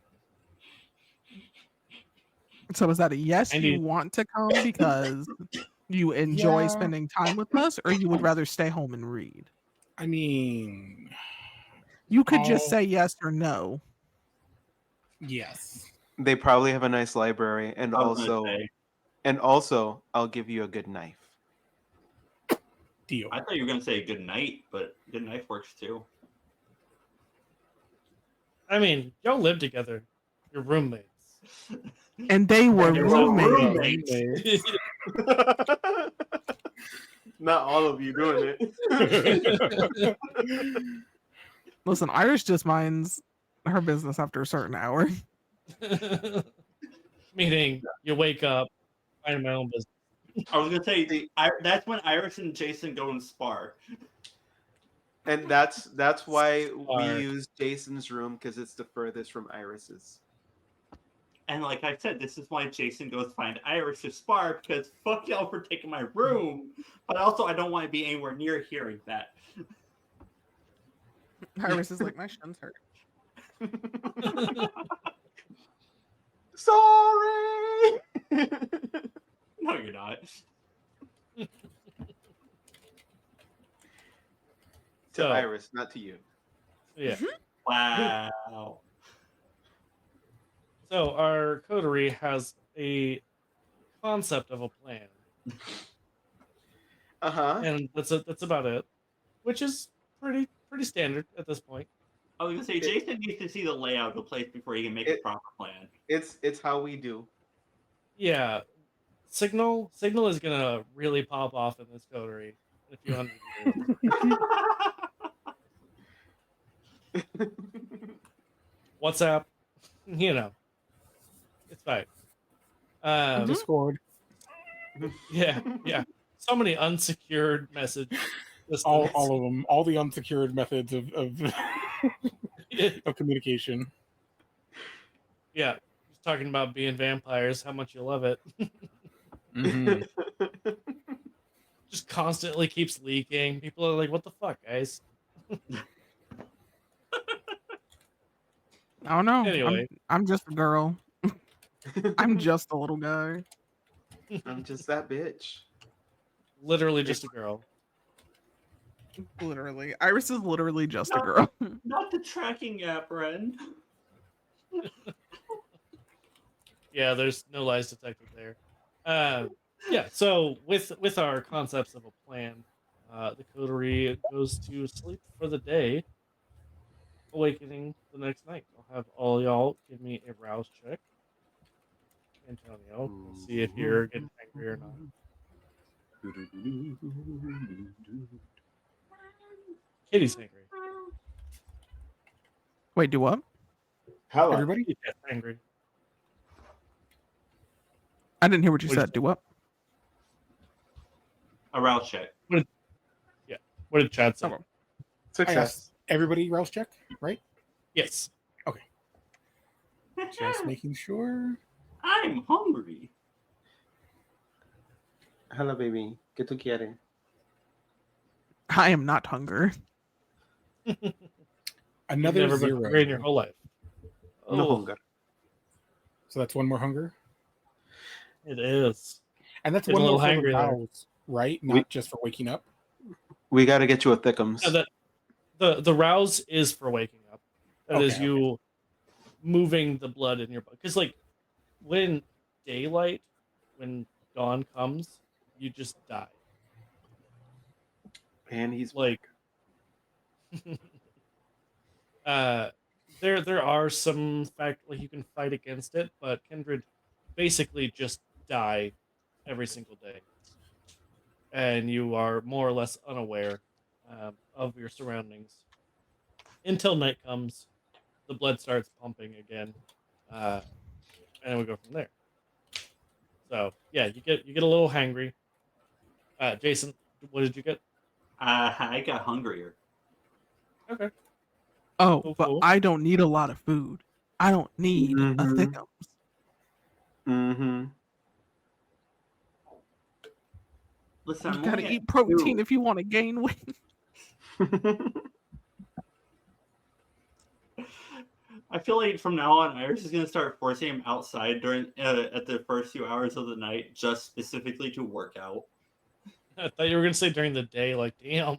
E: So is that a yes?
A: I
E: You
A: need-
E: want to come because you enjoy
C: Yeah.
E: spending time with us, or you would rather stay home and read?
C: I mean,
E: You could just
C: Oh.
E: say yes or no.
C: yes.
B: They probably have a nice library, and
D: I was gonna
B: also,
D: say,
B: I'll give you a good knife.
C: Deal.
D: I thought you were gonna say good night, but good night works too.
A: I mean, y'all live together. You're roommates.
E: And they were
A: You're
E: roommates.
D: roommates.
B: Not all of you doing it.
E: Listen, Iris just minds her business after a certain hour.
A: Meaning, you wake up, find my own business.
D: I was gonna say that's when Iris and Jason go and spar.
B: And that's why
A: Are-
B: we use Jason's room, because it's the furthest from Iris's.
D: And like I said, this is why Jason goes find Iris to spar, because fuck y'all for taking my room. But also, I don't want to be anywhere near hearing that.
E: Iris is like, my shins hurt.
B: Sorry.
D: No, you're not.
B: To Iris, not to you.
A: Yeah.
D: Wow.
A: So our coterie has a concept of a plan, and that's about it, which is pretty standard at this point.
D: I was gonna say Jason needs to see the layout of the place before he can make a proper plan.
B: It's how we do.
A: Yeah, signal is gonna really pop off in this coterie in a few hundred years. WhatsApp, it's fine.
C: Discord.
A: Yeah. So many unsecured message.
C: All of them. All the unsecured methods of of communication.
A: Yeah, just talking about being vampires, how much you love it.
C: Mm-hmm.
A: Just constantly keeps leaking. People are like, "What the fuck, guys?"
E: I don't know.
A: Anyway.
E: I'm just a girl. I'm just a little guy.
B: I'm just that bitch.
A: Literally just a girl.
E: Literally. Iris is literally just a girl.
D: Not the tracking app, Ren.
A: Yeah, there's no lies detected there. Yeah, so with our concepts of a plan, the coterie goes to sleep for the day, awakening the next night. I'll have all y'all give me a rouse check. Antonio, let's see if you're getting angry or not. Kitty's angry.
E: Wait, do what?
B: Hello.
C: Everybody?
A: Kitty's angry.
E: I didn't hear what you said. Do what?
D: A route check.
A: What did Chad say?
E: Okay.
B: Success.
C: Everybody rouse check, right?
A: Yes.
C: Just making sure.
D: I'm hungry.
B: Hello, baby. ¿Qué tú quieres?
E: I am not hungry.
C: Another
A: You've never been
C: 0.
A: hungry in your whole life.
B: No
A: Oh,
B: hunger.
C: So that's one more hunger.
A: it is.
C: And that's
A: Getting
C: one
A: a
C: more
A: little
C: for the
A: hangry there.
C: rouse, right? Not just for waking up.
B: We got to get you a thickums.
A: No, the rouse is for waking up. That is
C: Okay,
A: you moving the blood in your body. Because like when dawn comes, you just die.
B: And he's
A: Like there are some like you can fight against it, but Kindred basically just die every single day, and you are more or less unaware of your surroundings until night comes. The blood starts pumping again, and then we go from there. So yeah, you get a little hangry. Jason, what did you get?
D: I got hungrier.
A: Okay.
E: Oh, but
A: Cool.
E: I don't need a lot of food. I don't need a thickums.
B: Mm-hmm.
D: Listen,
E: You
D: I'm
E: gotta
D: only at
E: eat protein
D: 2.
E: if you want to gain weight.
D: I feel like from now on, Iris is going to start forcing him outside during at the first few hours of the night, just specifically to work out.
A: I thought you were gonna say during the day. Like, damn,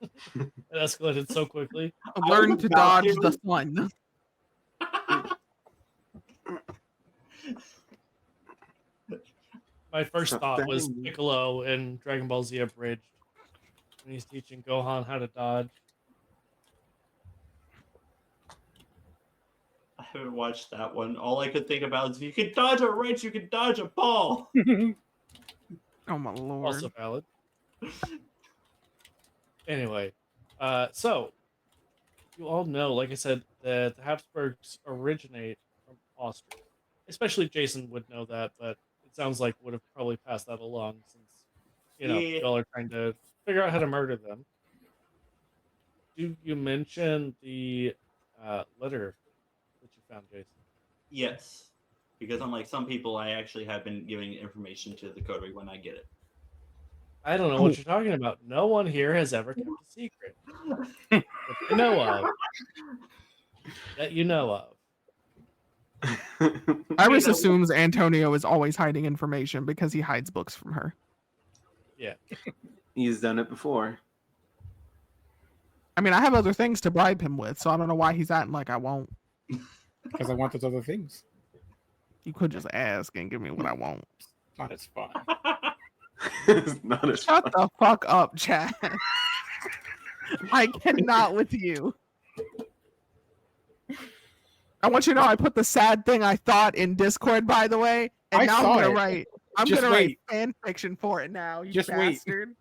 A: it escalated so quickly.
E: Learn to
D: about
E: dodge
D: to.
E: the sun.
A: My first
B: Stop
A: thought was
B: stabbing me.
A: Piccolo in Dragon Ball Z Abridged when he's teaching Gohan how to dodge.
D: I haven't watched that one. All I could think about is if you could dodge a wrench, you could dodge a ball.
E: Oh my lord.
A: Also valid. Anyway, so you all know, like I said, that the Habsburgs originate from Austria. Especially Jason would know that, but it sounds like would have probably passed that along since
D: Yeah.
A: y'all are trying to figure out how to murder them. Do you mention the letter that you found, Jason?
D: Yes. Because unlike some people, I actually have been giving information to the coterie when I get it.
A: I don't know what you're talking about. No one here has ever kept a secret that they know of. That you know of.
E: Iris assumes Antonio is always hiding information because he hides books from her.
A: Yeah.
B: He's done it before.
E: I mean, I have other things to bribe him with, so I don't know why he's acting like I won't.
C: Because I want those other things.
E: You could just ask and give me what I want.
C: Not as fun.
B: It's not as
E: Shut
B: fun.
E: the fuck up, Chad. I cannot with you. I want you to know I put the sad thing I thought in Discord, by the way, and
C: I
E: now
C: saw
E: I'm gonna
C: it.
E: write. I'm
C: Just
E: gonna
C: wait.
E: write fan fiction for it now. You
C: Just wait.
E: bastard.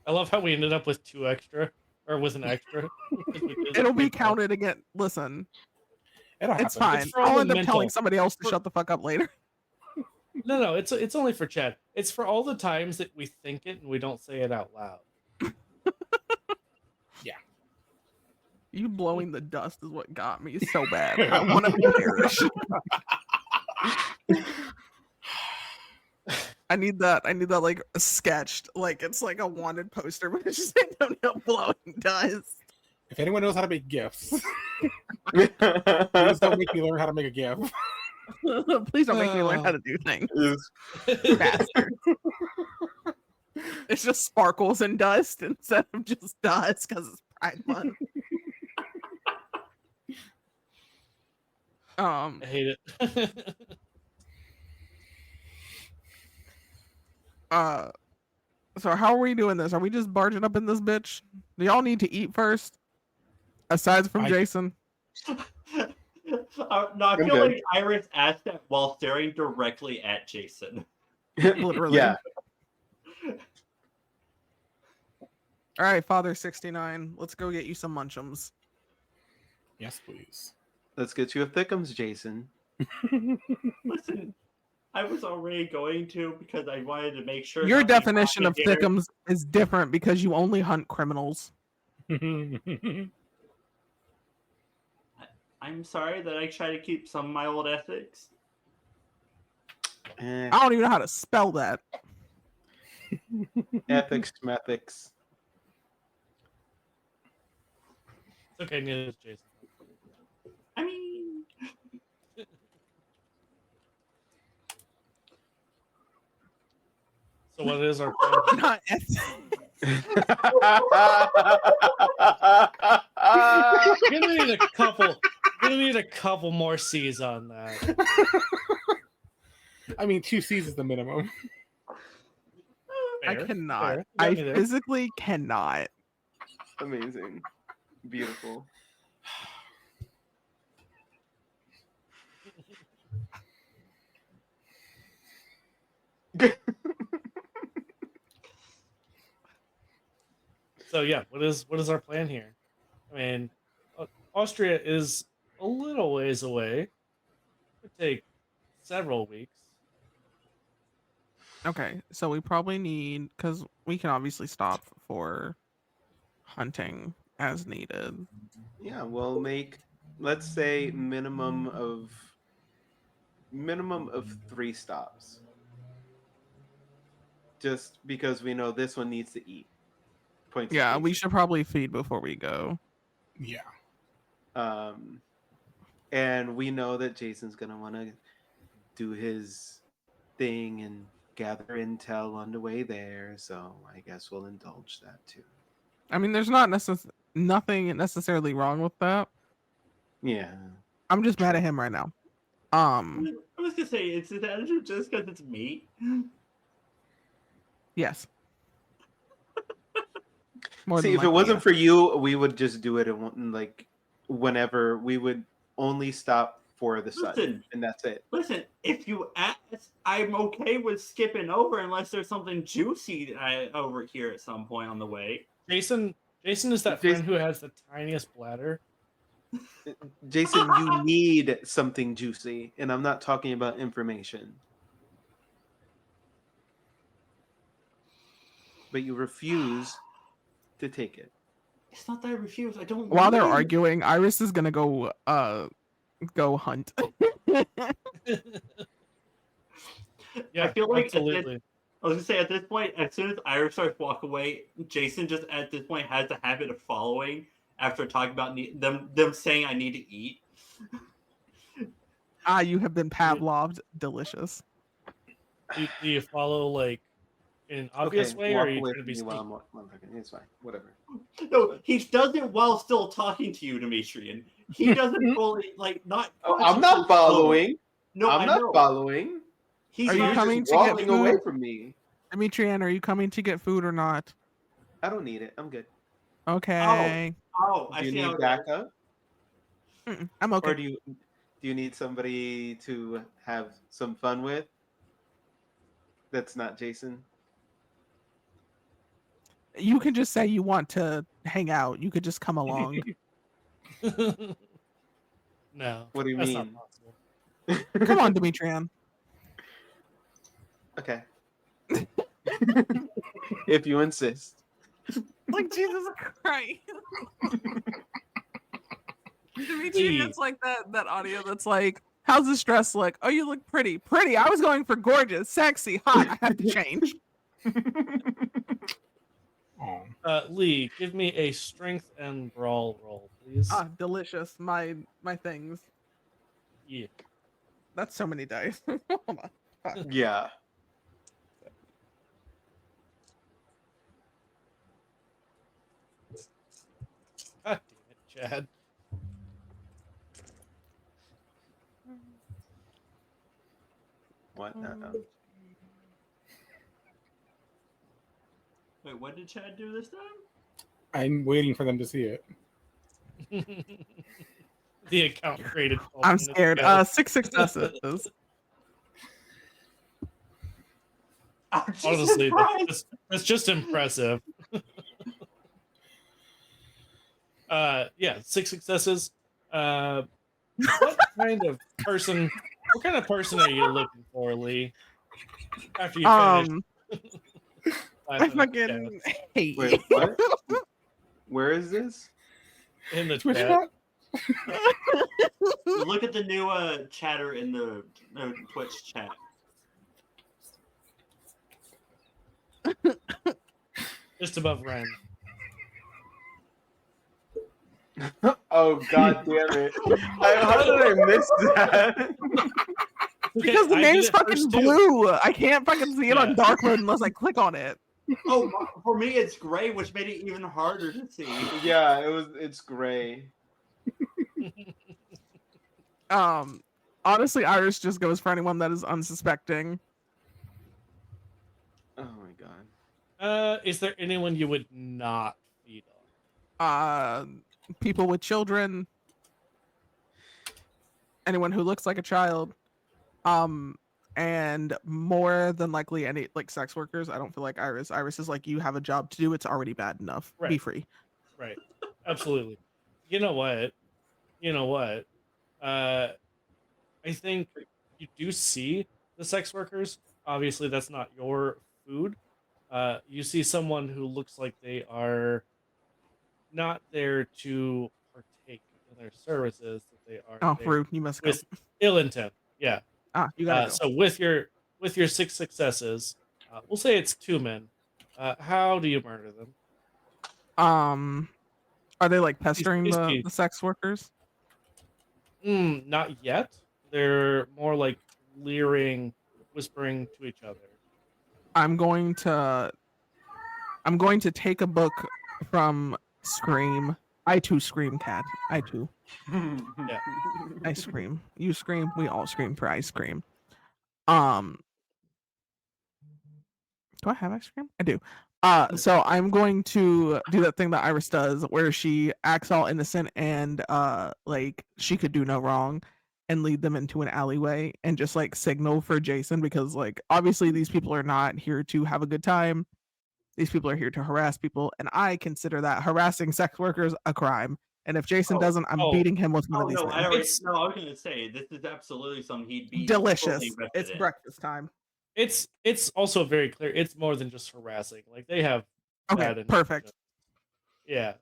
A: I love how we ended up with 2 extra, or with an extra.
E: It'll be counted again. Listen,
C: It'll happen.
E: it's fine.
A: It's for all
E: I'll
A: the
E: end up telling
A: mental-
E: somebody else to
A: for-
E: shut the fuck up later.
A: No, it's only for Chad. It's for all the times that we think it and we don't say it out loud.
E: You blowing the dust is what got me so bad. I want to perish. I need that like sketched, like it's like a wanted poster, but it's just Antonio blowing dust.
C: If anyone knows how to make gifts, please don't make me learn how to make a gift.
E: Please don't make me learn how to do things, bastard. It's just sparkles and dust instead of just dust because it's Pride Month.
A: I hate it.
E: So how are we doing this? Are we just barging up in this bitch? Do y'all need to eat first? Aside from Jason?
D: No, I feel
B: good.
D: like Iris asked that while staring directly at Jason.
E: Literally.
B: Yeah.
E: All right, Father 69. Let's go get you some munchums.
C: Yes, please.
B: Let's get you a thickums, Jason.
D: Listen, I was already going to because I wanted to make sure.
E: Your
D: nothing
E: definition of
D: happened here.
E: thickums is different because you only hunt criminals.
D: I'm sorry that I try to keep some of my old ethics.
B: Eh,
E: I don't even know how to spell that.
B: ethics, methics.
A: It's okay, neither is Jason.
D: I mean,
A: So what is our plan?
E: Not ethics.
A: We're gonna need a couple more C's on that.
C: I mean, 2 C's is the minimum.
E: I
A: Fair,
E: cannot.
A: fair. You got
E: I
A: me there.
E: physically cannot.
B: Amazing. Beautiful.
A: So yeah, what is our plan here? I mean, Austria is a little ways away. It could take several weeks.
E: Okay, so we probably need, because we can obviously stop for hunting as needed.
B: Yeah, we'll make, let's say, minimum of 3 stops. Just because we know this one needs to eat. Points to
E: Yeah, we
B: Jason.
E: should probably feed before we go.
C: Yeah.
B: And we know that Jason's gonna want to do his thing and gather intel on the way there, so I guess we'll indulge that too.
E: I mean, there's nothing necessarily wrong with that.
B: Yeah.
E: I'm just mad at him right now.
D: I was gonna say, is it just because it's meat?
E: Yes. More
B: See,
E: than
B: if it
E: likely,
B: wasn't
E: yes.
B: for you, we would just do it in like whenever. We would only stop for the sun,
D: Listen.
B: and that's it.
D: Listen, if you ask, I'm okay with skipping over unless there's something juicy over here at some point on the way.
A: Jason is that
B: Jason-
A: friend who has the tiniest bladder.
B: Jason, you need something juicy, and I'm not talking about information. But you refuse to take it.
D: It's not that I refuse. I don't.
E: While
D: want
E: they're
D: it.
E: arguing, Iris is gonna go hunt.
A: Yeah,
D: I feel like
A: absolutely.
D: I was gonna say at this point, as soon as Iris starts walking away, Jason just at this point has the habit of following after talking about them saying I need to eat.
E: You have been Pavloved. Delicious.
A: Do you follow like in an obvious
B: Okay,
A: way, or are
B: walk
A: you
B: away
A: trying to
B: from
A: be
B: me while
A: sneaky?
B: I'm talking. It's fine. Whatever.
D: No, he does it while still talking to you, Demetrian. He doesn't fully not.
B: Oh, I'm not following.
D: No,
B: I'm
D: I
B: not
D: know.
B: following.
D: He's
E: Are you
B: You're
D: not.
E: coming
B: just
E: to get
B: walking away
E: food?
B: from me.
E: Demetrian, are you coming to get food or not?
B: I don't need it. I'm good.
E: Okay.
D: Oh, I
B: Do you
D: see how
B: need
D: it goes.
B: backup,
E: I'm
B: or
E: okay.
B: do you need somebody to have some fun with? That's not Jason.
E: You can just say you want to hang out. You could just come along.
A: No,
B: What do you
A: that's not
B: mean?
A: possible.
E: Come on, Demetrian.
B: Okay. If you insist.
E: Like Jesus Christ. Demetrian
A: Lee.
E: gets like that audio that's like, how's this dress look? Oh, you look pretty. Pretty. I was going for gorgeous, sexy, hot. I have to change.
C: Oh.
A: Lee, give me a strength and brawl roll, please.
E: Delicious. My things.
A: Yeah.
E: That's so many dice. Hold on.
B: Yeah.
A: God damn it, Chad.
B: What?
D: Wait, what did Chad do this time?
C: I'm waiting for them to see it.
A: The account created. 12
E: I'm
A: minutes
E: scared.
A: ago.
E: 6 successes.
D: Oh, Jesus
A: Honestly,
D: Christ!
A: that's just impressive. Yeah, 6 successes. What kind of person? What kind of person are you looking for, Lee? After you finish.
E: I fucking hate
B: Wait,
E: you.
B: what? Where is this?
A: In the
C: Twitch
A: chat.
C: chat?
D: Look at the new chatter in the Twitch chat.
A: Just above Ren.
B: Oh God damn it! How did I miss that?
E: Because the
A: I did
E: name's
A: it
E: fucking
A: first, too.
E: blue. I can't fucking see it on
A: Yeah.
E: dark mode unless I click on it.
D: Oh, for me it's gray, which made it even harder to see.
B: Yeah, it's gray.
E: Honestly, Iris just goes for anyone that is unsuspecting.
B: Oh my God.
A: Is there anyone you would not feed on?
E: People with children, anyone who looks like a child, and more than likely any like sex workers. I don't feel like Iris. Iris is like, you have a job to do. It's already bad enough. Be
A: Right.
E: free.
A: Right. Absolutely. You know what? I think you do see the sex workers. Obviously, that's not your food. You see someone who looks like they are not there to partake in their services, that they are
E: Oh,
A: there
E: rude. You must go.
A: with ill intent. Yeah.
E: You gotta go.
A: So with your 6 successes, we'll say it's 2 men. How do you murder them?
E: Are they like pestering
A: Please.
E: the sex workers?
A: Not yet. They're more like leering, whispering to each other.
E: I'm going to take a book from Scream. I too scream, cat. I too.
A: Yeah.
E: I scream. You scream. We all scream for ice cream. Do I have ice cream? I do. So I'm going to do that thing that Iris does where she acts all innocent and like she could do no wrong, and lead them into an alleyway and just like signal for Jason, because like obviously these people are not here to have a good time. These people are here to harass people, and I consider that harassing sex workers a crime. And if Jason doesn't, I'm beating him with one of these
D: No,
E: men.
D: I was gonna say this is absolutely something he'd be
E: Delicious.
D: totally invested
E: It's
D: in.
E: breakfast time.
A: It's also very clear. It's more than just harassing. Like they have
E: Okay,
A: bad
E: perfect.
A: intentions. Yeah.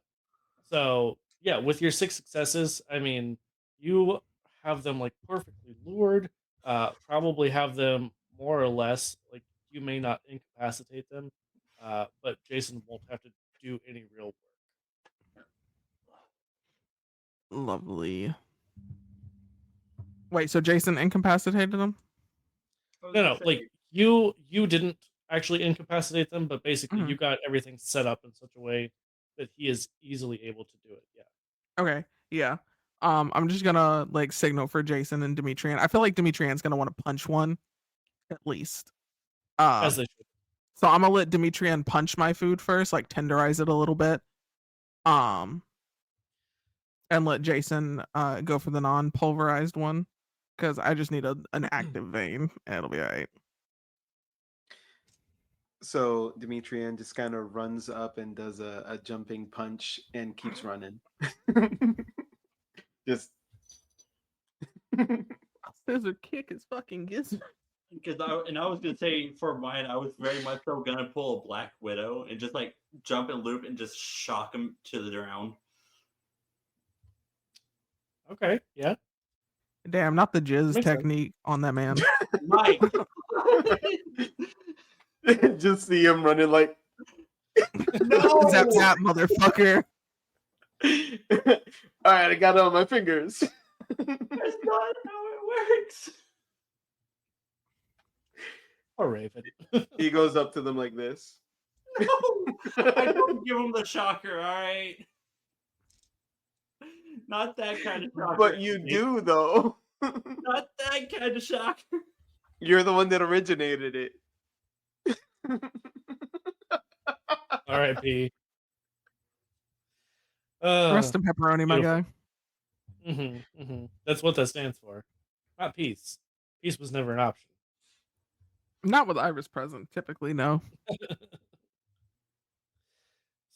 A: So yeah, with your 6 successes, I mean, you have them like perfectly lured. Probably have them more or less like you may not incapacitate them, but Jason won't have to do any real work.
E: Lovely. Wait, so Jason incapacitated him?
D: I was
A: No,
D: gonna
A: no, like
D: say,
A: you didn't actually incapacitate them, but basically
E: Mhm.
A: you got everything set up in such a way that he is easily able to do it. Yeah,
E: Okay, yeah. I'm just gonna like signal for Jason and Demetrian. I feel like Demetrian's gonna want to punch one at least. Uh,
A: as they should.
E: so I'm gonna let Demetrian punch my food first, like tenderize it a little bit. Um, and let Jason go for the non-pulverized one because I just need an active vein. It'll be all right.
B: So Demetrian just kind of runs up and does a jumping punch and keeps running. Just
E: Scissor kick is fucking gizzard.
D: because I was gonna say for mine, I was very much so gonna pull a Black Widow and just like jump and loop and just shock him to the ground.
A: Okay, yeah,
E: Damn, not the jizz
A: makes sense.
E: technique on that man.
D: Mike,
B: just see him running like
D: no,
E: Zap zap, motherfucker.
B: all right, I got it on my fingers.
D: that's not how it works.
A: Or Raven.
B: He goes up to them like this.
D: No, I don't give him the shocker. All right, not that kind of shocker.
B: But you
D: Andy.
B: do though.
D: Not that kind of shocker.
B: You're the one that originated it.
A: R.I.P.
E: Rest in pepperoni, my
A: beautiful.
E: guy.
A: That's what that stands for. Not peace. Peace was never an option.
E: Not with Iris present, typically, no.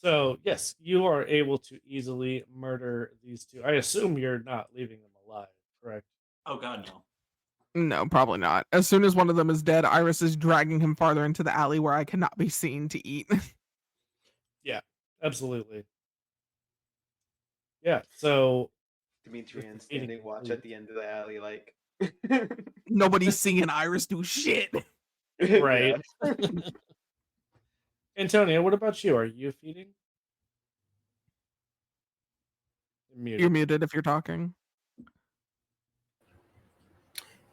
A: So yes, you are able to easily murder these two. I assume you're not leaving them alive, correct?
D: Oh God, no.
E: No, probably not. As soon as one of them is dead, Iris is dragging him farther into the alley where I cannot be seen to eat.
A: Yeah, absolutely. Yeah, so
B: Demetrian
A: With the feeding
B: standing watch
A: complete.
B: at the end of the alley, like
E: Nobody's seeing Iris do shit.
A: right.
B: Yeah.
A: Antonio, what about you? Are you feeding? Muted.
E: You're muted if you're talking.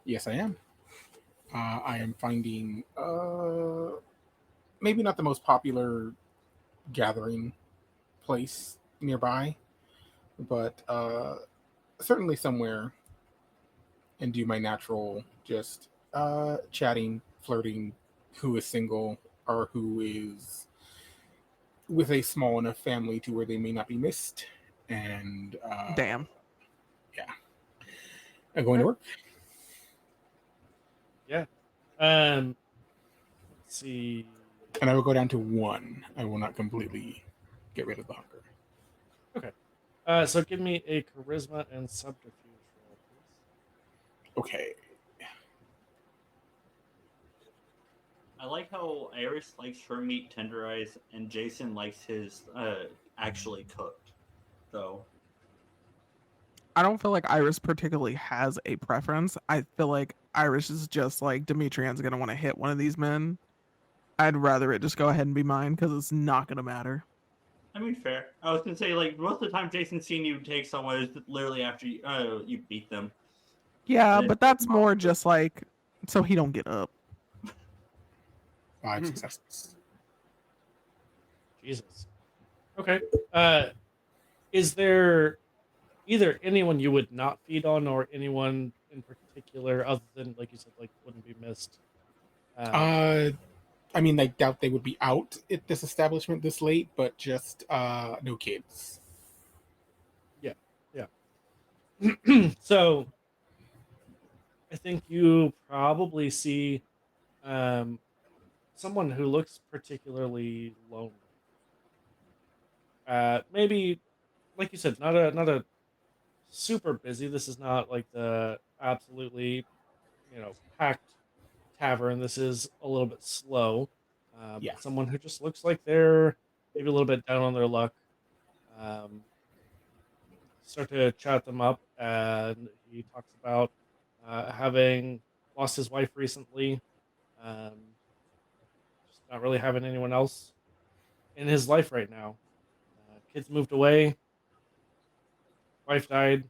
C: Yes, I am. I am finding maybe not the most popular gathering place nearby, but certainly somewhere, and do my natural just chatting, flirting, who is single or who is with a small enough family to where they may not be missed, and
E: Damn.
C: I'm going to work.
A: Yeah. Let's see.
C: And I will go down to 1. I will not completely get rid of the hunger.
A: Okay. So give me a charisma and subterfuge roll, please.
C: Okay.
D: I like how Iris likes her meat tenderized and Jason likes his actually cooked. So
E: I don't feel like Iris particularly has a preference. I feel like Iris is just like Demetrian's gonna want to hit one of these men. I'd rather it just go ahead and be mine because it's not gonna matter.
D: I mean, fair. I was gonna say like most of the time Jason's seen you take someone is literally after you beat them.
E: Yeah,
D: And
E: but
D: it's
E: that's more
D: monster.
E: just like so he don't get up.
C: 5 successes.
A: Jesus. Okay. Is there either anyone you would not feed on or anyone in particular other than, like you said, like wouldn't be missed?
C: I mean, I doubt they would be out at this establishment this late, but just no kids.
A: Yeah. So I think you probably see someone who looks particularly lonely. Maybe, like you said, not a super busy. This is not like the absolutely packed tavern. This is a little bit slow.
C: Yeah.
A: But someone who just looks like they're maybe a little bit down on their luck. Um, start to chat them up, and he talks about having lost his wife recently, just not really having anyone else in his life right now. Kids moved away, wife died,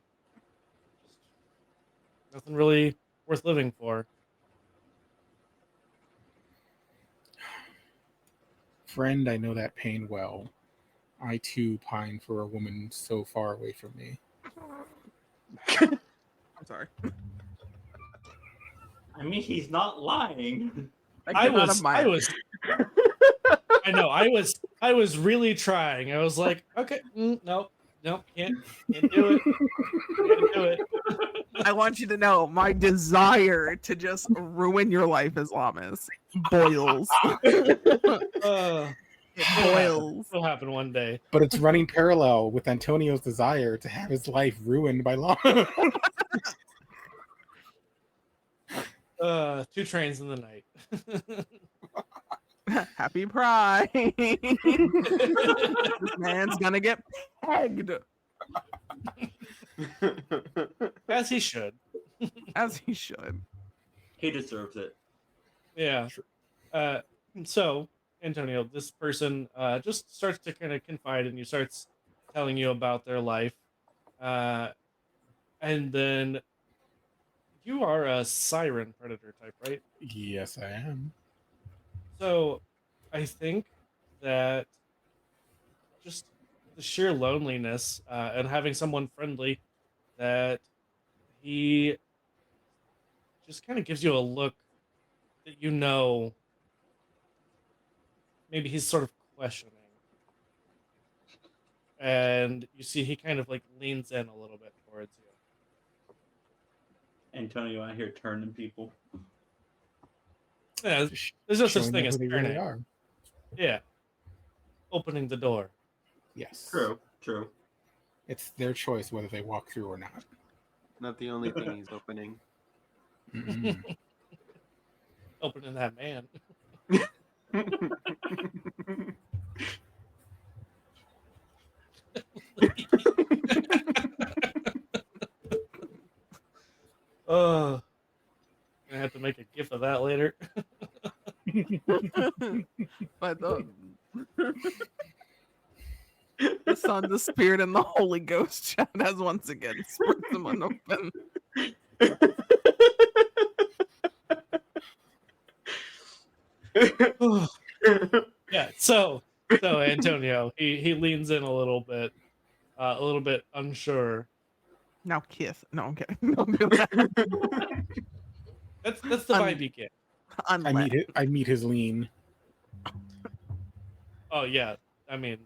A: just nothing really worth living for.
C: Friend, I know that pain well. I too pine for a woman so far away from me.
E: I'm sorry.
D: I mean, he's not lying.
A: I was, I know, I was really trying. I was like, okay, nope, can't do it, can't do it.
E: I want you to know my desire to just ruin your life, Islamis, boils. It boils.
A: It'll happen one day.
C: But it's running parallel with Antonio's desire to have his life ruined by law.
A: 2 trains in the night.
E: Happy Pride. This man's gonna get pegged.
A: As he should.
E: As he should.
D: He deserves it.
A: Yeah. So, Antonio, this person just starts to kind of confide in you, starts telling you about their life. And then you are a siren predator type, right?
C: Yes, I am.
A: So, I think that just the sheer loneliness and having someone friendly, that he just kind of gives you a look that you know maybe he's sort of questioning. And you see he kind of like leans in a little bit towards you.
D: Antonio out here turning people.
A: Yeah, there's no such
C: Showing
A: thing
C: them
A: as
C: who they
A: turning.
C: really are.
A: Yeah. Opening the door.
C: Yes.
D: True.
C: It's their choice whether they walk through or not.
B: Not the only thing he's opening.
C: Mm-mm.
A: Opening that man. Oh, I have to make a gif of that later.
E: But the Son, the Spirit, and the Holy Ghost chat has once again split them unopen.
A: Yeah, so Antonio, he leans in a little bit unsure.
E: Now kiss. No, I'm kidding. Don't do that.
A: That's the vibe you get.
C: I meet his lean.
A: Oh yeah, I mean,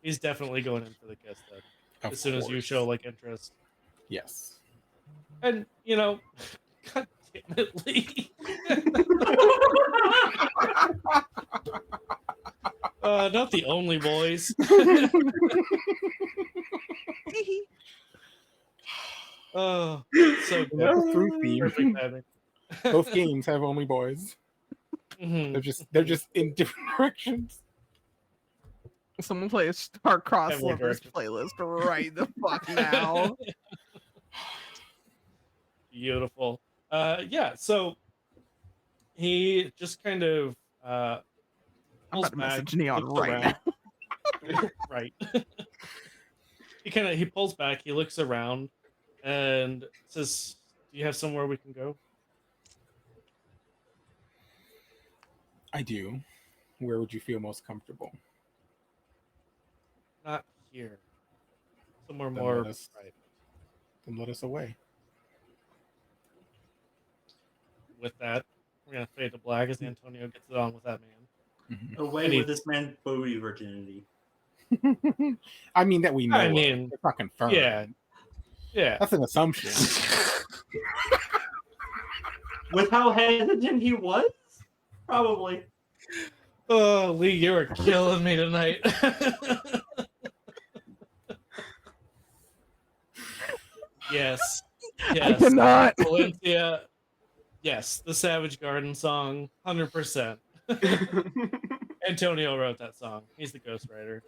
A: he's definitely going in for the kiss then.
C: Of
A: As soon as you
C: course.
A: show like interest,
C: Yes.
A: and you know, God damn it, Lee. Not the only boys. Oh, so good.
C: That's a fruit
A: Perfect
C: theme.
A: timing.
C: Both games have only boys.
A: Mhm.
C: They're just in different directions.
E: Someone play a Star-Crossed
A: Every
E: Lovers
A: direction.
E: playlist right the fuck now.
A: Beautiful. Yeah, so he just kind of
E: I'm
A: pulls
E: about to
A: back,
E: message Neon
A: looks
E: right
A: around.
E: now.
A: Right. He pulls back, he looks around and says, "Do you have somewhere we can go?"
C: I do. Where would you feel most comfortable?
A: Not here. Somewhere
C: Then
A: more
C: let us-
A: private.
C: Then let us away.
A: With that, we're gonna fade to black as Antonio gets it on with that man.
C: Mhm.
D: Away
A: Any-
D: with this man's booty virginity.
C: I mean that we know.
A: I
C: of.
A: mean,
C: It's not confirmed.
A: Yeah.
C: That's an assumption.
D: With how hesitant he was? Probably.
A: Oh, Lee, you are killing me tonight. Yes.
E: I cannot.
A: Valencia. Yes, the Savage Garden song, 100%. Antonio wrote that song. He's the ghostwriter.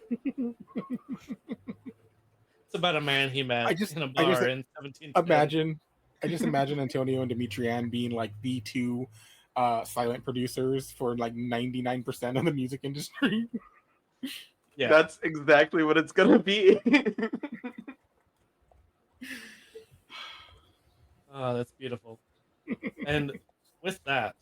A: It's about a man he met
C: I just
A: in a bar in 1710.
C: I just imagine Antonio and Demetrian being like the two silent producers for like 99% of the music industry.
A: Yeah.
B: That's exactly what it's gonna be.
A: Oh, that's beautiful. And with that,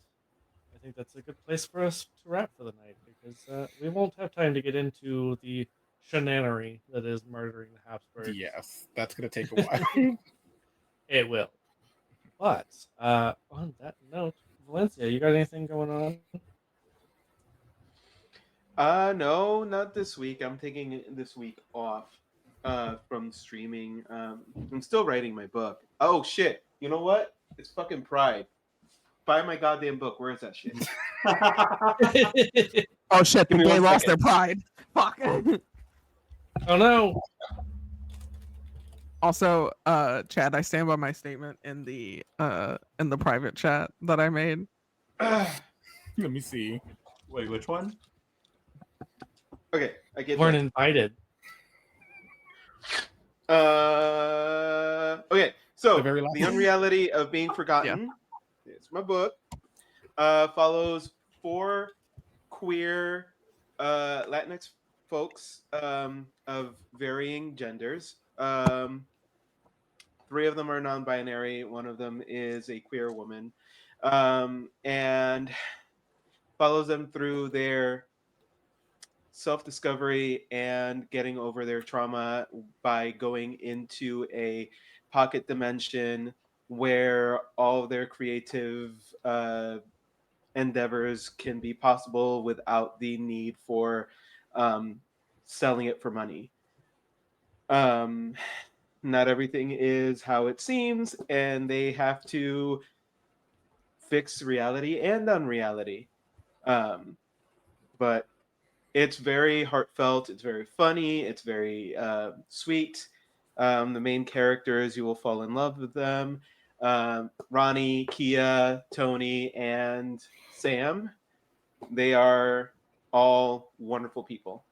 A: I think that's a good place for us to wrap for the night because we won't have time to get into the shenanery that is murdering the Habsburgs.
C: Yes, that's gonna take a while.
A: It will. But on that note, Valencia, you got anything going on?
B: No, not this week. I'm taking this week off from streaming. I'm still writing my book. Oh shit! You know what? It's fucking Pride. Buy my goddamn book. Where is that shit?
E: Oh shit, the
B: Give me
E: gay
B: one
E: lost
B: second.
E: their pride. Fuck.
A: Oh no!
E: Also, Chad, I stand by my statement in the private chat that I made.
C: Let me see.
D: Wait, which one?
B: Okay, I
A: You
B: get
A: weren't
B: that.
A: invited.
B: Okay, so
C: The very last
B: The
C: one?
B: Unreality of Being Forgotten. It's my book. Follows 4 queer Latinx folks of varying genders. 3 of them are non-binary. 1 of them is a queer woman, and follows them through their self-discovery and getting over their trauma by going into a pocket dimension where all their creative endeavors can be possible without the need for selling it for money. Not everything is how it seems, and they have to fix reality and unreality. But it's very heartfelt. It's very funny. It's very sweet. The main characters, you will fall in love with them. Ronnie, Kia, Tony, and Sam. They are all wonderful people.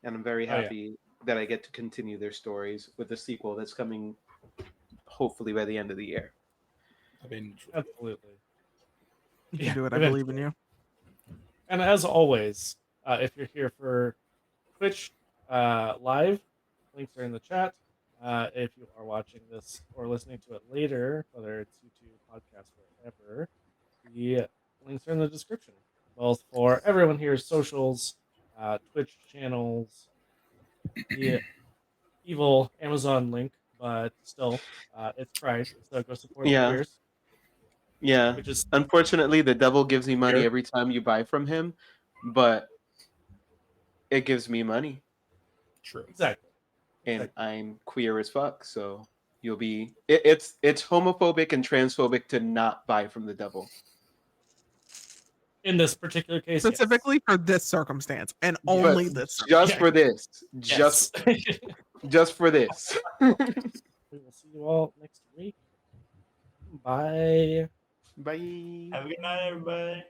B: And I'm very
A: Oh, yeah.
B: happy that I get to continue their stories with the sequel that's coming hopefully by the end of the year.
A: Absolutely.
E: You can
A: Yeah,
E: do it. I believe in you.
A: And as always, if you're here for Twitch live, links are in the chat. If you are watching this or listening to it later, whether it's YouTube, podcast, wherever, the links are in the description, both for everyone here's socials, Twitch channels, the evil Amazon link, but still, it's Pride, so go support the
B: Yeah.
A: queers.
B: Yeah.
A: Which is
B: Unfortunately, the devil gives you money
A: Here.
B: every time you buy from him, but it gives me money.
C: True.
A: exactly.
B: And I'm queer as fuck, so you'll be it's homophobic and transphobic to not buy from the devil.
A: In this particular case,
E: Specifically for this circumstance and
B: But
E: only this.
B: just
A: Yeah.
B: for this.
A: yes.
B: Just for this.
A: We will see you all next week. Bye.
B: Bye.
D: Have a good night, everybody.